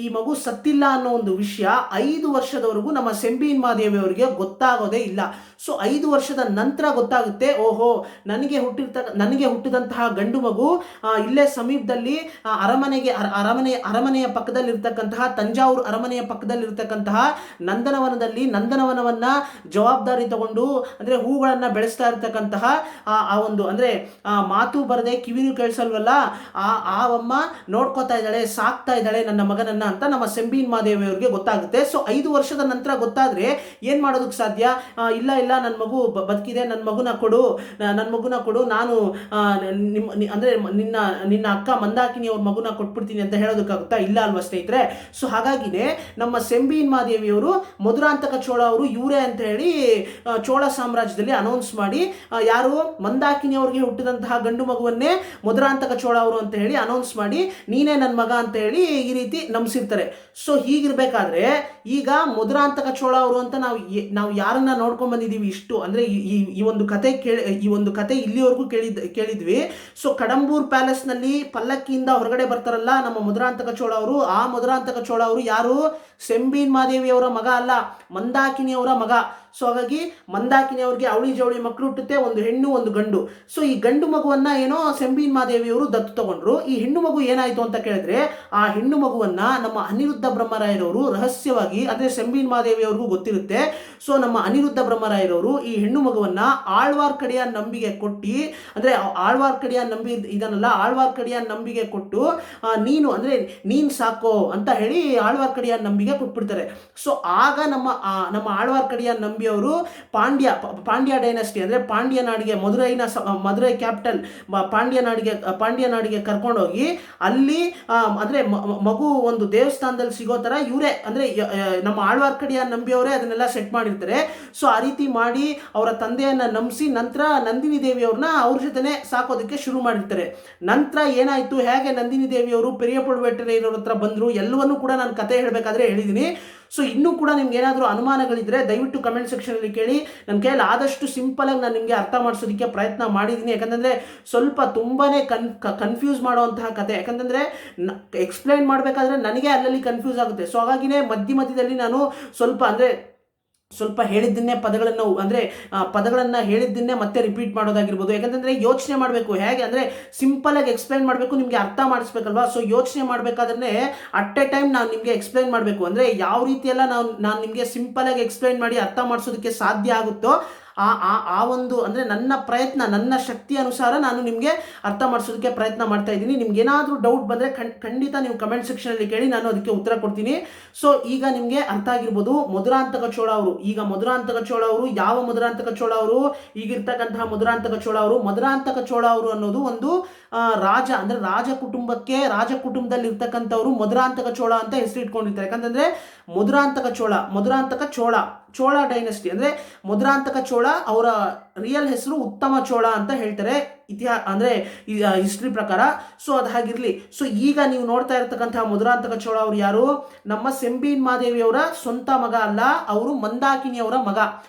A: ಈ ಮಗು ಸತ್ತಿಲ್ಲ ಅನ್ನೋ ಒಂದು ವಿಷಯ 5 ವರ್ಷದವರೆಗೂ ನಮ್ಮ ಸೆಂಬಿನ್ ಮಾದೇವಿ ಅವರಿಗೆ ಗೊತ್ತಾಗೋದೇ ಇಲ್ಲ. ಸೊ 5 ವರ್ಷದ ನಂತರ ಗೊತ್ತಾಗುತ್ತೆ, ಓಹೋ ನನಗೆ ಹುಟ್ಟಿದಂತಹ ಗಂಡು ಮಗು ಇಲ್ಲೇ ಸಮೀಪದಲ್ಲಿ ಅರಮನೆಯ ಪಕ್ಕದಲ್ಲಿರ್ತಕ್ಕಂತಹ ತಂಜಾವೂರು ಅರಮನೆಯ ಪಕ್ಕದಲ್ಲಿರ್ತಕ್ಕಂತಹ ನಂದನವನವನ್ನ ಜವಾಬ್ದಾರಿ ತಗೊಂಡು ಅಂದ್ರೆ ಹೂಗಳನ್ನ ಬೆಳೆಸ್ತಾ ಇರ್ತಕ್ಕಂತಹ ಆ ಒಂದು ಮಾತು ಬರದೆ ಕಿವಿನೂ ಕೇಳಿಸಲ್ವಲ್ಲ, ಆ ಅಮ್ಮ ನೋಡ್ಕೋತಾ ಇದ್ದಾಳೆ, ಸಾಕ್ತಾ ಇದ್ದಾಳೆ ನನ್ನ ಮಗನನ್ನ ಅಂತ ನಮ್ಮ ಸೆಂಬಿನ್ ಮಾದೇವಿ ಅವರಿಗೆ ಗೊತ್ತಾಗುತ್ತೆ. ಸೊ 5 ವರ್ಷದ ನಂತರ ಗೊತ್ತಾದ್ರೆ ಏನ್ ಮಾಡೋದಕ್ಕೆ ಸಾಧ್ಯ? ಇಲ್ಲ ನನ್ನ ಮಗು ಬದುಕಿದೆ, ನನ್ನ ಮಗುನ ಕೊಡು, ನಾನು ನಿನ್ನ ಅಕ್ಕ ಮಂದಾಕಿನಿ ಅವ್ರ ಮಗುನ ಕೊಟ್ಬಿಡ್ತೀನಿ ಅಂತ ಹೇಳೋದಕ್ಕಾಗುತ್ತಾ? ಇಲ್ಲ ಅಲ್ವಾ ಸ್ನೇಹಿತರೆ? ಸೊ ಹಾಗಾಗಿನೇ ನಮ್ಮ ಸೆಂಬಿನ್ ಮಾದೇವಿಯವರು ಮಧುರಾಂತಕ ಚೋಳ ಅವರು ಇವರೇ ಅಂತ ಹೇಳಿ ಚೋಳ ಸಾಮ್ರಾಜ್ಯದಲ್ಲಿ ಅನೌನ್ಸ್ ಮಾಡಿ, ಯಾರು ಮಂದಾಕಿನಿ ಅವ್ರಿಗೆ ಹುಟ್ಟಿದಂತಹ ಗಂಡು ಮಗುವನ್ನೇ ಮಧುರಾಂತಕ ಚೋಳ ಅವರು ಅಂತ ಹೇಳಿ ಅನೌನ್ಸ್ ಮಾಡಿ ನೀನೇ ನನ್ನ ಮಗ ಅಂತ ಹೇಳಿ ಈ ರೀತಿ ನಂಬಿಸಿರ್ತಾರೆ. ಸೊ ಹೀಗಿರ್ಬೇಕಾದ್ರೆ ಈಗ ಮಧುರಾಂತಕ ಚೋಳ ಅವರು ಅಂತ ನಾವು ಯಾರನ್ನ ನೋಡ್ಕೊಂಡ್ ಬಂದಿದ್ದೀವಿ ಇಷ್ಟು ಈ ಒಂದು ಕತೆ ಇಲ್ಲಿವರೆಗೂ ಕೇಳಿದ್ವಿ. ಸೊ ಕಡಂಬೂರ್ ಪ್ಯಾಲೇಸ್ ನಲ್ಲಿ ಪಲ್ಲಕ್ಕಿಯಿಂದ ಹೊರಗಡೆ ಬರ್ತಾರಲ್ಲ ನಮ್ಮ ಮಧುರಾಂತಕ ಚೋಳ ಅವರು, ಆ ಮಧುರಾಂತಕ ಚೋಳ ಅವರು ಯಾರು? ಸೆಂಬಿನ್ ಮಾದೇವಿ ಅವರ ಮಗ ಅಲ್ಲ, ಮಂದಾಕಿನಿ ಅವರ ಮಗ. ಸೊ ಹಾಗಾಗಿ ಮಂದಾಕಿನಿ ಅವ್ರಿಗೆ ಅವಳಿ ಜವಳಿ ಮಕ್ಕಳು ಹುಟ್ಟುತ್ತೆ, ಒಂದು ಹೆಣ್ಣು ಒಂದು ಗಂಡು. ಸೊ ಈ ಗಂಡು ಮಗುವನ್ನ ಏನೋ ಸೆಂಬಿನ್ ಮಾದೇವಿಯವರು ದತ್ತು ತಗೊಂಡ್ರು. ಈ ಹೆಣ್ಣು ಮಗು ಏನಾಯ್ತು ಅಂತ ಕೇಳಿದ್ರೆ ಆ ಹೆಣ್ಣು ಮಗುವನ್ನ ನಮ್ಮ ಅನಿರುದ್ಧ ಬ್ರಹ್ಮರಾಯರವರು ರಹಸ್ಯವಾಗಿ, ಸೆಂಬಿನ್ ಮಾದೇವಿ ಅವ್ರಿಗೂ ಗೊತ್ತಿರುತ್ತೆ. ಸೊ ನಮ್ಮ ಅನಿರುದ್ಧ ಬ್ರಹ್ಮರಾಯರವರು ಈ ಹೆಣ್ಣು ಮಗುವನ್ನ ಆಳ್ವಾರ್ ಕಡೆಯ ನಂಬಿಗೆ ಕೊಟ್ಟು, ಆಳ್ವಾರ್ ಕಡೆಯ ನಂಬಿಗೆ ಕೊಟ್ಟು ನೀನ್ ಸಾಕೋ ಅಂತ ಹೇಳಿ ಆಳ್ವಾರ್ ಕಡೆಯ ನಂಬಿಗೆ ಕೊಟ್ಬಿಡ್ತಾರೆ. ಸೊ ಆಗ ನಮ್ಮ ಆಳ್ವಾರ್ ಕಡೆಯ ನಂಬಿ ಅವರು ಪಾಂಡ್ಯ ಡೈನಸ್ಟಿ ಪಾಂಡ್ಯ ನಾಡಿಗೆ ಮಧುರೈ ಕ್ಯಾಪಿಟಲ್ ಪಾಂಡ್ಯ ನಾಡಿಗೆ ಕರ್ಕೊಂಡೋಗಿ ಅಲ್ಲಿ ಮಗು ಒಂದು ದೇವಸ್ಥಾನದಲ್ಲಿ ಸಿಗೋ ತರ ಇವರೇ ನಮ್ಮ ಆಳ್ವಾರ್ ಕಡೆಯ ನಂಬಿಯವರೇ ಅದನ್ನೆಲ್ಲ ಸೆಟ್ ಮಾಡಿರ್ತಾರೆ. ಸೊ ಆ ರೀತಿ ಮಾಡಿ ಅವರ ತಂದೆಯನ್ನ ನಂಬಿಸಿ ನಂತರ ನಂದಿನಿ ದೇವಿ ಅವ್ರನ್ನ ಅವ್ರ ಜೊತೆನೆ ಸಾಕೋದಕ್ಕೆ ಶುರು ಮಾಡಿರ್ತಾರೆ. ನಂತರ ಏನಾಯ್ತು, ಹೇಗೆ ನಂದಿನಿ ದೇವಿ ಅವರು ಪೆರಿಯಪುಳ್ವೆಟ್ಟರಯ್ಯನವ್ರ ಹತ್ರ ಬಂದ್ರು, ಎಲ್ಲವನ್ನೂ ಕೂಡ ನಾನು ಕತೆ ಹೇಳಬೇಕಾದ್ರೆ ಹೇಳಿದ್ದೀನಿ. ಸೊ ಇನ್ನೂ ಕೂಡ ನಿಮ್ಗೆ ಏನಾದರೂ ಅನುಮಾನಗಳಿದ್ರೆ ದಯವಿಟ್ಟು ಕಮೆಂಟ್ ಸೆಕ್ಷನ್ ಅಲ್ಲಿ ಕೇಳಿ. ನನ್ನ ಕೈಯಲ್ಲಿ ಆದಷ್ಟು ಸಿಂಪಲ್ ಆಗಿ ನಾನು ನಿಮಗೆ ಅರ್ಥ ಮಾಡಿಸೋದಕ್ಕೆ ಪ್ರಯತ್ನ ಮಾಡಿದ್ದೀನಿ. ಯಾಕಂತಂದ್ರೆ ಸ್ವಲ್ಪ ತುಂಬಾನೇ ಕನ್ಫ್ಯೂಸ್ ಮಾಡುವಂತಹ ಕತೆ, ಯಾಕಂತಂದ್ರೆ ಎಕ್ಸ್ಪ್ಲೈನ್ ಮಾಡಬೇಕಾದ್ರೆ ನನಗೆ ಅಲ್ಲಲ್ಲಿ ಕನ್ಫ್ಯೂಸ್ ಆಗುತ್ತೆ. ಸೊ ಹಾಗಾಗಿನೇ ಮಧ್ಯದಲ್ಲಿ ನಾನು ಸ್ವಲ್ಪ ಹೇಳಿದ್ದನ್ನೇ ಪದಗಳನ್ನು ಹೇಳಿದ್ದನ್ನೇ ಮತ್ತೆ ರಿಪೀಟ್ ಮಾಡೋದಾಗಿರ್ಬೋದು. ಯಾಕಂತಂದ್ರೆ ಯೋಚನೆ ಮಾಡಬೇಕು, ಹೇಗೆ ಸಿಂಪಲ್ ಆಗಿ ಎಕ್ಸ್ಪ್ಲೈನ್ ಮಾಡಬೇಕು, ನಿಮಗೆ ಅರ್ಥ ಮಾಡಿಸ್ಬೇಕಲ್ವಾ. ಸೊ ಯೋಚನೆ ಮಾಡಬೇಕಾದ್ರೆ ಅಟ್ ಎ ಟೈಮ್ ನಾನು ನಿಮಗೆ ಎಕ್ಸ್ಪ್ಲೈನ್ ಮಾಡಬೇಕು. ಯಾವ ರೀತಿ ಎಲ್ಲ ನಾನು ನಿಮಗೆ ಸಿಂಪಲ್ ಆಗಿ ಎಕ್ಸ್ಪ್ಲೈನ್ ಮಾಡಿ ಅರ್ಥ ಮಾಡಿಸೋದಕ್ಕೆ ಸಾಧ್ಯ ಆಗುತ್ತೋ ಆ ಒಂದು ನನ್ನ ಪ್ರಯತ್ನ, ನನ್ನ ಶಕ್ತಿ ಅನುಸಾರ ನಾನು ನಿಮಗೆ ಅರ್ಥ ಮಾಡಿಸೋದಕ್ಕೆ ಪ್ರಯತ್ನ ಮಾಡ್ತಾ ಇದ್ದೀನಿ. ನಿಮ್ಗೆ ಏನಾದರೂ ಡೌಟ್ ಬಂದರೆ ಖಂಡಿತ ನೀವು ಕಮೆಂಟ್ ಸೆಕ್ಷನಲ್ಲಿ ಕೇಳಿ, ನಾನು ಅದಕ್ಕೆ ಉತ್ತರ ಕೊಡ್ತೀನಿ. ಸೊ ಈಗ ನಿಮಗೆ ಅರ್ಥ ಆಗಿರ್ಬೋದು ಮಧುರಾಂತಕ ಚೋಳ ಅವರು. ಈಗ ಮಧುರಾಂತಕ ಚೋಳ ಅವರು ಯಾವ ಮಧುರಾಂತಕ ಚೋಳ ಅವರು? ಈಗಿರ್ತಕ್ಕಂತಹ ಮಧುರಾಂತಕ ಚೋಳ ಅವರು. ಮಧುರಾಂತಕ ಚೋಳ ಅವರು ಅನ್ನೋದು ಒಂದು ರಾಜ, ರಾಜ ಕುಟುಂಬದಲ್ಲಿ ಇರ್ತಕ್ಕಂಥವ್ರು ಮಧುರಾಂತಕ ಚೋಳ ಅಂತ ಹೆಸರು ಇಟ್ಕೊಂಡಿರ್ತಾರೆ. ಯಾಕಂತಂದ್ರೆ ಮಧುರಾಂತಕ ಚೋಳ ಡೈನಸ್ಟಿ ಮಧುರಾಂತಕ ಚೋಳ ಅವರ ರಿಯಲ್ ಹೆಸರು ಉತ್ತಮ ಚೋಳ ಅಂತ ಹೇಳ್ತಾರೆ ಹಿಸ್ಟ್ರಿ ಪ್ರಕಾರ. ಸೊ ಅದು ಹಾಗಿರ್ಲಿ. ಸೊ ಈಗ ನೀವು ನೋಡ್ತಾ ಇರತಕ್ಕಂತಹ ಮಧುರಾಂತಕ ಚೋಳ ಅವರು ಯಾರು? ನಮ್ಮ ಸೆಂಬಿನ್ ಮಾದೇವಿಯವರ ಸ್ವಂತ ಮಗ ಅಲ್ಲ, ಅವರು ಮಂದಾಕಿನಿಯವರ ಮಗ.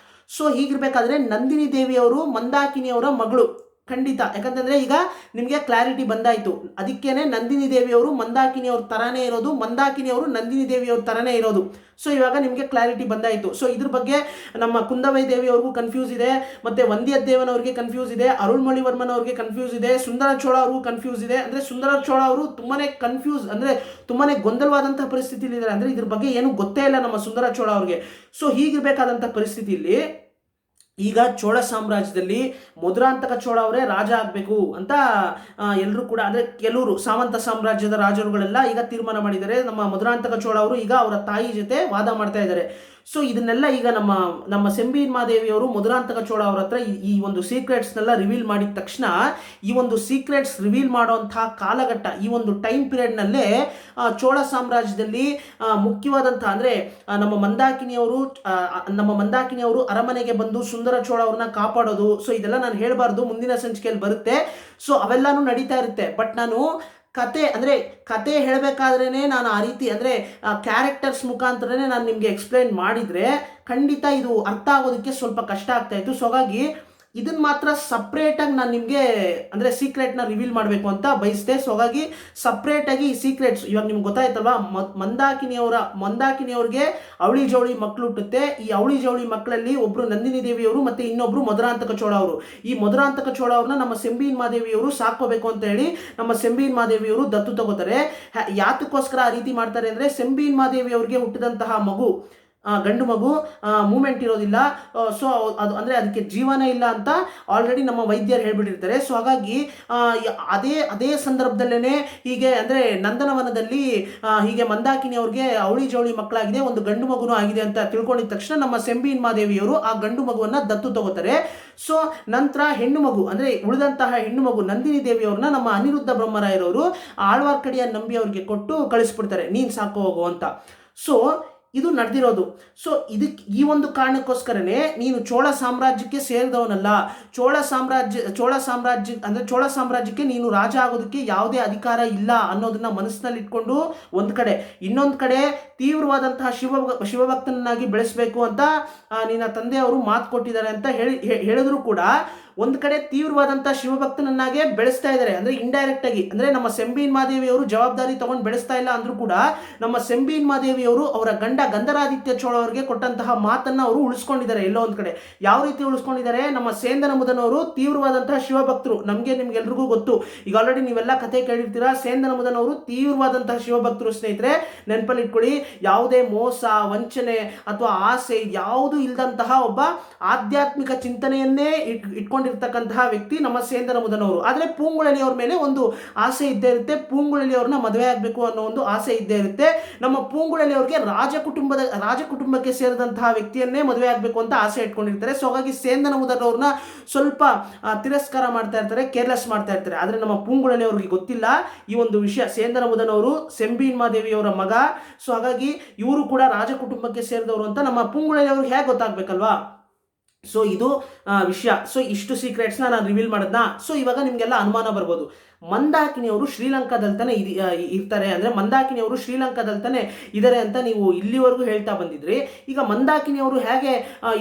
A: ಸೊ ಹೀಗಿರ್ಬೇಕಾದ್ರೆ ನಂದಿನಿ ದೇವಿಯವರು ಮಂದಾಕಿನಿಯವರ ಮಗಳು. ಖಂಡಿತ. ಯಾಕಂತಂದ್ರೆ ಈಗ ನಿಮಗೆ ಕ್ಲಾರಿಟಿ ಬಂದಾಯ್ತು. ಅದಕ್ಕೇನೆ ನಂದಿನಿ ದೇವಿಯವರು ಮಂದಾಕಿನಿ ಅವ್ರ ತರಾನೇ ಇರೋದು, ಮಂದಾಕಿನಿ ಅವರು ನಂದಿನಿ ದೇವಿಯವ್ರ ತರಾನೇ ಇರೋದು. ಸೊ ಇವಾಗ ನಿಮಗೆ ಕ್ಲಾರಿಟಿ ಬಂದಾಯಿತು. ಸೊ ಇದ್ರ ಬಗ್ಗೆ ನಮ್ಮ ಕುಂದವೈ ದೇವಿಯವ್ರಿಗೂ ಕನ್ಫ್ಯೂಸ್ ಇದೆ, ಮತ್ತೆ ವಂದ್ಯದೇವನವ್ರಿಗೆ ಕನ್ಫ್ಯೂಸ್ ಇದೆ, ಅರುಳ್ಮೊಳಿವರ್ಮನ್ ಅವ್ರಿಗೆ ಕನ್ಫ್ಯೂಸ್ ಇದೆ, ಸುಂದರ ಚೋಳ ಅವ್ರಿಗೂ ಕನ್ಫ್ಯೂಸ್ ಇದೆ. ಅಂದರೆ ಸುಂದರ ಚೋಳ ಅವರು ತುಂಬಾನೇ ಕನ್ಫ್ಯೂಸ್, ಅಂದರೆ ತುಂಬಾನೇ ಗೊಂದಲವಾದಂತಹ ಪರಿಸ್ಥಿತಿಯಲ್ಲಿ ಇದ್ದಾರೆ. ಅಂದರೆ ಇದ್ರ ಬಗ್ಗೆ ಏನು ಗೊತ್ತೇ ಇಲ್ಲ ನಮ್ಮ ಸುಂದರ ಚೋಳ ಅವ್ರಿಗೆ. ಸೊ ಹೀಗಿರ್ಬೇಕಾದಂಥ ಪರಿಸ್ಥಿತಿಯಲ್ಲಿ ಈಗ ಚೋಳ ಸಾಮ್ರಾಜ್ಯದಲ್ಲಿ ಮಧುರಾಂತಕ ಚೋಳ ಅವರೇ ರಾಜ ಆಗಬೇಕು ಅಂತ ಎಲ್ಲರೂ ಕೂಡ, ಅಂದರೆ ಕೆಲವರು ಸಾಮಂತ ಸಾಮ್ರಾಜ್ಯದ ರಾಜರುಗಳೆಲ್ಲ ಈಗ ತೀರ್ಮಾನ ಮಾಡಿದ್ದಾರೆ. ನಮ್ಮ ಮಧುರಾಂತಕ ಚೋಳ ಅವರು ಈಗ ಅವರ ತಾಯಿ ಜೊತೆ ವಾದ ಮಾಡ್ತಾ ಇದ್ದಾರೆ. ಸೊ ಇದನ್ನೆಲ್ಲ ಈಗ ನಮ್ಮ ಸೆಂಬಿ ಮಹಾದೇವಿಯವರು ಮಧುರಾಂತಕ ಚೋಳ ಅವ್ರ ಹತ್ರ ಈ ಒಂದು ಸೀಕ್ರೆಟ್ಸ್ನೆಲ್ಲ ರಿವೀಲ್ ಮಾಡಿದ ತಕ್ಷಣ, ಈ ಒಂದು ಸೀಕ್ರೆಟ್ಸ್ ರಿವೀಲ್ ಮಾಡುವಂತಹ ಕಾಲಘಟ್ಟ, ಈ ಒಂದು ಟೈಮ್ ಪೀರಿಯಡ್ನಲ್ಲೇ ಚೋಳ ಸಾಮ್ರಾಜ್ಯದಲ್ಲಿ ಮುಖ್ಯವಾದಂತಹ, ಅಂದರೆ ನಮ್ಮ ಮಂದಾಕಿನಿಯವರು ಅರಮನೆಗೆ ಬಂದು ಸುಂದರ ಚೋಳ ಅವ್ರನ್ನ ಕಾಪಾಡೋದು. ಸೊ ಇದೆಲ್ಲ ನಾನು ಹೇಳಬಾರ್ದು, ಮುಂದಿನ ಸಂಚಿಕೆಯಲ್ಲಿ ಬರುತ್ತೆ. ಸೊ ಅವೆಲ್ಲಾನು ನಡೀತಾ ಇರುತ್ತೆ. ಬಟ್ ನಾನು ಕತೆ ಹೇಳಬೇಕಾದ್ರೇ ನಾನು ಆ ರೀತಿ, ಅಂದರೆ ಕ್ಯಾರೆಕ್ಟರ್ಸ್ ಮುಖಾಂತರನೇ ನಾನು ನಿಮಗೆ ಎಕ್ಸ್ಪ್ಲೈನ್ ಮಾಡಿದರೆ ಖಂಡಿತ ಇದು ಅರ್ಥ ಆಗೋದಕ್ಕೆ ಸ್ವಲ್ಪ ಕಷ್ಟ ಆಗ್ತಾ ಇತ್ತು. ಸೊ ಹಾಗಾಗಿ ಇದನ್ನು ಮಾತ್ರ ಸಪ್ರೇಟಾಗಿ ನಾನು ನಿಮಗೆ, ಅಂದರೆ ಸೀಕ್ರೆಟ್ನ ರಿವೀಲ್ ಮಾಡಬೇಕು ಅಂತ ಬಯಸಿದೆ. ಸೊ ಹಾಗಾಗಿ ಸಪ್ರೇಟಾಗಿ ಈ ಸೀಕ್ರೆಟ್ಸ್ ಇವಾಗ ನಿಮ್ಗೆ ಗೊತ್ತಾಯ್ತಲ್ವಾ, ಮಂದಾಕಿನಿಯವ್ರಿಗೆ ಅವಳಿ ಜವಳಿ ಮಕ್ಕಳು ಹುಟ್ಟುತ್ತೆ. ಈ ಅವಳಿ ಜವಳಿ ಮಕ್ಕಳಲ್ಲಿ ಒಬ್ಬರು ನಂದಿನಿ ದೇವಿಯವರು ಮತ್ತು ಇನ್ನೊಬ್ಬರು ಮಧುರಾಂತಕ ಚೋಳ ಅವರು. ಈ ಮಧುರಾಂತಕ ಚೋಳ ಅವ್ರನ್ನ ನಮ್ಮ ಸೆಂಬಿನ್ ಮಾದೇವಿಯವರು ಸಾಕೋಬೇಕು ಅಂತ ಹೇಳಿ ನಮ್ಮ ಸೆಂಬಿನ್ ಮಾದೇವಿಯವರು ದತ್ತು ತಗೋತಾರೆ. ಯಾತಕ್ಕೋಸ್ಕರ ಆ ರೀತಿ ಮಾಡ್ತಾರೆ ಅಂದರೆ, ಸೆಂಬಿನ್ ಮಾದೇವಿಯವ್ರಿಗೆ ಹುಟ್ಟಿದಂತಹ ಮಗು ಗಂಡು ಮಗು ಮೂಮೆಂಟ್ ಇರೋದಿಲ್ಲ. ಸೊ ಅದು ಅಂದರೆ ಅದಕ್ಕೆ ಜೀವನ ಇಲ್ಲ ಅಂತ ಆಲ್ರೆಡಿ ನಮ್ಮ ವೈದ್ಯರು ಹೇಳ್ಬಿಟ್ಟಿರ್ತಾರೆ. ಸೊ ಹಾಗಾಗಿ ಅದೇ ಸಂದರ್ಭದಲ್ಲೇ ಹೀಗೆ, ಅಂದರೆ ನಂದನವನದಲ್ಲಿ ಹೀಗೆ ಮಂದಾಕಿನಿ ಅವ್ರಿಗೆ ಅವಳಿ ಜವಳಿ ಮಕ್ಕಳಾಗಿದೆ, ಒಂದು ಗಂಡು ಮಗುನೂ ಆಗಿದೆ ಅಂತ ತಿಳ್ಕೊಂಡಿದ ತಕ್ಷಣ ನಮ್ಮ ಸೆಂಬಿನ್ ಮಾದೇವಿಯವರು ಆ ಗಂಡು ಮಗುವನ್ನು ದತ್ತು ತಗೋತಾರೆ. ಸೊ ನಂತರ ಹೆಣ್ಣು ಮಗು, ಅಂದರೆ ಉಳಿದಂತಹ ಹೆಣ್ಣು ಮಗು ನಂದಿನಿ ದೇವಿಯವ್ರನ್ನ ನಮ್ಮ ಅನಿರುದ್ಧ ಬ್ರಹ್ಮರಾಯರವರು ಆಳ್ವಾರ್ಕಡಿಯ ನಂಬಿ ಅವ್ರಿಗೆ ಕೊಟ್ಟು ಕಳಿಸ್ಬಿಡ್ತಾರೆ, ನೀನು ಸಾಕು ಹೋಗು ಅಂತ. ಸೊ ಇದು ನಡೆದಿರೋದು. ಸೊ ಈ ಒಂದು ಕಾರಣಕ್ಕೋಸ್ಕರನೇ ನೀನು ಚೋಳ ಸಾಮ್ರಾಜ್ಯಕ್ಕೆ ಸೇರಿದವನಲ್ಲ, ಚೋಳ ಸಾಮ್ರಾಜ್ಯಕ್ಕೆ ನೀನು ರಾಜ ಆಗೋದಕ್ಕೆ ಯಾವುದೇ ಅಧಿಕಾರ ಇಲ್ಲ ಅನ್ನೋದನ್ನ ಮನಸ್ಸಿನಲ್ಲಿ ಇಟ್ಕೊಂಡು ಒಂದು ಕಡೆ, ಇನ್ನೊಂದು ಕಡೆ ತೀವ್ರವಾದಂತಹ ಶಿವಭಕ್ತನಾಗಿ ಬೆಳೆಸಬೇಕು ಅಂತ ನಿನ್ನ ತಂದೆಯವರು ಮಾತು ಕೊಟ್ಟಿದ್ದಾರೆ ಅಂತ ಹೇಳಿದ್ರು ಕೂಡ ಒಂದು ಕಡೆ ತೀವ್ರವಾದಂಥ ಶಿವಭಕ್ತನನ್ನಾಗೆ ಬೆಳೆಸ್ತಾ ಇದ್ದಾರೆ. ಅಂದರೆ ಇಂಡೈರೆಕ್ಟ್ ಆಗಿ, ಅಂದರೆ ನಮ್ಮ ಸೆಂಬಿನ್ ಮಾದೇವಿಯವರು ಜವಾಬ್ದಾರಿ ತಗೊಂಡು ಬೆಳೆಸ್ತಾ ಇಲ್ಲ ಅಂದ್ರೂ ಕೂಡ ನಮ್ಮ ಸೆಂಬಿನ್ ಮಾದೇವಿಯವರು ಅವರ ಗಂಡ ಗಂಧರಾದಿತ್ಯ ಚೋಳ ಅವರಿಗೆ ಕೊಟ್ಟಂತಹ ಮಾತನ್ನು ಅವರು ಉಳಿಸ್ಕೊಂಡಿದ್ದಾರೆ. ಎಲ್ಲೋ ಒಂದು ಕಡೆ ಯಾವ ರೀತಿ ಉಳಿಸ್ಕೊಂಡಿದ್ದಾರೆ, ನಮ್ಮ ಸೇಂದನ ಮುದನವರು ತೀವ್ರವಾದಂತಹ ಶಿವಭಕ್ತರು. ನಿಮ್ಗೆಲ್ರಿಗೂ ಗೊತ್ತು, ಈಗ ಆಲ್ರೆಡಿ ನೀವೆಲ್ಲ ಕಥೆ ಕೇಳಿರ್ತೀರಾ. ಸೇಂದನ ಮುದನವರು ತೀವ್ರವಾದಂತಹ ಶಿವಭಕ್ತರು ಸ್ನೇಹಿತರೆ, ನೆನಪಲ್ಲಿ ಇಟ್ಕೊಳ್ಳಿ. ಯಾವುದೇ ಮೋಸ, ವಂಚನೆ ಅಥವಾ ಆಸೆ ಯಾವುದು ಇಲ್ಲದಂತಹ ಒಬ್ಬ ಆಧ್ಯಾತ್ಮಿಕ ಚಿಂತನೆಯನ್ನೇ ಇಟ್ಕೊಂಡಿರ್ತಕ್ಕಂತಹ ವ್ಯಕ್ತಿ ನಮ್ಮ ಸೇಂದನ ಮುದನವರು. ಆದರೆ ಪೂಂಗುಳಲಿ ಅವ್ರ ಮೇಲೆ ಒಂದು ಆಸೆ ಇದ್ದೇ ಇರುತ್ತೆ, ಪೂಂಗುಳಲಿ ಅವ್ರನ್ನ ಮದುವೆ ಆಗಬೇಕು ಅನ್ನೋ ಒಂದು ಆಸೆ ಇದ್ದೇ ಇರುತ್ತೆ. ನಮ್ಮ ಪೂಂಗುಳಲಿ ಅವ್ರಿಗೆ ರಾಜ ಕುಟುಂಬಕ್ಕೆ ಸೇರಿದಂತಹ ವ್ಯಕ್ತಿಯನ್ನೇ ಮದುವೆ ಆಗಬೇಕು ಅಂತ ಆಸೆ ಇಟ್ಕೊಂಡಿರ್ತಾರೆ. ಸೊ ಹಾಗಾಗಿ ಸೇಂದನ ಮುದನವ್ರನ್ನ ಸ್ವಲ್ಪ ತಿರಸ್ಕಾರ ಮಾಡ್ತಾ ಇರ್ತಾರೆ, ಕೇರ್ಲೆಸ್ ಮಾಡ್ತಾ ಇರ್ತಾರೆ. ಆದರೆ ನಮ್ಮ ಪೂಂಗುಳಲಿ ಅವ್ರಿಗೆ ಗೊತ್ತಿಲ್ಲ ಈ ಒಂದು ವಿಷಯ. ಸೇಂದನ ಮುದನವರು ಸೆಂಬಿನ್ ಮಾದೇವಿಯವರ ಮಗ. ಸೊ ಹಾಗಾಗಿ ಇವರು ಕೂಡ ರಾಜ ಕುಟುಂಬಕ್ಕೆ ಸೇರಿದವರು ಅಂತ ನಮ್ಮ ಪೂಂಗುಳಲಿ ಅವ್ರಿಗೆ ಹೇಗೆ ಗೊತ್ತಾಗಬೇಕಲ್ವಾ. ಸೊ ಇದು ವಿಷಯ. ಸೊ ಇಷ್ಟು ಸೀಕ್ರೆಟ್ಸ್ನ ನಾನು ರಿವೀಲ್ ಮಾಡಿದ್ನ. ಸೊ ಇವಾಗ ನಿಮಗೆಲ್ಲ ಅನುಮಾನ ಬರ್ಬೋದು, ಮಂದಾಕಿನಿಯವರು ಶ್ರೀಲಂಕಾದಲ್ಲಿ ತಾನೇ ಇರ್ತಾರೆ, ಅಂದರೆ ಮಂದಾಕಿನಿಯವರು ಶ್ರೀಲಂಕಾದಲ್ಲಿ ತಾನೇ ಇದ್ದಾರೆ ಅಂತ ನೀವು ಇಲ್ಲಿವರೆಗೂ ಹೇಳ್ತಾ ಬಂದಿದ್ರಿ. ಈಗ ಮಂದಾಕಿನಿಯವರು ಹೇಗೆ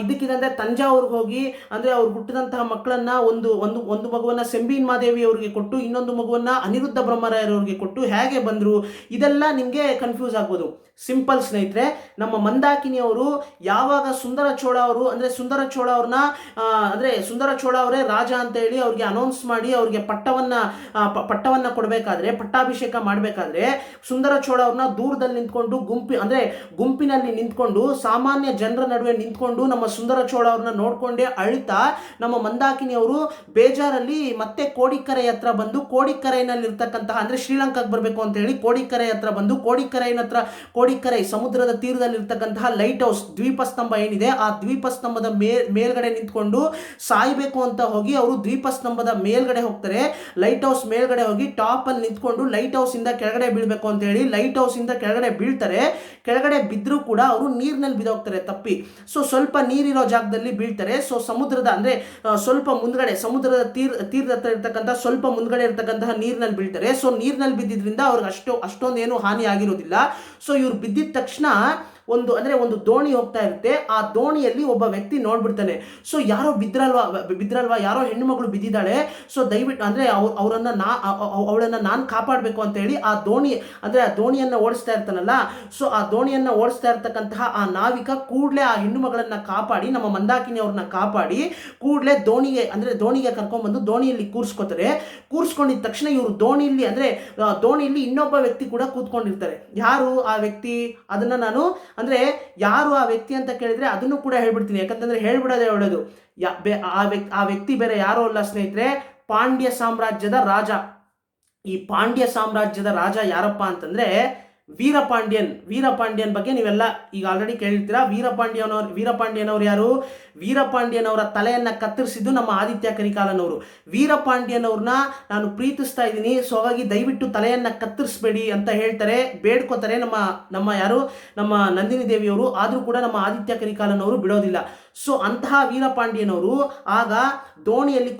A: ಇದಕ್ಕಿದಂತೆ ತಂಜಾವೂರಿಗೆ ಹೋಗಿ, ಅಂದರೆ ಅವ್ರು ಹುಟ್ಟಿದಂತಹ ಮಕ್ಕಳನ್ನ ಒಂದು ಮಗುವನ್ನು ಸೆಂಬಿನ್ ಮಾದೇವಿ ಅವರಿಗೆ ಕೊಟ್ಟು, ಇನ್ನೊಂದು ಮಗುವನ್ನು ಅನಿರುದ್ಧ ಬ್ರಹ್ಮರಾಯರವ್ರಿಗೆ ಕೊಟ್ಟು ಹೇಗೆ ಬಂದರು, ಇದೆಲ್ಲ ನಿಮಗೆ ಕನ್ಫ್ಯೂಸ್ ಆಗ್ಬೋದು. ಸಿಂಪಲ್ ಸ್ನೇಹಿತರೆ, ನಮ್ಮ ಮಂದಾಕಿನಿಯವರು ಯಾವಾಗ ಸುಂದರ ಚೋಳ ಅವರು, ಅಂದರೆ ಸುಂದರ ಚೋಳ ಅವರೇ ರಾಜ ಅಂತ ಹೇಳಿ ಅವ್ರಿಗೆ ಅನೌನ್ಸ್ ಮಾಡಿ ಅವ್ರಿಗೆ ಪಟ್ಟವನ್ನು ಕೊಡಬೇಕಾದ್ರೆ, ಪಟ್ಟಾಭಿಷೇಕ ಮಾಡಬೇಕಾದ್ರೆ ಸುಂದರ ಚೋಳ ಅವ್ರನ್ನ ದೂರದಲ್ಲಿ ನಿಂತ್ಕೊಂಡು ಗುಂಪಿನಲ್ಲಿ ನಿಂತ್ಕೊಂಡು, ಸಾಮಾನ್ಯ ಜನರ ನಡುವೆ ನಿಂತ್ಕೊಂಡು ನಮ್ಮ ಸುಂದರ ಚೋಳ ಅವ್ರನ್ನ ನೋಡ್ಕೊಂಡೇ ಅಳ್ತಾ ನಮ್ಮ ಮಂದಾಕಿನಿಯವರು ಬೇಜಾರಲ್ಲಿ ಮತ್ತೆ ಕೋಡಿಕ್ಕರೆ ಹತ್ರ ಬಂದು, ಕೋಡಿಕ್ಕರೆಯಲ್ಲಿ ಇರ್ತಕ್ಕಂತಹ, ಅಂದರೆ ಶ್ರೀಲಂಕಾಗೆ ಬರಬೇಕು ಅಂತ ಹೇಳಿ ಕೋಡಿಕ್ಕರೆ ಹತ್ರ ಬಂದು, ಕೋಡಿಕ್ಕರೆ ಸಮುದ್ರದ ತೀರದಲ್ಲಿ ಇರ್ತಕ್ಕಂತಹ ಲೈಟ್ ಹೌಸ್ ದ್ವೀಪಸ್ತಂಭ ಏನಿದೆ, ಆ ದ್ವೀಪಸ್ತಂಭದ ಮೇಲ್ಗಡೆ ನಿಂತ್ಕೊಂಡು ಸಾಯ್ಬೇಕು ಅಂತ ಹೋಗಿ ಅವರು ದ್ವೀಪಸ್ತಂಭದ ಮೇಲ್ಗಡೆ ಹೋಗ್ತಾರೆ. ಲೈಟ್ ಹೌಸ್ ಮೇಲ್ಗಡೆ ಹೋಗಿ ಟಾಪ್ ಅಲ್ಲಿ ನಿಂತ್ಕೊಂಡು ಲೈಟ್ ಹೌಸ್ ಇಂದ ಕೆಳಗಡೆ ಬೀಳ್ಬೇಕು ಅಂತ ಹೇಳಿ ಲೈಟ್ ಹೌಸ್ ಇಂದ ಕೆಳಗಡೆ ಬೀಳ್ತಾರೆ. ಕೆಳಗಡೆ ಬಿದ್ದರೂ ಕೂಡ ಅವರು ನೀರಿನಲ್ಲಿ ಬಿದ್ದೋಗ್ತಾರೆ ತಪ್ಪಿ. ಸೊ ಸ್ವಲ್ಪ ನೀರಿರೋ ಜಾಗದಲ್ಲಿ ಬೀಳ್ತಾರೆ. ಸೊ ಸಮುದ್ರದ, ಅಂದರೆ ಸ್ವಲ್ಪ ಮುಂದ್ಗಡೆ, ಸಮುದ್ರದ ತೀರದ ಹತ್ರ ಇರ್ತಕ್ಕಂಥ ಸ್ವಲ್ಪ ಮುಂದ್ಗಡೆ ಇರ್ತಕ್ಕಂತಹ ನೀರಿನಲ್ಲಿ ಬೀಳ್ತಾರೆ. ಸೊ ನೀರಿನಲ್ಲಿ ಬಿದ್ದಿದ್ರಿಂದ ಅವ್ರಿಗೆ ಅಷ್ಟೊಂದೇನು ಹಾನಿ ಆಗಿರೋದಿಲ್ಲ. ಸೊ ಇವ್ರು ಬಿದ್ದಿದ ತಕ್ಷಣ ಒಂದು ದೋಣಿ ಹೋಗ್ತಾ ಇರುತ್ತೆ. ಆ ದೋಣಿಯಲ್ಲಿ ಒಬ್ಬ ವ್ಯಕ್ತಿ ನೋಡ್ಬಿಡ್ತಾನೆ. ಸೊ ಯಾರೋ ಬಿದ್ರಲ್ವಾ, ಯಾರೋ ಹೆಣ್ಣು ಮಗಳು ಬಿದ್ದಿದ್ದಾಳೆ, ಸೊ ದಯವಿಟ್ಟು ಅಂದ್ರೆ ಅವಳನ್ನ ನಾನು ಕಾಪಾಡಬೇಕು ಅಂತ ಹೇಳಿ ಆ ದೋಣಿಯನ್ನ ಓಡಿಸ್ತಾ ಇರ್ತಾನಲ್ಲ, ಸೊ ಆ ದೋಣಿಯನ್ನ ಓಡಿಸ್ತಾ ಇರ್ತಕ್ಕಂತಹ ಆ ನಾವಿಕ ಕೂಡಲೇ ಆ ಹೆಣ್ಣು ಮಗಳನ್ನ ಕಾಪಾಡಿ, ನಮ್ಮ ಮಂದಾಕಿನಿ ಅವ್ರನ್ನ ಕಾಪಾಡಿ ಕೂಡಲೇ ದೋಣಿಗೆ ಕರ್ಕೊಂಡ್ಬಂದು ದೋಣಿಯಲ್ಲಿ ಕೂರಿಸ್ಕೊಂಡಿದ ತಕ್ಷಣ ಇವರು ದೋಣಿಯಲ್ಲಿ ಇನ್ನೊಬ್ಬ ವ್ಯಕ್ತಿ ಕೂಡ ಕೂತ್ಕೊಂಡಿರ್ತಾರೆ. ಯಾರು ಆ ವ್ಯಕ್ತಿ, ಅದನ್ನ ನಾನು ಯಾರು ಆ ವ್ಯಕ್ತಿ ಅಂತ ಕೇಳಿದ್ರೆ ಅದನ್ನು ಕೂಡ ಹೇಳ್ಬಿಡ್ತೀನಿ, ಯಾಕಂತಂದ್ರೆ ಹೇಳ್ಬಿಡೋದೇ ಒಳ್ಳೆಯದು. ಆ ವ್ಯಕ್ತಿ ಬೇರೆ ಯಾರೋ ಅಲ್ಲ ಸ್ನೇಹಿತರೆ, ಪಾಂಡ್ಯ ಸಾಮ್ರಾಜ್ಯದ ರಾಜ. ಈ ಪಾಂಡ್ಯ ಸಾಮ್ರಾಜ್ಯದ ರಾಜ ಯಾರಪ್ಪ ಅಂತಂದ್ರೆ ವೀರಪಾಂಡ್ಯನ್ ಬಗ್ಗೆ ನೀವೆಲ್ಲ ಈಗ ಆಲ್ರೆಡಿ ಕೇಳಿರ್ತೀರಾ. ವೀರಪಾಂಡ್ಯನವರು ಯಾರು? ವೀರಪಾಂಡ್ಯನವರ ತಲೆಯನ್ನ ಕತ್ತರಿಸಿದ್ದು ನಮ್ಮ ಆದಿತ್ಯ ಕರಿಕಾಲನವರು. ವೀರಪಾಂಡ್ಯನವ್ರನ್ನ ನಾನು ಪ್ರೀತಿಸ್ತಾ ಇದ್ದೀನಿ, ಸೊ ಹಾಗಾಗಿ ದಯವಿಟ್ಟು ತಲೆಯನ್ನ ಕತ್ತರಿಸಬೇಡಿ ಅಂತ ಹೇಳ್ತಾರೆ, ಬೇಡ್ಕೋತಾರೆ ನಮ್ಮ ನಂದಿನಿ ದೇವಿಯವರು. ಆದ್ರೂ ಕೂಡ ನಮ್ಮ ಆದಿತ್ಯ ಕರಿಕಾಲನವರು ಬಿಡೋದಿಲ್ಲ. ಸೊ ಅಂತಹ ವೀರಪಾಂಡ್ಯನವರು ಆಗ ದೋಣಿಯಲ್ಲಿ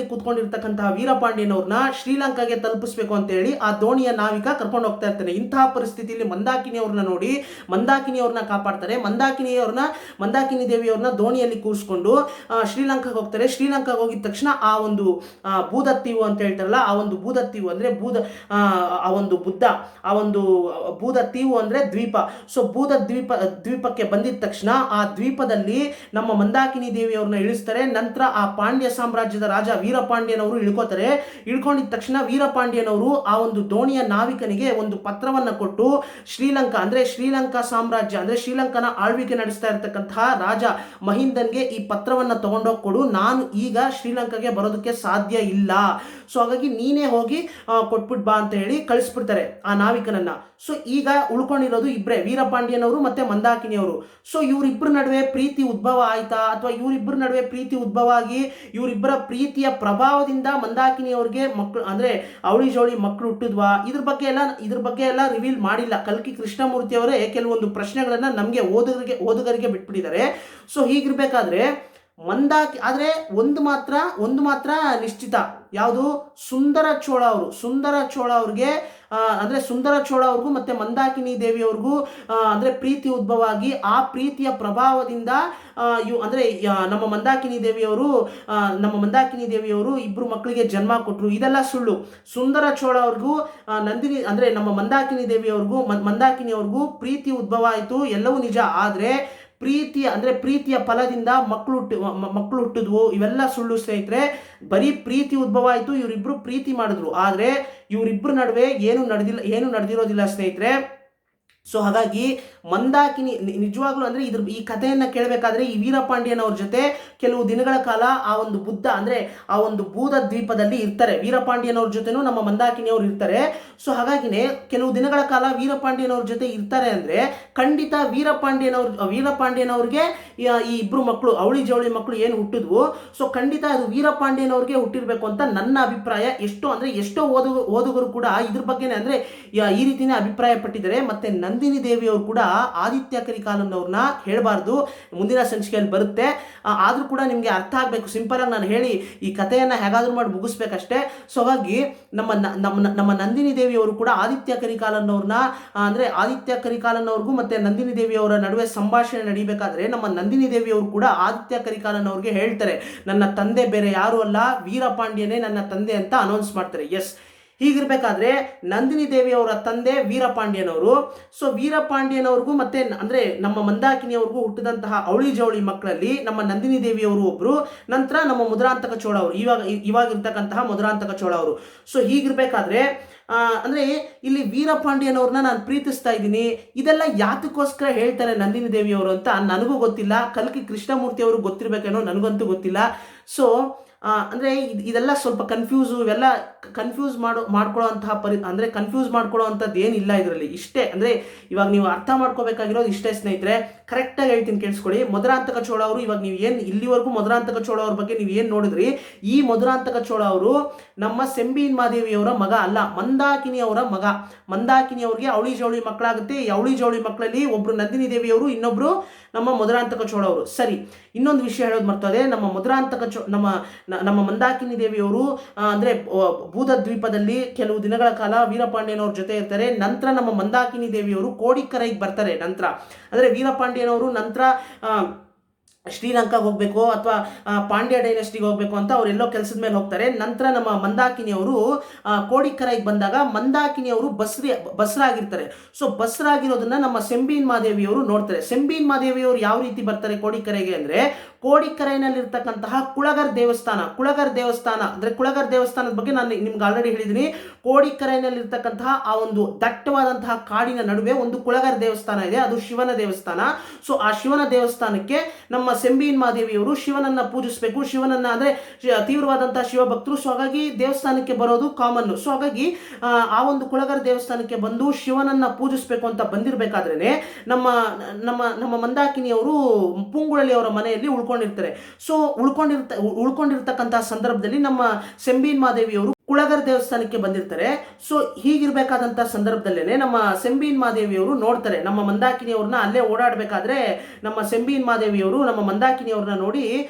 A: ಕೂತ್ಕೊಂಡಿರ್ತಕ್ಕಂತಹ ವೀರಪಾಂಡ್ಯನವ್ರನ್ನ ಶ್ರೀಲಂಕಾಗೆ ತಲುಪಿಸ್ಬೇಕು ಅಂತ ಹೇಳಿ ಆ ದೋಣಿಯ ನಾವಿಕ ಕರ್ಕೊಂಡು ಹೋಗ್ತಾ ಇರ್ತಾನೆ. ಇಂತಹ ಪರಿಸ್ಥಿತಿಯಲ್ಲಿ ಮಂದಾಕಿನಿಯವ್ರನ್ನ ನೋಡಿ ಮಂದಾಕಿನಿಯವ್ರನ್ನ ಕಾಪಾಡ್ತಾರೆ. ಮಂದಾಕಿನಿ ದೇವಿಯವ್ರನ್ನ ದೋಣಿಯಲ್ಲಿ ಕೂರಿಸ್ಕೊಂಡು ಶ್ರೀಲಂಕಾಗೆ ಹೋಗ್ತಾರೆ. ಶ್ರೀಲಂಕಾಗೆ ಹೋಗಿದ ತಕ್ಷಣ ಆ ಒಂದು ಬೂದತ್ತೀವು ಅಂತ ಹೇಳ್ತಾರಲ್ಲ, ಆ ಒಂದು ಬೂದತ್ತೀವು ಅಂದ್ರೆ ಆ ಒಂದು ಬುದ್ಧ, ಆ ಒಂದು ಬೂದತ್ತೀವು ಅಂದ್ರೆ ದ್ವೀಪ. ಸೊ ದ್ವೀಪಕ್ಕೆ ಬಂದಿದ ತಕ್ಷಣ ಆ ದ್ವೀಪದಲ್ಲಿ ನಮ್ಮ ಮಂದಾಕಿನಿ ದೇವಿಯವ್ರನ್ನ ಇಳಿಸ್ತಾರೆ. ನಂತರ ಆ ಪಾಂಡ್ಯ ಸಾಮ್ರಾಜ್ಯದ ರಾಜ ವೀರಪಾಂಡ್ಯನವರು ಇಳ್ಕೊಂಡಿದ ತಕ್ಷಣ ವೀರಪಾಂಡ್ಯನವರು ಆ ಒಂದು ದೋಣಿಯ ನಾವಿಕನಿಗೆ ಒಂದು ಪತ್ರವನ್ನ ಕೊಟ್ಟು ಶ್ರೀಲಂಕಾ ಸಾಮ್ರಾಜ್ಯ ಅಂದ್ರೆ ಶ್ರೀಲಂಕಾನ ಆಳ್ವಿಕೆ ನಡೆಸ್ತಾ ಇರತಕ್ಕಂತಹ ರಾಜ ಮಹಿಂದನ್ಗೆ ಈ ಪತ್ರವನ್ನ ತಗೊಂಡೋಗಿ ಕೊಡು, ನಾನು ಈಗ ಶ್ರೀಲಂಕಾಗೆ ಬರೋದಕ್ಕೆ ಸಾಧ್ಯ ಇಲ್ಲ, ಸೊ ಹಾಗಾಗಿ ನೀನೇ ಹೋಗಿ ಕೊಟ್ಬಿಟ್ ಬಾ ಅಂತ ಹೇಳಿ ಕಳಿಸ್ಬಿಡ್ತಾರೆ ಆ ನಾವಿಕನನ್ನ. ಸೊ ಈಗ ಉಳ್ಕೊಂಡಿರೋದು ಇಬ್ಬರೇ, ವೀರಪಾಂಡ್ಯನವರು ಮತ್ತೆ ಮಂದಾಕಿನಿಯವರು. ಸೊ ಇವರಿಬ್ಬರ ನಡುವೆ ಪ್ರೀತಿ ಉದ್ಭವ ಆಯ್ತಾ, ಅಥವಾ ಇವರಿಬ್ಬರ ನಡುವೆ ಪ್ರೀತಿ ಉದ್ಭವ ಆಗಿ ಇವರಿಬ್ಬರ ಪ್ರೀತಿಯ ಪ್ರಭಾವದಿಂದ ಮಂದಾಕಿನಿಯವ್ರಿಗೆ ಮಕ್ಕಳು ಅಂದ್ರೆ ಅವಳಿ ಜೋಳಿ ಮಕ್ಕಳು ಹುಟ್ಟಿದ್ವಾ, ಇದ್ರ ಬಗ್ಗೆ ಎಲ್ಲ ರಿವೀಲ್ ಮಾಡಿಲ್ಲ. ಕಲ್ಕಿ ಕೃಷ್ಣಮೂರ್ತಿ ಅವರೇ ಕೆಲವೊಂದು ಪ್ರಶ್ನೆಗಳನ್ನ ನಮಗೆ ಓದುಗರಿಗೆ ಬಿಟ್ಬಿಟ್ಟಿದ್ದಾರೆ. ಸೊ ಹೀಗಿರ್ಬೇಕಾದ್ರೆ ಆದ್ರೆ ಒಂದು ಮಾತ್ರ ನಿಶ್ಚಿತ, ಯಾವುದು? ಸುಂದರ ಚೋಳ ಅವ್ರಿಗೆ ಸುಂದರ ಚೋಳ ಅವ್ರಿಗೂ ಮತ್ತೆ ಮಂದಾಕಿನಿ ದೇವಿಯವ್ರಿಗೂ ಪ್ರೀತಿ ಉದ್ಭವ ಆಗಿ ಆ ಪ್ರೀತಿಯ ಪ್ರಭಾವದಿಂದ ನಮ್ಮ ಮಂದಾಕಿನಿ ದೇವಿಯವರು ಇಬ್ರು ಮಕ್ಕಳಿಗೆ ಜನ್ಮ ಕೊಟ್ಟರು. ಇದೆಲ್ಲ ಸುಳ್ಳು. ಸುಂದರ ಚೋಳ ಅವ್ರಿಗೂ ನಂದಿನಿ ನಮ್ಮ ಮಂದಾಕಿನಿ ದೇವಿಯವ್ರಿಗೂ ಪ್ರೀತಿ ಉದ್ಭವ ಆಯಿತು, ಎಲ್ಲವೂ ನಿಜ. ಆದ್ರೆ ಪ್ರೀತಿಯ ಫಲದಿಂದ ಮಕ್ಕಳು ಹುಟ್ಟಿದ್ವು, ಇವೆಲ್ಲ ಸುಳ್ಳು ಸ್ನೇಹಿತರೆ. ಬರೀ ಪ್ರೀತಿ ಉದ್ಭವ ಆಯಿತು, ಇವರಿಬ್ರು ಪ್ರೀತಿ ಮಾಡಿದ್ರು, ಆದ್ರೆ ಇವರಿಬ್ಬರ ನಡುವೆ ಏನು ನಡೆದಿರೋದಿಲ್ಲ ಸ್ನೇಹಿತರೆ. ಸೊ ಹಾಗಾಗಿ ಮಂದಾಕಿನಿ ನಿಜವಾಗ್ಲೂ ಈ ಕಥೆಯನ್ನ ಕೇಳಬೇಕಾದ್ರೆ ಈ ವೀರಪಾಂಡ್ಯನವ್ರ ಜೊತೆ ಕೆಲವು ದಿನಗಳ ಕಾಲ ಆ ಒಂದು ಬುದ್ಧ ಆ ಒಂದು ಬೂದ ದ್ವೀಪದಲ್ಲಿ ಇರ್ತಾರೆ. ವೀರಪಾಂಡ್ಯನವ್ರ ಜೊತೆನೂ ನಮ್ಮ ಮಂದಾಕಿನಿಯವ್ರು ಇರ್ತಾರೆ. ಸೊ ಹಾಗಾಗಿನೇ ಕೆಲವು ದಿನಗಳ ಕಾಲ ವೀರಪಾಂಡ್ಯನವ್ರ ಜೊತೆ ಇರ್ತಾರೆ ಅಂದ್ರೆ ಖಂಡಿತ ವೀರಪಾಂಡ್ಯನವ್ರಿಗೆ ಈ ಇಬ್ರು ಮಕ್ಕಳು ಅವಳಿ ಜವಳಿ ಮಕ್ಕಳು ಏನು ಹುಟ್ಟಿದ್ವು, ಸೊ ಖಂಡಿತ ಅದು ವೀರಪಾಂಡ್ಯನವ್ರಿಗೆ ಹುಟ್ಟಿರ್ಬೇಕು ಅಂತ ನನ್ನ ಅಭಿಪ್ರಾಯ. ಎಷ್ಟೋ ಓದುಗರು ಕೂಡ ಇದ್ರ ಬಗ್ಗೆನೇ ಈ ರೀತಿನೇ ಅಭಿಪ್ರಾಯ ಪಟ್ಟಿದ್ದಾರೆ. ಮತ್ತೆ ನಂದಿನಿ ದೇವಿಯವರು ಕೂಡ ಆದಿತ್ಯ ಕರಿಕಾಲನವ್ರನ್ನ ಹೇಳಬಾರ್ದು, ಮುಂದಿನ ಸಂಚಿಕೆಯಲ್ಲಿ ಬರುತ್ತೆ. ಆದ್ರೂ ಕೂಡ ನಿಮ್ಗೆ ಅರ್ಥ ಆಗ್ಬೇಕು, ಸಿಂಪಲ್ ಆಗಿ ನಾನು ಹೇಳಿ ಈ ಕಥೆಯನ್ನ ಹೇಗಾದ್ರೂ ಮಾಡಿ ಮುಗಿಸ್ಬೇಕಷ್ಟೇ. ಸೊ ಹಾಗಾಗಿ ನಮ್ಮ ನಂದಿನಿ ದೇವಿಯವರು ಕೂಡ ಆದಿತ್ಯ ಕರಿಕಾಲನವ್ರಿಗೂ ಮತ್ತೆ ನಂದಿನಿ ದೇವಿಯವರ ನಡುವೆ ಸಂಭಾಷಣೆ ನಡೀಬೇಕಾದ್ರೆ ನಮ್ಮ ನಂದಿನಿ ದೇವಿಯವರು ಕೂಡ ಆದಿತ್ಯ ಕರಿಕಾಲನವ್ರಿಗೆ ಹೇಳ್ತಾರೆ, ನನ್ನ ತಂದೆ ಬೇರೆ ಯಾರು ಅಲ್ಲ, ವೀರಪಾಂಡ್ಯನೇ ನನ್ನ ತಂದೆ ಅಂತ ಅನೌನ್ಸ್ ಮಾಡ್ತಾರೆ. ಎಸ್, ಹೀಗಿರ್ಬೇಕಾದ್ರೆ ನಂದಿನಿ ದೇವಿಯವರ ತಂದೆ ವೀರಪಾಂಡ್ಯನವರು. ಸೊ ವೀರಪಾಂಡ್ಯನವ್ರಿಗೂ ಮತ್ತೆ ನಮ್ಮ ಮಂದಾಕಿನಿಯವ್ರಿಗೂ ಹುಟ್ಟಿದಂತಹ ಅವಳಿ ಜವಳಿ ಮಕ್ಕಳಲ್ಲಿ ನಮ್ಮ ನಂದಿನಿ ದೇವಿಯವರು ಒಬ್ರು, ನಂತರ ನಮ್ಮ ಮಧುರಾಂತಕ ಚೋಳ ಅವರು, ಇವಾಗಿರ್ತಕ್ಕಂತಹ ಮಧುರಾಂತಕ ಚೋಳ ಅವರು. ಸೊ ಹೀಗಿರ್ಬೇಕಾದ್ರೆ ಇಲ್ಲಿ ವೀರಪಾಂಡ್ಯನವ್ರನ್ನ ನಾನು ಪ್ರೀತಿಸ್ತಾ ಇದ್ದೀನಿ, ಇದೆಲ್ಲ ಯಾತಕ್ಕೋಸ್ಕರ ಹೇಳ್ತಾರೆ ನಂದಿನಿ ದೇವಿಯವರು ಅಂತ ನನಗೂ ಗೊತ್ತಿಲ್ಲ. ಕಲ್ಕಿ ಕೃಷ್ಣಮೂರ್ತಿ ಅವರು ಗೊತ್ತಿರ್ಬೇಕೇನೋ, ನನಗಂತೂ ಗೊತ್ತಿಲ್ಲ. ಸೊ ಇದೆಲ್ಲ ಸ್ವಲ್ಪ ಇವೆಲ್ಲ ಕನ್ಫ್ಯೂಸ್ ಮಾಡ್ಕೊಳ್ಳೋಂತಹ ಕನ್ಫ್ಯೂಸ್ ಮಾಡ್ಕೊಳ್ಳೋವಂಥದ್ದು ಏನಿಲ್ಲ ಇದರಲ್ಲಿ. ಇಷ್ಟೇ ಇವಾಗ ನೀವು ಅರ್ಥ ಮಾಡ್ಕೋಬೇಕಾಗಿರೋದು ಇಷ್ಟೇ ಸ್ನೇಹಿತರೆ. ಕರೆಕ್ಟಾಗಿ ಹೇಳ್ತೀನಿ, ಕೇಳಿಸ್ಕೊಳ್ಳಿ. ಮಧುರಾಂತಕ ಚೋಳ ಅವರು, ಇವಾಗ ನೀವು ಇಲ್ಲಿವರೆಗೂ ಮಧುರಾಂತಕ ಚೋಳ ಅವ್ರ ಬಗ್ಗೆ ನೀವು ನೋಡಿದ್ರಿ, ಈ ಮಧುರಾಂತಕ ಚೋಳ ಅವರು ನಮ್ಮ ಸೆಂಬಿನ್ ಮಾದೇವಿಯವರ ಮಗ ಅಲ್ಲ, ಮಂದಾಕಿನಿಯವರ ಮಗ. ಮಂದಾಕಿನಿಯವ್ರಿಗೆ ಅವಳಿ ಜವಳಿ ಮಕ್ಕಳಾಗುತ್ತೆ. ಈ ಅವಳಿ ಜವಳಿ ಮಕ್ಕಳಲ್ಲಿ ಒಬ್ರು ನಂದಿನಿ ದೇವಿಯವರು, ಇನ್ನೊಬ್ರು ನಮ್ಮ ಮಧುರಾಂತಕ ಚೋಳ ಅವರು. ಸರಿ, ಇನ್ನೊಂದು ವಿಷಯ ಹೇಳೋದು ಮರ್ತದೆ. ನಮ್ಮ ಮಂದಾಕಿನಿ ದೇವಿಯವರು ಬೂದ ದ್ವೀಪದಲ್ಲಿ ಕೆಲವು ದಿನಗಳ ಕಾಲ ವೀರಪಾಂಡ್ಯನವ್ರ ಜೊತೆ ಇರ್ತಾರೆ. ನಂತರ ನಮ್ಮ ಮಂದಾಕಿನಿ ದೇವಿಯವರು ಕೋಡಿಕ್ಕರೈಗೆ ಬರ್ತಾರೆ. ನಂತರ ಅಂದರೆ ವೀರಪಾಂಡ್ಯನವರು ನಂತರ ಶ್ರೀಲಂಕಾಗೆ ಹೋಗಬೇಕು ಅಥವಾ ಪಾಂಡ್ಯ ಡೈನೆಸ್ಟಿಗೆ ಹೋಗಬೇಕು ಅಂತ ಅವರೆಲ್ಲೋ ಕೆಲಸದ ಮೇಲೆ ಹೋಗ್ತಾರೆ. ನಂತರ ನಮ್ಮ ಮಂದಾಕಿನಿಯವರು ಕೋಡಿಕ್ಕರೈಗೆ ಬಂದಾಗ ಮಂದಾಕಿನಿಯವರು ಬಸ್ರಾಗಿರ್ತಾರೆ. ಸೊ ಬಸ್ರಾಗಿರೋದನ್ನ ನಮ್ಮ ಸೆಂಬೀನ್ ಮಾದೇವಿಯವರು ನೋಡ್ತಾರೆ. ಸೆಂಬೀನ್ ಮಾದೇವಿಯವರು ಯಾವ ರೀತಿ ಬರ್ತಾರೆ ಕೋಡಿಕ್ಕರೈಗೆ ಅಂದರೆ, ಕೋಡಿಕ್ಕರೈನಲ್ಲಿರ್ತಕ್ಕಂತಹ ಕುಳಗರ್ ದೇವಸ್ಥಾನ ಅಂದರೆ ಕುಳಗರ್ ದೇವಸ್ಥಾನದ ಬಗ್ಗೆ ನಾನು ನಿಮ್ಗೆ ಆಲ್ರೆಡಿ ಹೇಳಿದ್ದೀನಿ. ಕೋಡಿಕ್ಕರೈನಲ್ಲಿರ್ತಕ್ಕಂತಹ ಆ ಒಂದು ದಟ್ಟವಾದಂತಹ ಕಾಡಿನ ನಡುವೆ ಒಂದು ಕುಳಗರ್ ದೇವಸ್ಥಾನ ಇದೆ, ಅದು ಶಿವನ ದೇವಸ್ಥಾನ. ಸೊ ಆ ಶಿವನ ದೇವಸ್ಥಾನಕ್ಕೆ ನಮ್ಮ ಸೆಂಬೀನ್ ಮಾದೇವಿಯವರು ಶಿವನನ್ನ ಪೂಜಿಸಬೇಕು. ಶಿವನನ್ನ ಅಂದ್ರೆ ತೀವ್ರವಾದಂತಹ ಶಿವಭಕ್ತರು. ಸೊ ಹಾಗಾಗಿ ದೇವಸ್ಥಾನಕ್ಕೆ ಬರೋದು ಕಾಮನ್. ಸೊ ಹಾಗಾಗಿ ಆ ಒಂದು ಕುಳಗರ್ ದೇವಸ್ಥಾನಕ್ಕೆ ಬಂದು ಶಿವನನ್ನ ಪೂಜಿಸಬೇಕು ಅಂತ ಬಂದಿರಬೇಕಾದ್ರೇನೆ ನಮ್ಮ ನಮ್ಮ ನಮ್ಮ ಮಂದಾಕಿನಿಯವರು ಪುಂಗುಳಲಿ ಅವರ ಮನೆಯಲ್ಲಿ ಉಳ್ಕೊಂಡಿರ್ತಾರೆ. ಸೊ ಉಳ್ಕೊಂಡಿರ್ತಕ್ಕಂತಹ ಸಂದರ್ಭದಲ್ಲಿ ನಮ್ಮ ಸೆಂಬೀನ್ ಮಾದೇವಿಯವರು ಕುಳಗರ್ ದೇವಸ್ಥಾನಕ್ಕೆ ಬಂದಿರ್ತಾರೆ. ಸೊ ಹೀಗಿರ್ಬೇಕಾದಂತಹ ಸಂದರ್ಭದಲ್ಲೇನೆ ನಮ್ಮ ಸೆಂಬೀನ್ ಮಾದೇವಿಯವರು ನೋಡ್ತಾರೆ ನಮ್ಮ ಮಂದಾಕಿನಿಯವ್ರನ್ನ. ಅಲ್ಲೇ ಓಡಾಡಬೇಕಾದ್ರೆ ನಮ್ಮ ಸೆಂಬೀನ್ ಮಾದೇವಿಯವರು ನಮ್ಮ ಮಂದಾಕಿನಿಯವ್ರನ್ನ ನೋಡಿ,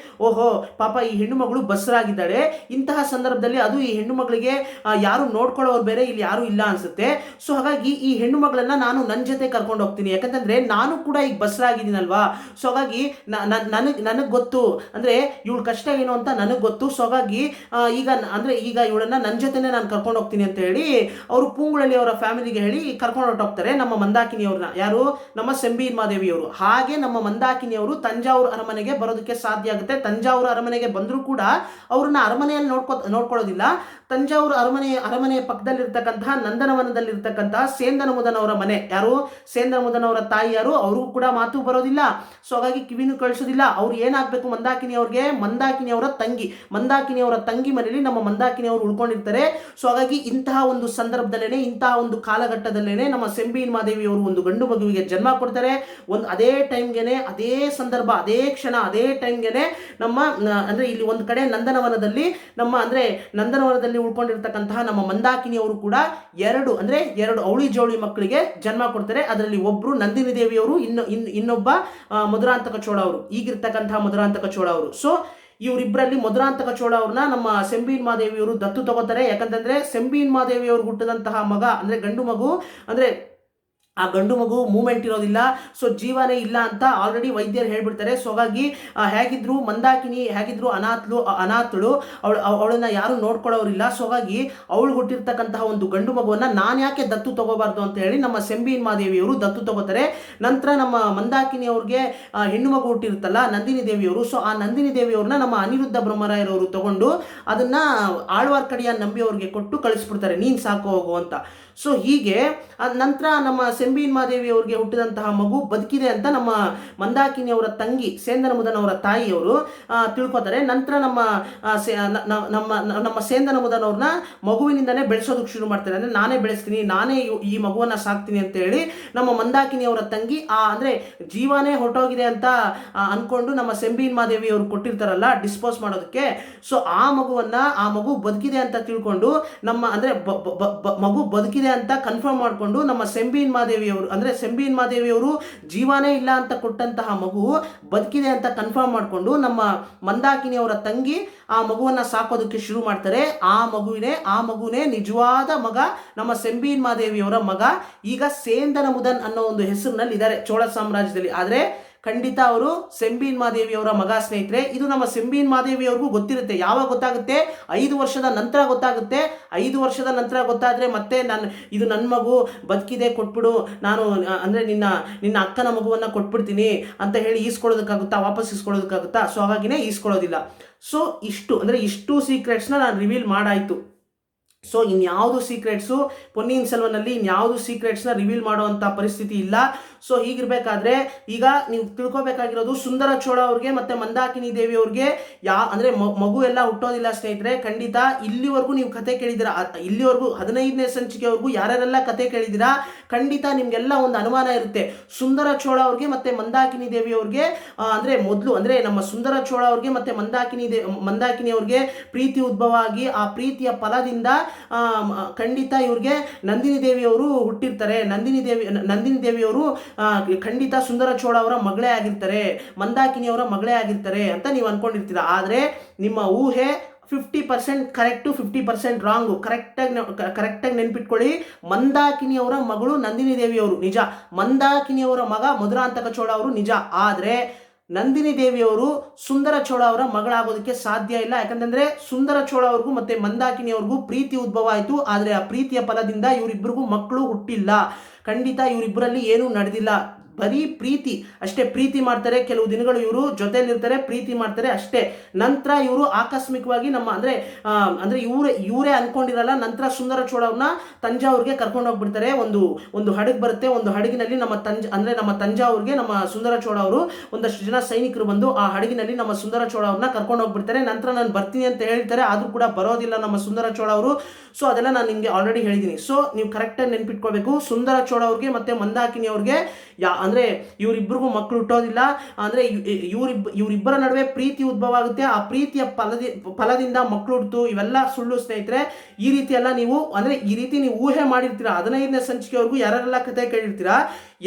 A: ಓಹೋ ಪಾಪ ಈ ಹೆಣ್ಣು ಮಗಳು ಬಸ್ರಾಗಿದ್ದಾಳೆ, ಇಂತಹ ಸಂದರ್ಭದಲ್ಲಿ ಅದು ಈ ಹೆಣ್ಣು ಮಗಳಿಗೆ ಯಾರು ನೋಡ್ಕೊಳ್ಳೋರು ಬೇರೆ ಇಲ್ಲಿ ಯಾರು ಇಲ್ಲ ಅನ್ಸುತ್ತೆ. ಸೊ ಹಾಗಾಗಿ ಈ ಹೆಣ್ಣು ಮಗಳನ್ನ ನಾನು ನನ್ನ ಜೊತೆ ಕರ್ಕೊಂಡು ಹೋಗ್ತೀನಿ, ಯಾಕಂತಂದ್ರೆ ನಾನು ಕೂಡ ಈಗ ಬಸ್ರಾಗಿದ್ದೀನಲ್ವಾ. ಸೊ ಹಾಗಾಗಿ ನನಗೆ ಗೊತ್ತು ಅಂದ್ರೆ ಇವಳ ಕಷ್ಟ ಏನು ಅಂತ ನನಗೆ ಗೊತ್ತು. ಸೊ ಹಾಗಾಗಿ ಈಗ ಇವಳನ್ನ ನನ್ನ ಜೊತೆನೆ ನಾನು ಕರ್ಕೊಂಡು ಹೋಗ್ತೀನಿ ಅಂತ ಹೇಳಿ ಅವರು ಪೂಂಗುಳಲಿ ಅವರ ಫ್ಯಾಮಿಲಿಗೆ ಹೇಳಿ ಕರ್ಕೊಂಡು ಹೊರಟೋಗ್ತಾರೆ ನಮ್ಮ ಮಂದಾಕಿನಿಯವ್ರನ್ನ. ಯಾರು? ನಮ್ಮ ಸೆಂಬೀನ್ ಮಾದೇವಿಯವರು. ಹಾಗೆ ನಮ್ಮ ಮಂದಾಕಿನಿಯವರು ತಂಜಾವೂರು ಅರಮನೆಗೆ ಬರೋದಕ್ಕೆ ಸಾಧ್ಯ ಆಗುತ್ತೆ. ತಂಜಾವೂರು ಅರಮನೆಗೆ ಬಂದರೂ ಕೂಡ ಅವ್ರನ್ನ ಅರಮನೆಯಲ್ಲಿ ನೋಡ್ಕೊಳ್ಳೋದಿಲ್ಲ. ತಂಜಾವೂರು ಅರಮನೆಯ ಪಕ್ಕದಲ್ಲಿರ್ತಕ್ಕಂತಹ ನಂದನವನದಲ್ಲಿರ್ತಕ್ಕಂತಹ ಸೇಂದನ ಮುದನ್ ಅವರ ಮನೆ. ಯಾರು? ಸೇಂದನ ಮುದನ್ ಅವರ ತಾಯಿ ಯಾರು? ಅವ್ರಿಗೂ ಕೂಡ ಮಾತು ಬರೋದಿಲ್ಲ. ಸೊ ಹಾಗಾಗಿ ಕಿವಿನೂ ಕಳಿಸೋದಿಲ್ಲ. ಅವ್ರು ಏನಾಗಬೇಕು ಮಂದಾಕಿನಿಯವ್ರಿಗೆ? ಮಂದಾಕಿನಿಯವರ ತಂಗಿ ಮನೆಯಲ್ಲಿ ನಮ್ಮ ಮಂದಾಕಿನಿಯವರು ಉಳ್ಕೊಂಡಿರ್ತಾರೆ. ಸೊ ಹಾಗಾಗಿ ಇಂತಹ ಒಂದು ಸಂದರ್ಭದಲ್ಲೇನೆ, ಇಂತಹ ಒಂದು ಕಾಲಘಟ್ಟದಲ್ಲೇನೆ ನಮ್ಮ ಸೆಂಬೀನ್ ಮಾದೇವಿಯವರು ಒಂದು ಗಂಡು ಮಗುವಿಗೆ ಜನ್ಮ ಕೊಡ್ತಾರೆ. ಅದೇ ಟೈಮ್ಗೆನೆ, ಅದೇ ಸಂದರ್ಭ, ಅದೇ ಕ್ಷಣ, ಅದೇ ಟೈಮ್ಗೆನೆ ನಮ್ಮ ಅಂದ್ರೆ ಇಲ್ಲಿ ಒಂದು ಕಡೆ ನಂದನವನದಲ್ಲಿ ಉಳ್ಕೊಂಡಿರ್ತಕ್ಕಂತಹ ನಮ್ಮ ಮಂದಾಕಿನಿಯವರು ಕೂಡ ಎರಡು ಅವಳಿ ಜೋಳಿ ಮಕ್ಕಳಿಗೆ ಜನ್ಮ ಕೊಡ್ತಾರೆ. ಅದರಲ್ಲಿ ಒಬ್ರು ನಂದಿನಿ ದೇವಿಯವರು, ಇನ್ನೊಬ್ಬ ಮಧುರಾಂತಕ ಚೋಳ ಅವರು, ಈಗಿರ್ತಕ್ಕಂತಹ ಮಧುರಾಂತಕ ಚೋಳ ಅವರು. ಸೊ ಇವರಿಬ್ಬರಲ್ಲಿ ಮಧುರಾಂತಕ ಚೋಳ ಅವ್ರನ್ನ ನಮ್ಮ ಸೆಂಬೀನ್ ಮಾದೇವಿಯವರು ದತ್ತು ತಗೋತಾರೆ. ಯಾಕಂತಂದ್ರೆ ಸೆಂಬೀನ್ ಮಾದೇವಿಯವರು ಹುಟ್ಟಿದಂತಹ ಮಗ ಅಂದ್ರೆ ಗಂಡು ಮಗು, ಅಂದ್ರೆ ಆ ಗಂಡು ಮಗು ಮೂಮೆಂಟ್ ಇರೋದಿಲ್ಲ. ಸೊ ಜೀವನೇ ಇಲ್ಲ ಅಂತ ಆಲ್ರೆಡಿ ವೈದ್ಯರು ಹೇಳ್ಬಿಡ್ತಾರೆ. ಸೊ ಹಾಗಾಗಿ ಹೇಗಿದ್ರು ಮಂದಾಕಿನಿ ಅನಾಥಳು, ಅವಳನ್ನ ಯಾರು ನೋಡ್ಕೊಳ್ಳೋರಿಲ್ಲ. ಸೊ ಹಾಗಾಗಿ ಅವಳು ಹುಟ್ಟಿರ್ತಕ್ಕಂತಹ ಒಂದು ಗಂಡು ಮಗುವನ್ನ ನಾನು ಯಾಕೆ ದತ್ತು ತಗೋಬಾರ್ದು ಅಂತ ಹೇಳಿ ನಮ್ಮ ಸೆಂಬೀನ್ ಮಾದೇವಿಯವರು ದತ್ತು ತಗೋತಾರೆ. ನಂತರ ನಮ್ಮ ಮಂದಾಕಿನಿ ಅವ್ರಿಗೆ ಹೆಣ್ಣು ಮಗು ಹುಟ್ಟಿರುತ್ತಲ್ಲ ನಂದಿನಿ ದೇವಿಯವರು. ಸೊ ಆ ನಂದಿನಿ ದೇವಿಯವ್ರನ್ನ ನಮ್ಮ ಅನಿರುದ್ಧ ಬ್ರಹ್ಮರಾಯರವರು ತಗೊಂಡು ಅದನ್ನ ಆಳ್ವಾರ್ಕಡಿಯ ನಂಬಿಯವ್ರಿಗೆ ಕೊಟ್ಟು ಕಳಿಸ್ಬಿಡ್ತಾರೆ, ನೀನ್ ಸಾಕು ಹೋಗು ಅಂತ. ಸೊ ಹೀಗೆ ನಂತರ ನಮ್ಮ ಸೆಂಬೀನ್ ಮಾದೇವಿ ಅವ್ರಿಗೆ ಹುಟ್ಟಿದಂತಹ ಮಗು ಬದುಕಿದೆ ಅಂತ ನಮ್ಮ ಮಂದಾಕಿನಿಯವರ ತಂಗಿ ಸೇಂದನ ಮುದನ್ ಅವರ ತಾಯಿಯವರು ತಿಳ್ಕೊತಾರೆ. ನಂತರ ನಮ್ಮ ಸೇಂದನ ಮುದನ್ ಅವ್ರನ್ನ ಮಗುವಿನಿಂದನೇ ಬೆಳೆಸೋದಕ್ಕೆ ಶುರು ಮಾಡ್ತಾರೆ. ಅಂದ್ರೆ ನಾನೇ ಬೆಳೆಸ್ತೀನಿ, ನಾನೇ ಈ ಮಗುವನ್ನ ಸಾಕ್ತೀನಿ ಅಂತ ಹೇಳಿ ನಮ್ಮ ಮಂದಾಕಿನಿಯವರ ತಂಗಿ ಅಂದ್ರೆ ಜೀವನೇ ಹೊರಟೋಗಿದೆ ಅಂತ ಅನ್ಕೊಂಡು ನಮ್ಮ ಸೆಂಬೀನ್ ಮಾದೇವಿ ಅವರು ಕೊಟ್ಟಿರ್ತಾರಲ್ಲ ಡಿಸ್ಪೋಸ್ ಮಾಡೋದಕ್ಕೆ. ಸೊ ಆ ಮಗು ಬದುಕಿದೆ ಅಂತ ತಿಳ್ಕೊಂಡು ಮಗು ಬದುಕಿದೆ ಅಂತ ಕನ್ಫರ್ಮ್ ಮಾಡಿಕೊಂಡು ನಮ್ಮ ಸೆಂಬೀನ್ ಮಾದೇವಿಯವರು ಜೀವನೇ ಇಲ್ಲ ಅಂತ ಕೊಟ್ಟಂತಹ ಮಗು ಬದುಕಿದೆ ಅಂತ ಕನ್ಫರ್ಮ್ ಮಾಡಿಕೊಂಡು ನಮ್ಮ ಮಂದಾಕಿನಿಯವರ ತಂಗಿ ಆ ಮಗುವನ್ನ ಸಾಕೋದಕ್ಕೆ ಶುರು ಮಾಡ್ತಾರೆ. ಆ ಮಗುವಿನೇ ನಿಜವಾದ ಮಗ, ನಮ್ಮ ಸೆಂಬೀನ್ ಮಾದೇವಿಯವರ ಮಗ. ಈಗ ಸೇಂದನ ಮುದನ್ ಅನ್ನೋ ಒಂದು ಹೆಸರಿನಲ್ಲಿ ಇದ್ದಾರೆ ಚೋಳ ಸಾಮ್ರಾಜ್ಯದಲ್ಲಿ. ಆದ್ರೆ ಖಂಡಿತ ಅವರು ಸೆಂಬೀನ್ ಮಾದೇವಿಯವರ ಮಗ ಸ್ನೇಹಿತರೆ. ಇದು ನಮ್ಮ ಸೆಂಬೀನ್ ಮಾದೇವಿಯವ್ರಿಗೂ ಗೊತ್ತಿರುತ್ತೆ. ಯಾವಾಗ ಗೊತ್ತಾಗುತ್ತೆ? 5 ವರ್ಷದ ನಂತರ ಗೊತ್ತಾಗುತ್ತೆ. 5 ವರ್ಷದ ನಂತರ ಗೊತ್ತಾದ್ರೆ ಮತ್ತೆ ಇದು ನನ್ನ ಮಗು ಬದುಕಿದೆ, ಕೊಟ್ಬಿಡು, ನಾನು ಅಂದ್ರೆ ನಿನ್ನ ಅಕ್ಕನ ಮಗುವನ್ನ ಕೊಟ್ಬಿಡ್ತೀನಿ ಅಂತ ಹೇಳಿ ಈಸ್ಕೊಳ್ಳೋದಕ್ಕಾಗುತ್ತಾ? ವಾಪಸ್ ಈಸ್ಕೊಳ್ಳೋದಕ್ಕಾಗುತ್ತಾ? ಸೊ ಹಾಗಾಗಿನೇ ಈಸ್ಕೊಳ್ಳೋದಿಲ್ಲ. ಸೊ ಇಷ್ಟು ಸೀಕ್ರೆಟ್ಸ್ನ ನಾನು ರಿವೀಲ್ ಮಾಡಾಯ್ತು. ಸೊ ಇನ್ಯಾವುದು ಸೀಕ್ರೆಟ್ಸು ಪೊನ್ನಿಯಿನ್ ಸೆಲ್ವನ್ನಲ್ಲಿ ಇನ್ಯಾವುದು ಸೀಕ್ರೆಟ್ಸ್ನ ರಿವೀಲ್ ಮಾಡುವಂಥ ಪರಿಸ್ಥಿತಿ ಇಲ್ಲ. ಸೊ ಹೀಗಿರ್ಬೇಕಾದ್ರೆ ಈಗ ನೀವು ತಿಳ್ಕೊಬೇಕಾಗಿರೋದು ಸುಂದರ ಚೋಳ ಅವ್ರಿಗೆ ಮತ್ತೆ ಮಂದಾಕಿನಿ ದೇವಿ ಅವ್ರಿಗೆ ಅಂದ್ರೆ ಮಗು ಎಲ್ಲ ಹುಟ್ಟೋದಿಲ್ಲ ಸ್ನೇಹಿತರೆ. ಖಂಡಿತ ಇಲ್ಲಿವರೆಗೂ ನೀವು ಕತೆ ಕೇಳಿದ್ದೀರಾ, ಇಲ್ಲಿವರೆಗೂ 15ನೇ ಸಂಚಿಕೆವರೆಗೂ ಯಾರ್ಯಾರೆಲ್ಲ ಕತೆ ಕೇಳಿದ್ದೀರಾ, ಖಂಡಿತ ನಿಮ್ಗೆಲ್ಲ ಒಂದು ಅನುಮಾನ ಇರುತ್ತೆ. ಸುಂದರ ಚೋಳ ಅವ್ರಿಗೆ ಮತ್ತೆ ಮಂದಾಕಿನಿ ದೇವಿ ಅವ್ರಿಗೆ ಮೊದಲು ನಮ್ಮ ಸುಂದರ ಚೋಳ ಅವ್ರಿಗೆ ಮತ್ತೆ ಮಂದಾಕಿನಿ ಅವ್ರಿಗೆ ಪ್ರೀತಿ ಉದ್ಭವ ಆಗಿ ಆ ಪ್ರೀತಿಯ ಫಲದಿಂದ ಖಂಡಿತ ಇವ್ರಿಗೆ ನಂದಿನಿ ದೇವಿಯವರು ಹುಟ್ಟಿರ್ತಾರೆ. ನಂದಿನಿ ದೇವಿಯವರು ಖಂಡಿತ ಸುಂದರ ಚೋಳ ಅವರ ಮಗಳೇ ಆಗಿರ್ತಾರೆ, ಮಂದಾಕಿನಿಯವರ ಮಗಳೇ ಆಗಿರ್ತಾರೆ ಅಂತ ನೀವು ಅನ್ಕೊಂಡಿರ್ತೀರ. ಆದ್ರೆ ನಿಮ್ಮ ಊಹೆ 50% ಕರೆಕ್ಟು, 50% ರಾಂಗು. ಕರೆಕ್ಟಾಗಿ ನೆನ್ಪಿಟ್ಕೊಳ್ಳಿ. ಮಂದಾಕಿನಿಯವರ ಮಗಳು ನಂದಿನಿ ದೇವಿಯವರು ನಿಜ, ಮಂದಾಕಿನಿಯವರ ಮಗ ಮಧುರಾಂತಕ ಚೋಳ ಅವರು ನಿಜ. ಆದರೆ ನಂದಿನಿ ದೇವಿಯವರು ಸುಂದರ ಚೋಳ ಅವರ ಮಗಳಾಗೋದಕ್ಕೆ ಸಾಧ್ಯ ಇಲ್ಲ. ಯಾಕಂತಂದ್ರೆ ಸುಂದರ ಚೋಳ ಅವ್ರಿಗೂ ಮತ್ತೆ ಮಂದಾಕಿನಿಯವ್ರಿಗೂ ಪ್ರೀತಿ ಉದ್ಭವ ಆಯಿತು. ಆದರೆ ಆ ಪ್ರೀತಿಯ ಫಲದಿಂದ ಇವರಿಬ್ಬರಿಗೂ ಮಕ್ಕಳು ಹುಟ್ಟಿಲ್ಲ. ಖಂಡಿತ ಇವರಿಬ್ಬರಲ್ಲಿ ಏನೂ ನಡೆದಿಲ್ಲ. ಬರೀ ಪ್ರೀತಿ ಅಷ್ಟೇ, ಪ್ರೀತಿ ಮಾಡ್ತಾರೆ, ಕೆಲವು ದಿನಗಳು ಇವರು ಜೊತೆಲಿರ್ತಾರೆ, ಪ್ರೀತಿ ಮಾಡ್ತಾರೆ ಅಷ್ಟೇ. ನಂತರ ಇವರು ಆಕಸ್ಮಿಕವಾಗಿ ಅಂದ್ರೆ ಇವರೇ ಅನ್ಕೊಂಡಿರಲ್ಲ. ನಂತರ ಸುಂದರ ಚೋಳ ಅವ್ರನ್ನ ತಂಜಾವೂರ್ಗೆ ಕರ್ಕೊಂಡು ಹೋಗ್ಬಿಡ್ತಾರೆ. ಒಂದು ಹಡಗು ಬರುತ್ತೆ. ಒಂದು ಹಡಗಿನಲ್ಲಿ ನಮ್ಮ ತಂಜಾವೂರ್ಗೆ ನಮ್ಮ ಸುಂದರ ಚೋಳ ಅವರು ಒಂದಷ್ಟು ಜನ ಸೈನಿಕರು ಬಂದು ಆ ಹಡಗಿನಲ್ಲಿ ನಮ್ಮ ಸುಂದರ ಚೋಳ ಅವ್ರನ್ನ ಕರ್ಕೊಂಡು ಹೋಗ್ಬಿಡ್ತಾರೆ. ನಂತರ ನಾನು ಬರ್ತೀನಿ ಅಂತ ಹೇಳ್ತಾರೆ, ಆದ್ರೂ ಕೂಡ ಬರೋದಿಲ್ಲ ನಮ್ಮ ಸುಂದರ ಚೋಳ ಅವರು. ಸೊ ಅದೆಲ್ಲ ನಾನು ನಿಮಗೆ ಆಲ್ರೆಡಿ ಹೇಳಿದ್ದೀನಿ. ಸೊ ನೀವು ಕರೆಕ್ಟಾಗಿ ನೆನ್ಪಿಟ್ಕೊಳ್ಬೇಕು. ಸುಂದರ ಚೋಳ ಅವ್ರಿಗೆ ಮತ್ತೆ ಮಂದಾಕಿನಿ ಅವ್ರಿಗೆ ಅಂದ್ರೆ ಇವರಿಬ್ಬರಿಗೂ ಮಕ್ಕಳು ಹುಟ್ಟೋದಿಲ್ಲ. ಅಂದ್ರೆ ಇವರಿಬ್ಬರ ನಡುವೆ ಪ್ರೀತಿ ಉದ್ಭವ ಆಗುತ್ತೆ. ಆ ಪ್ರೀತಿಯ ಫಲದಿಂದ ಮಕ್ಕಳು ಹುಟ್ಟು. ಇವೆಲ್ಲ ಸುಳ್ಳು ಸ್ನೇಹಿತರೆ. ಈ ರೀತಿ ಎಲ್ಲ ನೀವು ಈ ರೀತಿ ನೀವು ಊಹೆ ಮಾಡಿರ್ತೀರಾ. 15ನೇ ಸಂಚಿಕೆವರೆಗೂ ಯಾರೆಲ್ಲ ಕತೆ ಕೇಳಿರ್ತೀರಾ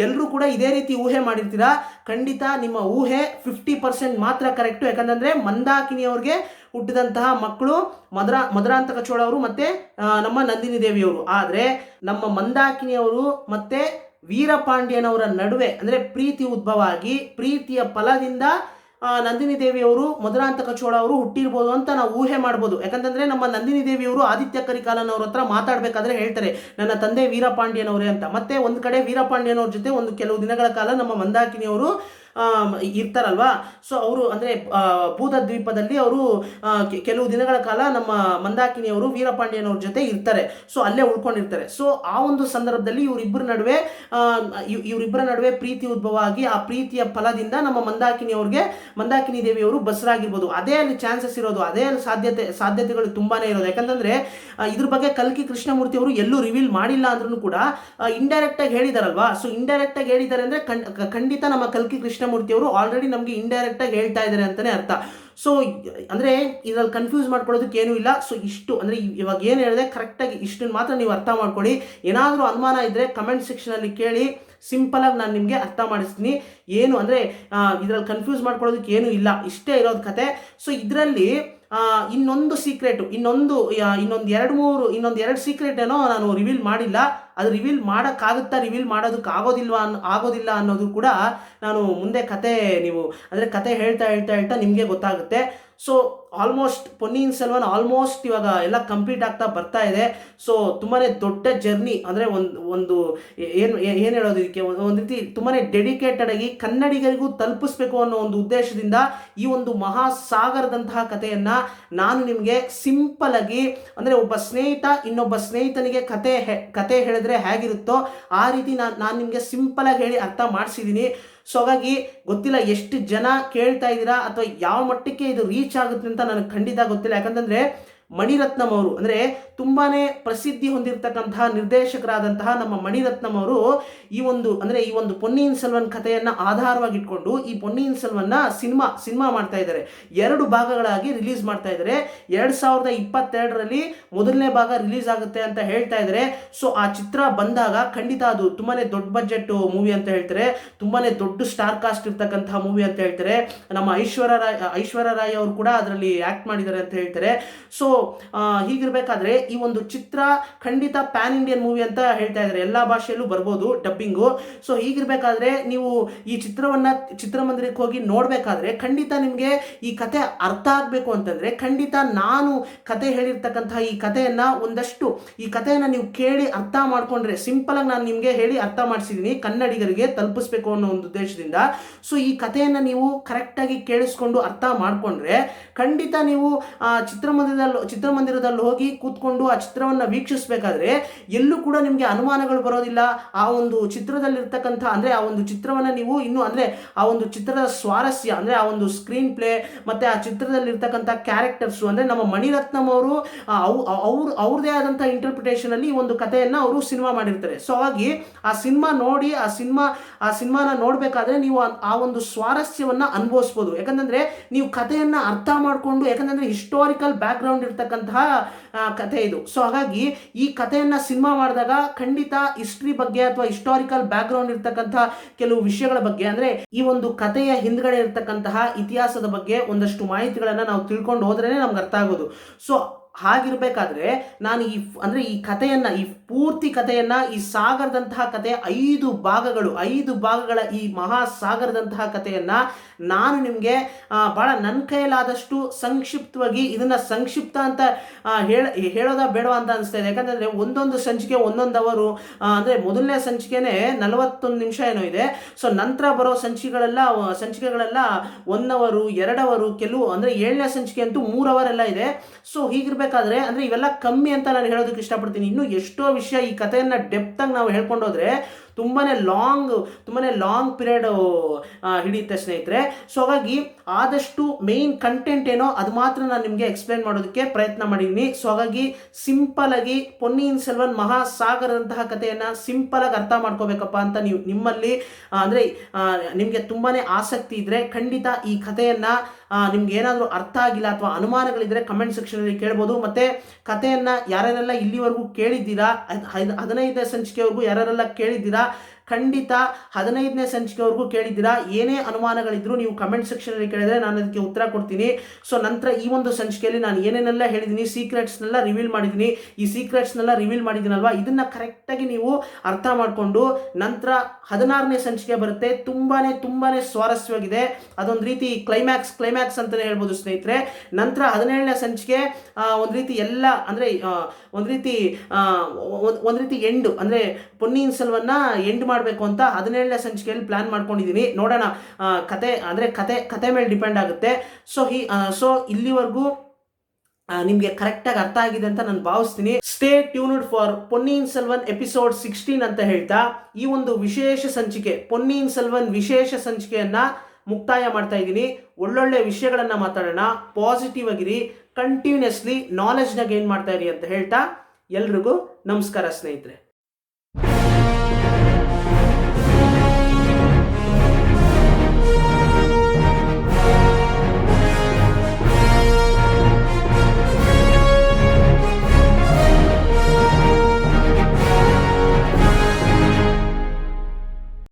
A: ಎಲ್ಲರೂ ಕೂಡ ಇದೇ ರೀತಿ ಊಹೆ ಮಾಡಿರ್ತೀರಾ. ಖಂಡಿತ ನಿಮ್ಮ ಊಹೆ 50% ಮಾತ್ರ ಕರೆಕ್ಟು. ಯಾಕಂತಂದ್ರೆ ಮಂದಾಕಿನಿ ಅವ್ರಿಗೆ ಹುಟ್ಟಿದಂತಹ ಮಕ್ಕಳು ಮಧುರಾಂತಕ ಚೋಳ ಅವರು ಮತ್ತೆ ನಮ್ಮ ನಂದಿನಿ ದೇವಿಯವರು. ಆದರೆ ನಮ್ಮ ಮಂದಾಕಿನಿಯವರು ಮತ್ತೆ ವೀರಪಾಂಡ್ಯನವರ ನಡುವೆ ಅಂದ್ರೆ ಪ್ರೀತಿ ಉದ್ಭವ ಆಗಿ ಪ್ರೀತಿಯ ಫಲದಿಂದ ನಂದಿನಿ ದೇವಿಯವರು ಮಧುರಾಂತಕ ಚೋಳ ಅವರು ಹುಟ್ಟಿರ್ಬೋದು ಅಂತ ನಾವು ಊಹೆ ಮಾಡ್ಬೋದು. ಯಾಕಂತಂದ್ರೆ ನಮ್ಮ ನಂದಿನಿ ದೇವಿಯವರು ಆದಿತ್ಯ ಕರಿಕಾಲನವ್ರ ಹತ್ರ ಮಾತಾಡ್ಬೇಕಾದ್ರೆ ಹೇಳ್ತಾರೆ ನನ್ನ ತಂದೆ ವೀರಪಾಂಡ್ಯನವರೇ ಅಂತ. ಮತ್ತೆ ಒಂದು ಕಡೆ ವೀರಪಾಂಡ್ಯನವ್ರ ಜೊತೆ ಕೆಲವು ದಿನಗಳ ಕಾಲ ನಮ್ಮ ಮಂದಾಕಿನಿಯವರು ಇರ್ತಾರಲ್ವಾ. ಸೊ ಅವರು ಅಂದ್ರೆ ಭೂತ ದ್ವೀಪದಲ್ಲಿ ಅವರು ಕೆಲವು ದಿನಗಳ ಕಾಲ ನಮ್ಮ ಮಂದಾಕಿನಿಯವರು ವೀರಪಾಂಡ್ಯನವ್ರ ಜೊತೆ ಇರ್ತಾರೆ. ಸೊ ಅಲ್ಲೇ ಉಳ್ಕೊಂಡಿರ್ತಾರೆ. ಸೊ ಆ ಒಂದು ಸಂದರ್ಭದಲ್ಲಿ ಇವರಿಬ್ಬರ ನಡುವೆ ಪ್ರೀತಿ ಉದ್ಭವ ಆಗಿ ಆ ಪ್ರೀತಿಯ ಫಲದಿಂದ ನಮ್ಮ ಮಂದಾಕಿನಿ ದೇವಿಯವರು ಬಸರಾಗಿರ್ಬೋದು. ಅದೇ ಅಲ್ಲಿ ಚಾನ್ಸಸ್ ಇರೋದು, ಅದೇ ಅಲ್ಲಿ ಸಾಧ್ಯತೆಗಳು ತುಂಬಾನೇ ಇರೋದು. ಯಾಕಂತಂದ್ರೆ ಇದ್ರ ಬಗ್ಗೆ ಕಲ್ಕಿ ಕೃಷ್ಣಮೂರ್ತಿ ಅವರು ಎಲ್ಲೂ ರಿವೀಲ್ ಮಾಡಿಲ್ಲ ಅಂದ್ರೂ ಕೂಡ ಇಂಡೈರೆಕ್ಟ್ ಆಗಿ ಹೇಳಿದಾರಲ್ವಾ. ಸೊ ಇಂಡೈರೆಕ್ಟ್ ಆಗಿ ಹೇಳಿದ್ದಾರೆ ಅಂದ್ರೆ ಖಂಡಿತ ನಮ್ಮ ಕಲ್ಕಿ ಕೃಷ್ಣಮೂರ್ತಿ ಅವರು ಆಲ್ರೆಡಿ ನಮಗೆ ಇಂಡೈರೆಕ್ಟ್ ಆಗಿ ಹೇಳ್ತಾ ಇದ್ದಾರೆ ಅಂತಾನೆ ಅರ್ಥ. ಸೊ ಅಂದ್ರೆ ಇದ್ರಲ್ಲಿ ಕನ್ಫ್ಯೂಸ್ ಮಾಡ್ಕೊಳ್ಳೋದಕ್ಕೆ ಏನೂ ಇಲ್ಲ. ಸೊ ಇಷ್ಟು ಅಂದ್ರೆ ಇವಾಗ ಏನು ಹೇಳಿದೆ ಕರೆಕ್ಟಾಗಿ ಇಷ್ಟನ್ನು ಮಾತ್ರ ನೀವು ಅರ್ಥ ಮಾಡ್ಕೊಳ್ಳಿ. ಏನಾದರೂ ಅನುಮಾನ ಇದ್ರೆ ಕಮೆಂಟ್ ಸೆಕ್ಷನ್ ಅಲ್ಲಿ ಕೇಳಿ, ಸಿಂಪಲ್ ಆಗಿ ನಾನು ನಿಮಗೆ ಅರ್ಥ ಮಾಡಿಸ್ತೀನಿ. ಏನು ಅಂದ್ರೆ ಇದ್ರಲ್ಲಿ ಕನ್ಫ್ಯೂಸ್ ಮಾಡ್ಕೊಳ್ಳೋದಕ್ಕೆ ಏನೂ ಇಲ್ಲ, ಇಷ್ಟೇ ಇರೋದು ಕತೆ. ಸೊ ಇದರಲ್ಲಿ ಇನ್ನೊಂದು ಸೀಕ್ರೆಟು ಇನ್ನೊಂದು ಎರಡು ಸೀಕ್ರೆಟ್ ಏನೋ ನಾನು ರಿವೀಲ್ ಮಾಡಿಲ್ಲ. ಅದು ರಿವೀಲ್ ಮಾಡೋಕ್ಕಾಗುತ್ತಾ, ರಿವೀಲ್ ಮಾಡೋದಕ್ಕೆ ಆಗೋದಿಲ್ಲ ಅನ್ನೋದು ಕೂಡ ನಾನು ಮುಂದೆ ಕತೆ ಹೇಳ್ತಾ ನಿಮಗೆ ಗೊತ್ತಾಗುತ್ತೆ. So almost Ponniyin Selvan almost ಇವಾಗ ಎಲ್ಲ ಕಂಪ್ಲೀಟ್ ಆಗ್ತಾ ಬರ್ತಾ ಇದೆ. ಸೊ ತುಂಬಾ ದೊಡ್ಡ ಜರ್ನಿ ಅಂದರೆ ಒಂದು ಏನು ಹೇಳೋದು ಇದಕ್ಕೆ ಒಂದು ರೀತಿ ತುಂಬಾ ಡೆಡಿಕೇಟೆಡ್ ಆಗಿ ಕನ್ನಡಿಗರಿಗೂ ತಲುಪಿಸ್ಬೇಕು ಅನ್ನೋ ಒಂದು ಉದ್ದೇಶದಿಂದ ಈ ಒಂದು ಮಹಾಸಾಗರದಂತಹ ಕಥೆಯನ್ನು ನಾನು ನಿಮಗೆ ಸಿಂಪಲ್ ಆಗಿ ಅಂದರೆ ಒಬ್ಬ ಸ್ನೇಹಿತ ಇನ್ನೊಬ್ಬ ಸ್ನೇಹಿತನಿಗೆ ಕತೆ ಹೇಳಿದ್ರೆ ಹೇಗಿರುತ್ತೋ ಆ ರೀತಿ ನಾನು ನಿಮಗೆ ಸಿಂಪಲ್ ಆಗಿ ಹೇಳಿ ಅರ್ಥ ಮಾಡಿಸಿದ್ದೀನಿ. ಸೊ ಹಾಗಾಗಿ ಗೊತ್ತಿಲ್ಲ ಎಷ್ಟು ಜನ ಕೇಳ್ತಾ ಇದ್ದೀರಾ ಅಥವಾ ಯಾವ ಮಟ್ಟಕ್ಕೆ ಇದು ರೀಚ್ ಆಗುತ್ತೆ ಅಂತ ನನಗೆ ಖಂಡಿತ ಗೊತ್ತಿಲ್ಲ. ಯಾಕಂತಂದ್ರೆ ಮಣಿರತ್ನಂ ಅವರು ಅಂದರೆ ತುಂಬಾನೇ ಪ್ರಸಿದ್ಧಿ ಹೊಂದಿರತಕ್ಕಂತಹ ನಿರ್ದೇಶಕರಾದಂತಹ ನಮ್ಮ ಮಣಿರತ್ನಂ ಅವರು ಈ ಒಂದು ಪೊನ್ನಿಯಿನ್ ಸೆಲ್ವನ್ ಕಥೆಯನ್ನು ಆಧಾರವಾಗಿ ಇಟ್ಕೊಂಡು ಈ ಪೊನ್ನಿಯಿನ್ ಸೆಲ್ವನ್ನ ಸಿನಿಮಾ ಮಾಡ್ತಾ ಇದ್ದಾರೆ. 2 ಭಾಗಗಳಾಗಿ ರಿಲೀಸ್ ಮಾಡ್ತಾ ಇದ್ದಾರೆ. 2022ರಲ್ಲಿ ಮೊದಲನೇ ಭಾಗ ರಿಲೀಸ್ ಆಗುತ್ತೆ ಅಂತ ಹೇಳ್ತಾ ಇದ್ದಾರೆ. ಸೊ ಆ ಚಿತ್ರ ಬಂದಾಗ ಖಂಡಿತ ಅದು ತುಂಬಾನೇ ದೊಡ್ಡ ಬಜೆಟ್ ಮೂವಿ ಅಂತ ಹೇಳ್ತಾರೆ, ತುಂಬಾನೇ ದೊಡ್ಡ ಸ್ಟಾರ್ ಕಾಸ್ಟ್ ಇರ್ತಕ್ಕಂತಹ ಮೂವಿ ಅಂತ ಹೇಳ್ತಾರೆ. ನಮ್ಮ ಐಶ್ವರ್ಯ ರಾಯ್ ಅವರು ಕೂಡ ಅದರಲ್ಲಿ ಆಕ್ಟ್ ಮಾಡಿದ್ದಾರೆ ಅಂತ ಹೇಳ್ತಾರೆ. ಸೊ ಹೀಗಿರ್ಬೇಕಾದ್ರೆ ಈ ಒಂದು ಚಿತ್ರ ಖಂಡಿತ ಪ್ಯಾನ್ ಇಂಡಿಯನ್ ಮೂವಿ ಅಂತ ಹೇಳ್ತಾ ಇದ್ದಾರೆ, ಎಲ್ಲಾ ಭಾಷೆಯಲ್ಲೂ ಬರ್ಬೋದು ಡಬ್ಬಿಂಗು. ಸೊ ಹೀಗಿರ್ಬೇಕಾದ್ರೆ ನೀವು ಈ ಚಿತ್ರಮಂದಿರಕ್ಕೆ ಹೋಗಿ ನೋಡ್ಬೇಕಾದ್ರೆ ಖಂಡಿತ ನಿಮಗೆ ಈ ಕತೆ ಅರ್ಥ ಆಗ್ಬೇಕು ಅಂತಂದ್ರೆ ಖಂಡಿತ ನಾನು ಕತೆ ಹೇಳಿರ್ತಕ್ಕಂತಹ ಈ ಕಥೆಯನ್ನ ನೀವು ಕೇಳಿ ಅರ್ಥ ಮಾಡ್ಕೊಂಡ್ರೆ, ಸಿಂಪಲ್ ಆಗಿ ನಾನು ನಿಮ್ಗೆ ಹೇಳಿ ಅರ್ಥ ಮಾಡಿಸಿದೀನಿ ಕನ್ನಡಿಗರಿಗೆ ತಲುಪಿಸ್ಬೇಕು ಅನ್ನೋ ಒಂದು ಉದ್ದೇಶದಿಂದ. ಸೊ ಈ ಕಥೆಯನ್ನ ನೀವು ಕರೆಕ್ಟ್ ಆಗಿ ಕೇಳಿಸ್ಕೊಂಡು ಅರ್ಥ ಮಾಡ್ಕೊಂಡ್ರೆ ಖಂಡಿತ ನೀವು ಚಿತ್ರಮಂದಿರದಲ್ಲಿ ಹೋಗಿ ಕೂತ್ಕೊಂಡು ಆ ಚಿತ್ರವನ್ನು ವೀಕ್ಷಿಸಬೇಕಾದ್ರೆ ಎಲ್ಲೂ ಕೂಡ ನಿಮಗೆ ಅನುಮಾನಗಳು ಬರೋದಿಲ್ಲ. ಆ ಒಂದು ಚಿತ್ರದಲ್ಲಿರ್ತಕ್ಕಂಥ ಅಂದರೆ ಆ ಒಂದು ಚಿತ್ರವನ್ನು ನೀವು ಆ ಒಂದು ಚಿತ್ರದ ಸ್ವಾರಸ್ಯ ಅಂದರೆ ಆ ಒಂದು ಸ್ಕ್ರೀನ್ ಪ್ಲೇ ಮತ್ತೆ ಆ ಚಿತ್ರದಲ್ಲಿರ್ತಕ್ಕಂಥ ಕ್ಯಾರೆಕ್ಟರ್ಸು ಅಂದರೆ ನಮ್ಮ ಮಣಿರತ್ನಂ ಅವರು ಅವ್ರದೇ ಆದಂಥ ಇಂಟರ್ಪ್ರಿಟೇಷನ್ ಅಲ್ಲಿ ಈ ಒಂದು ಕಥೆಯನ್ನು ಅವರು ಸಿನಿಮಾ ಮಾಡಿರ್ತಾರೆ. ಸೊ ಹಾಗಾಗಿ ಆ ಸಿನಿಮಾ ನೋಡಿ ಆ ಸಿನಿಮಾನ ನೋಡಬೇಕಾದ್ರೆ ನೀವು ಆ ಒಂದು ಸ್ವಾರಸ್ಯವನ್ನು ಅನುಭವಿಸ್ಬೋದು. ಯಾಕಂತಂದ್ರೆ ನೀವು ಕಥೆಯನ್ನು ಅರ್ಥ ಮಾಡಿಕೊಂಡು, ಯಾಕಂತಂದ್ರೆ ಹಿಸ್ಟಾರಿಕಲ್ ಬ್ಯಾಕ್ಗ್ರೌಂಡ್ ಇರ್ತಕ್ಕಂತಹ ಕಥೆ ಇದು. ಸೊ ಹಾಗಾಗಿ ಈ ಕಥೆಯನ್ನ ಸಿನಿಮಾ ಮಾಡಿದಾಗ ಖಂಡಿತ ಹಿಸ್ಟ್ರಿ ಬಗ್ಗೆ ಅಥವಾ ಹಿಸ್ಟಾರಿಕಲ್ ಬ್ಯಾಕ್ ಗ್ರೌಂಡ್ ಇರ್ತಕ್ಕಂತಹ ಕೆಲವು ವಿಷಯಗಳ ಬಗ್ಗೆ, ಅಂದ್ರೆ ಈ ಒಂದು ಕಥೆಯ ಹಿಂದ್ಗಡೆ ಇರ್ತಕ್ಕಂತಹ ಇತಿಹಾಸದ ಬಗ್ಗೆ ಒಂದಷ್ಟು ಮಾಹಿತಿಗಳನ್ನ ನಾವು ತಿಳ್ಕೊಂಡು ಹೋದ್ರೇನೆ ನಮ್ಗೆ ಅರ್ಥ ಆಗೋದು. ಸೊ ಹಾಗಿರ್ಬೇಕಾದ್ರೆ ನಾನು ಈ ಕಥೆಯನ್ನ, ಈ ಪೂರ್ತಿ ಕಥೆಯನ್ನ, ಈ ಸಾಗರದಂತಹ ಕಥೆ 5 ಭಾಗಗಳ ಈ ಮಹಾಸಾಗರದಂತಹ ಕಥೆಯನ್ನ ನಾನು ನಿಮಗೆ ಬಹಳ ನನ್ನ ಕೈಲಾದಷ್ಟು ಸಂಕ್ಷಿಪ್ತವಾಗಿ, ಇದನ್ನ ಸಂಕ್ಷಿಪ್ತ ಅಂತ ಹೇಳೋದ ಬೇಡವಾ ಅಂತ ಅನಿಸ್ತಾ ಇದೆ. ಯಾಕಂತಂದ್ರೆ ಒಂದೊಂದು ಸಂಚಿಕೆ ಒಂದೊಂದು ಅವರು, ಅಂದ್ರೆ ಮೊದಲನೇ ಸಂಚಿಕೆನೆ 41 ನಿಮಿಷ ಏನೋ ಇದೆ. ಸೊ ನಂತರ ಬರೋ ಸಂಚಿಕೆಗಳೆಲ್ಲ 1 ಅವರು 2 ಅವರು, ಕೆಲವು ಅಂದ್ರೆ 7ನೇ ಸಂಚಿಕೆ ಅಂತೂ 3 ಅವರ್ ಎಲ್ಲ ಇದೆ. ಸೊ ಹೀಗಿರ್ಬೇಕಾದ್ರೆ ಅಂದ್ರೆ ಇವೆಲ್ಲ ಕಮ್ಮಿ ಅಂತ ನಾನು ಹೇಳೋದಕ್ಕೆ ಇಷ್ಟಪಡ್ತೀನಿ. ಇನ್ನು ಎಷ್ಟೋ ವಿಷಯ ಈ ಕಥೆಯನ್ನ ಡೆಪ್ತ್ ಆಗಿ ನಾವು ಹೇಳ್ಕೊಂಡೋದ್ರೆ ತುಂಬಾನೇ ಲಾಂಗ್ ಪೀರಿಯಡ್ ಹಿಡಿಯುತ್ತೆ ಸ್ನೇಹಿತರೆ. ಸೊ ಹಾಗಾಗಿ ಆದಷ್ಟು ಮೇನ್ ಕಂಟೆಂಟ್ ಏನೋ ಅದು ಮಾತ್ರ ನಾನು ನಿಮಗೆ ಎಕ್ಸ್ಪ್ಲೈನ್ ಮಾಡೋದಕ್ಕೆ ಪ್ರಯತ್ನ ಮಾಡಿದ್ದೀನಿ. ಸೊ ಹಾಗಾಗಿ ಸಿಂಪಲ್ ಆಗಿ ಪೊನ್ನಿಯಿನ್ ಸೆಲ್ವನ್ ಮಹಾಸಾಗರದಂತಹ ಕಥೆಯನ್ನ ಸಿಂಪಲ್ ಆಗಿ ಅರ್ಥ ಮಾಡ್ಕೋಬೇಕಪ್ಪ ಅಂತ ನಿಮ್ಮಲ್ಲಿ ಅಂದ್ರೆ ನಿಮಗೆ ತುಂಬಾನೇ ಆಸಕ್ತಿ ಇದ್ರೆ ಖಂಡಿತ ಈ ಕಥೆಯನ್ನ ನಿಮ್ಗೆ ಏನಾದರೂ ಅರ್ಥ ಆಗಿಲ್ಲ ಅಥವಾ ಅನುಮಾನಗಳಿದ್ರೆ ಕಮೆಂಟ್ ಸೆಕ್ಷನ್ ಅಲ್ಲಿ ಕೇಳ್ಬೋದು. ಮತ್ತೆ ಕಥೆಯನ್ನ ಯಾರ್ಯಾರೆಲ್ಲ ಇಲ್ಲಿವರೆಗೂ ಕೇಳಿದ್ದೀರಾ, 15ನೇ ಸಂಚಿಕೆವರೆಗೂ ಯಾರ್ಯಾರೆಲ್ಲ ಕೇಳಿದ್ದೀರಾ, ಖಂಡಿತ 15ನೇ ಸಂಚಿಕೆವರೆಗೂ ಕೇಳಿದ್ದೀರಾ, ಏನೇ ಅನುಮಾನಗಳಿದ್ರು ನೀವು ಕಮೆಂಟ್ ಸೆಕ್ಷನ್ ಅಲ್ಲಿ ಕೇಳಿದ್ರೆ ನಾನು ಅದಕ್ಕೆ ಉತ್ತರ ಕೊಡ್ತೀನಿ. ಸೊ ನಂತರ ಈ ಒಂದು ಸಂಚಿಕೆಯಲ್ಲಿ ನಾನು ಏನೇನೆಲ್ಲ ಹೇಳಿದ್ದೀನಿ, ಸೀಕ್ರೆಟ್ಸ್ನೆಲ್ಲ ರಿವೀಲ್ ಮಾಡಿದ್ದೀನಿ. ಈ ಸೀಕ್ರೆಟ್ಸ್ನೆಲ್ಲ ರಿವೀಲ್ ಮಾಡಿದ್ದೀನಲ್ವಾ, ಇದನ್ನ ಕರೆಕ್ಟಾಗಿ ನೀವು ಅರ್ಥ ಮಾಡಿಕೊಂಡು ನಂತರ 16ನೇ ಸಂಚಿಕೆ ಬರುತ್ತೆ. ತುಂಬಾನೇ ಸ್ವಾರಸ್ಯವಾಗಿದೆ. ಅದೊಂದು ರೀತಿ ಕ್ಲೈಮ್ಯಾಕ್ಸ್ ಅಂತಾನೆ ಹೇಳ್ಬೋದು ಸ್ನೇಹಿತರೆ. ನಂತರ 17ನೇ ಸಂಚಿಕೆ ಒಂದು ರೀತಿ ಎಲ್ಲ ಅಂದ್ರೆ ಒಂದು ರೀತಿ ಎಂಡ್, ಅಂದ್ರೆ ಪೊನ್ನಿಯಿನ್ ಸೆಲ್ವನ್ನ ಎಂಡ್ ಮಾಡಬೇಕು ಅಂತ 17ನೇ ಸಂಚಿಕೆಯಲ್ಲಿ ಪ್ಲಾನ್ ಮಾಡ್ಕೊಂಡಿದ್ದೀನಿ. ನೋಡೋಣ, ಕತೆ ಮೇಲೆ ಡಿಪೆಂಡ್ ಆಗುತ್ತೆ. ಸೊ ಇಲ್ಲಿವರೆಗೂ ನಿಮಗೆ ಕರೆಕ್ಟಾಗಿ ಅರ್ಥ ಆಗಿದೆ ಅಂತ ನಾನು ಭಾವಿಸ್ತೀನಿ. Stay tuned for Ponniyin Selvan episode 16 ಅಂತ ಹೇಳ್ತಾ ಈ ಒಂದು ವಿಶೇಷ ಸಂಚಿಕೆ, ಪೊನ್ನಿಯಿನ್ ಸೆಲ್ವನ್ ವಿಶೇಷ ಸಂಚಿಕೆಯನ್ನ ಮುಕ್ತಾಯ ಮಾಡ್ತಾ ಇದ್ದೀನಿ. ಒಳ್ಳೊಳ್ಳೆ ವಿಷಯಗಳನ್ನ ಮಾತಾಡೋಣ, ಪಾಸಿಟಿವ್ ಆಗಿರಿ, ಕಂಟಿನ್ಯೂಸ್ಲಿ ನಾಲೆಜ್ನ ಗೇನ್ ಮಾಡ್ತಾ ಇರಿ ಅಂತ ಹೇಳ್ತಾ ಎಲ್ರಿಗೂ ನಮಸ್ಕಾರ ಸ್ನೇಹಿತರೆ.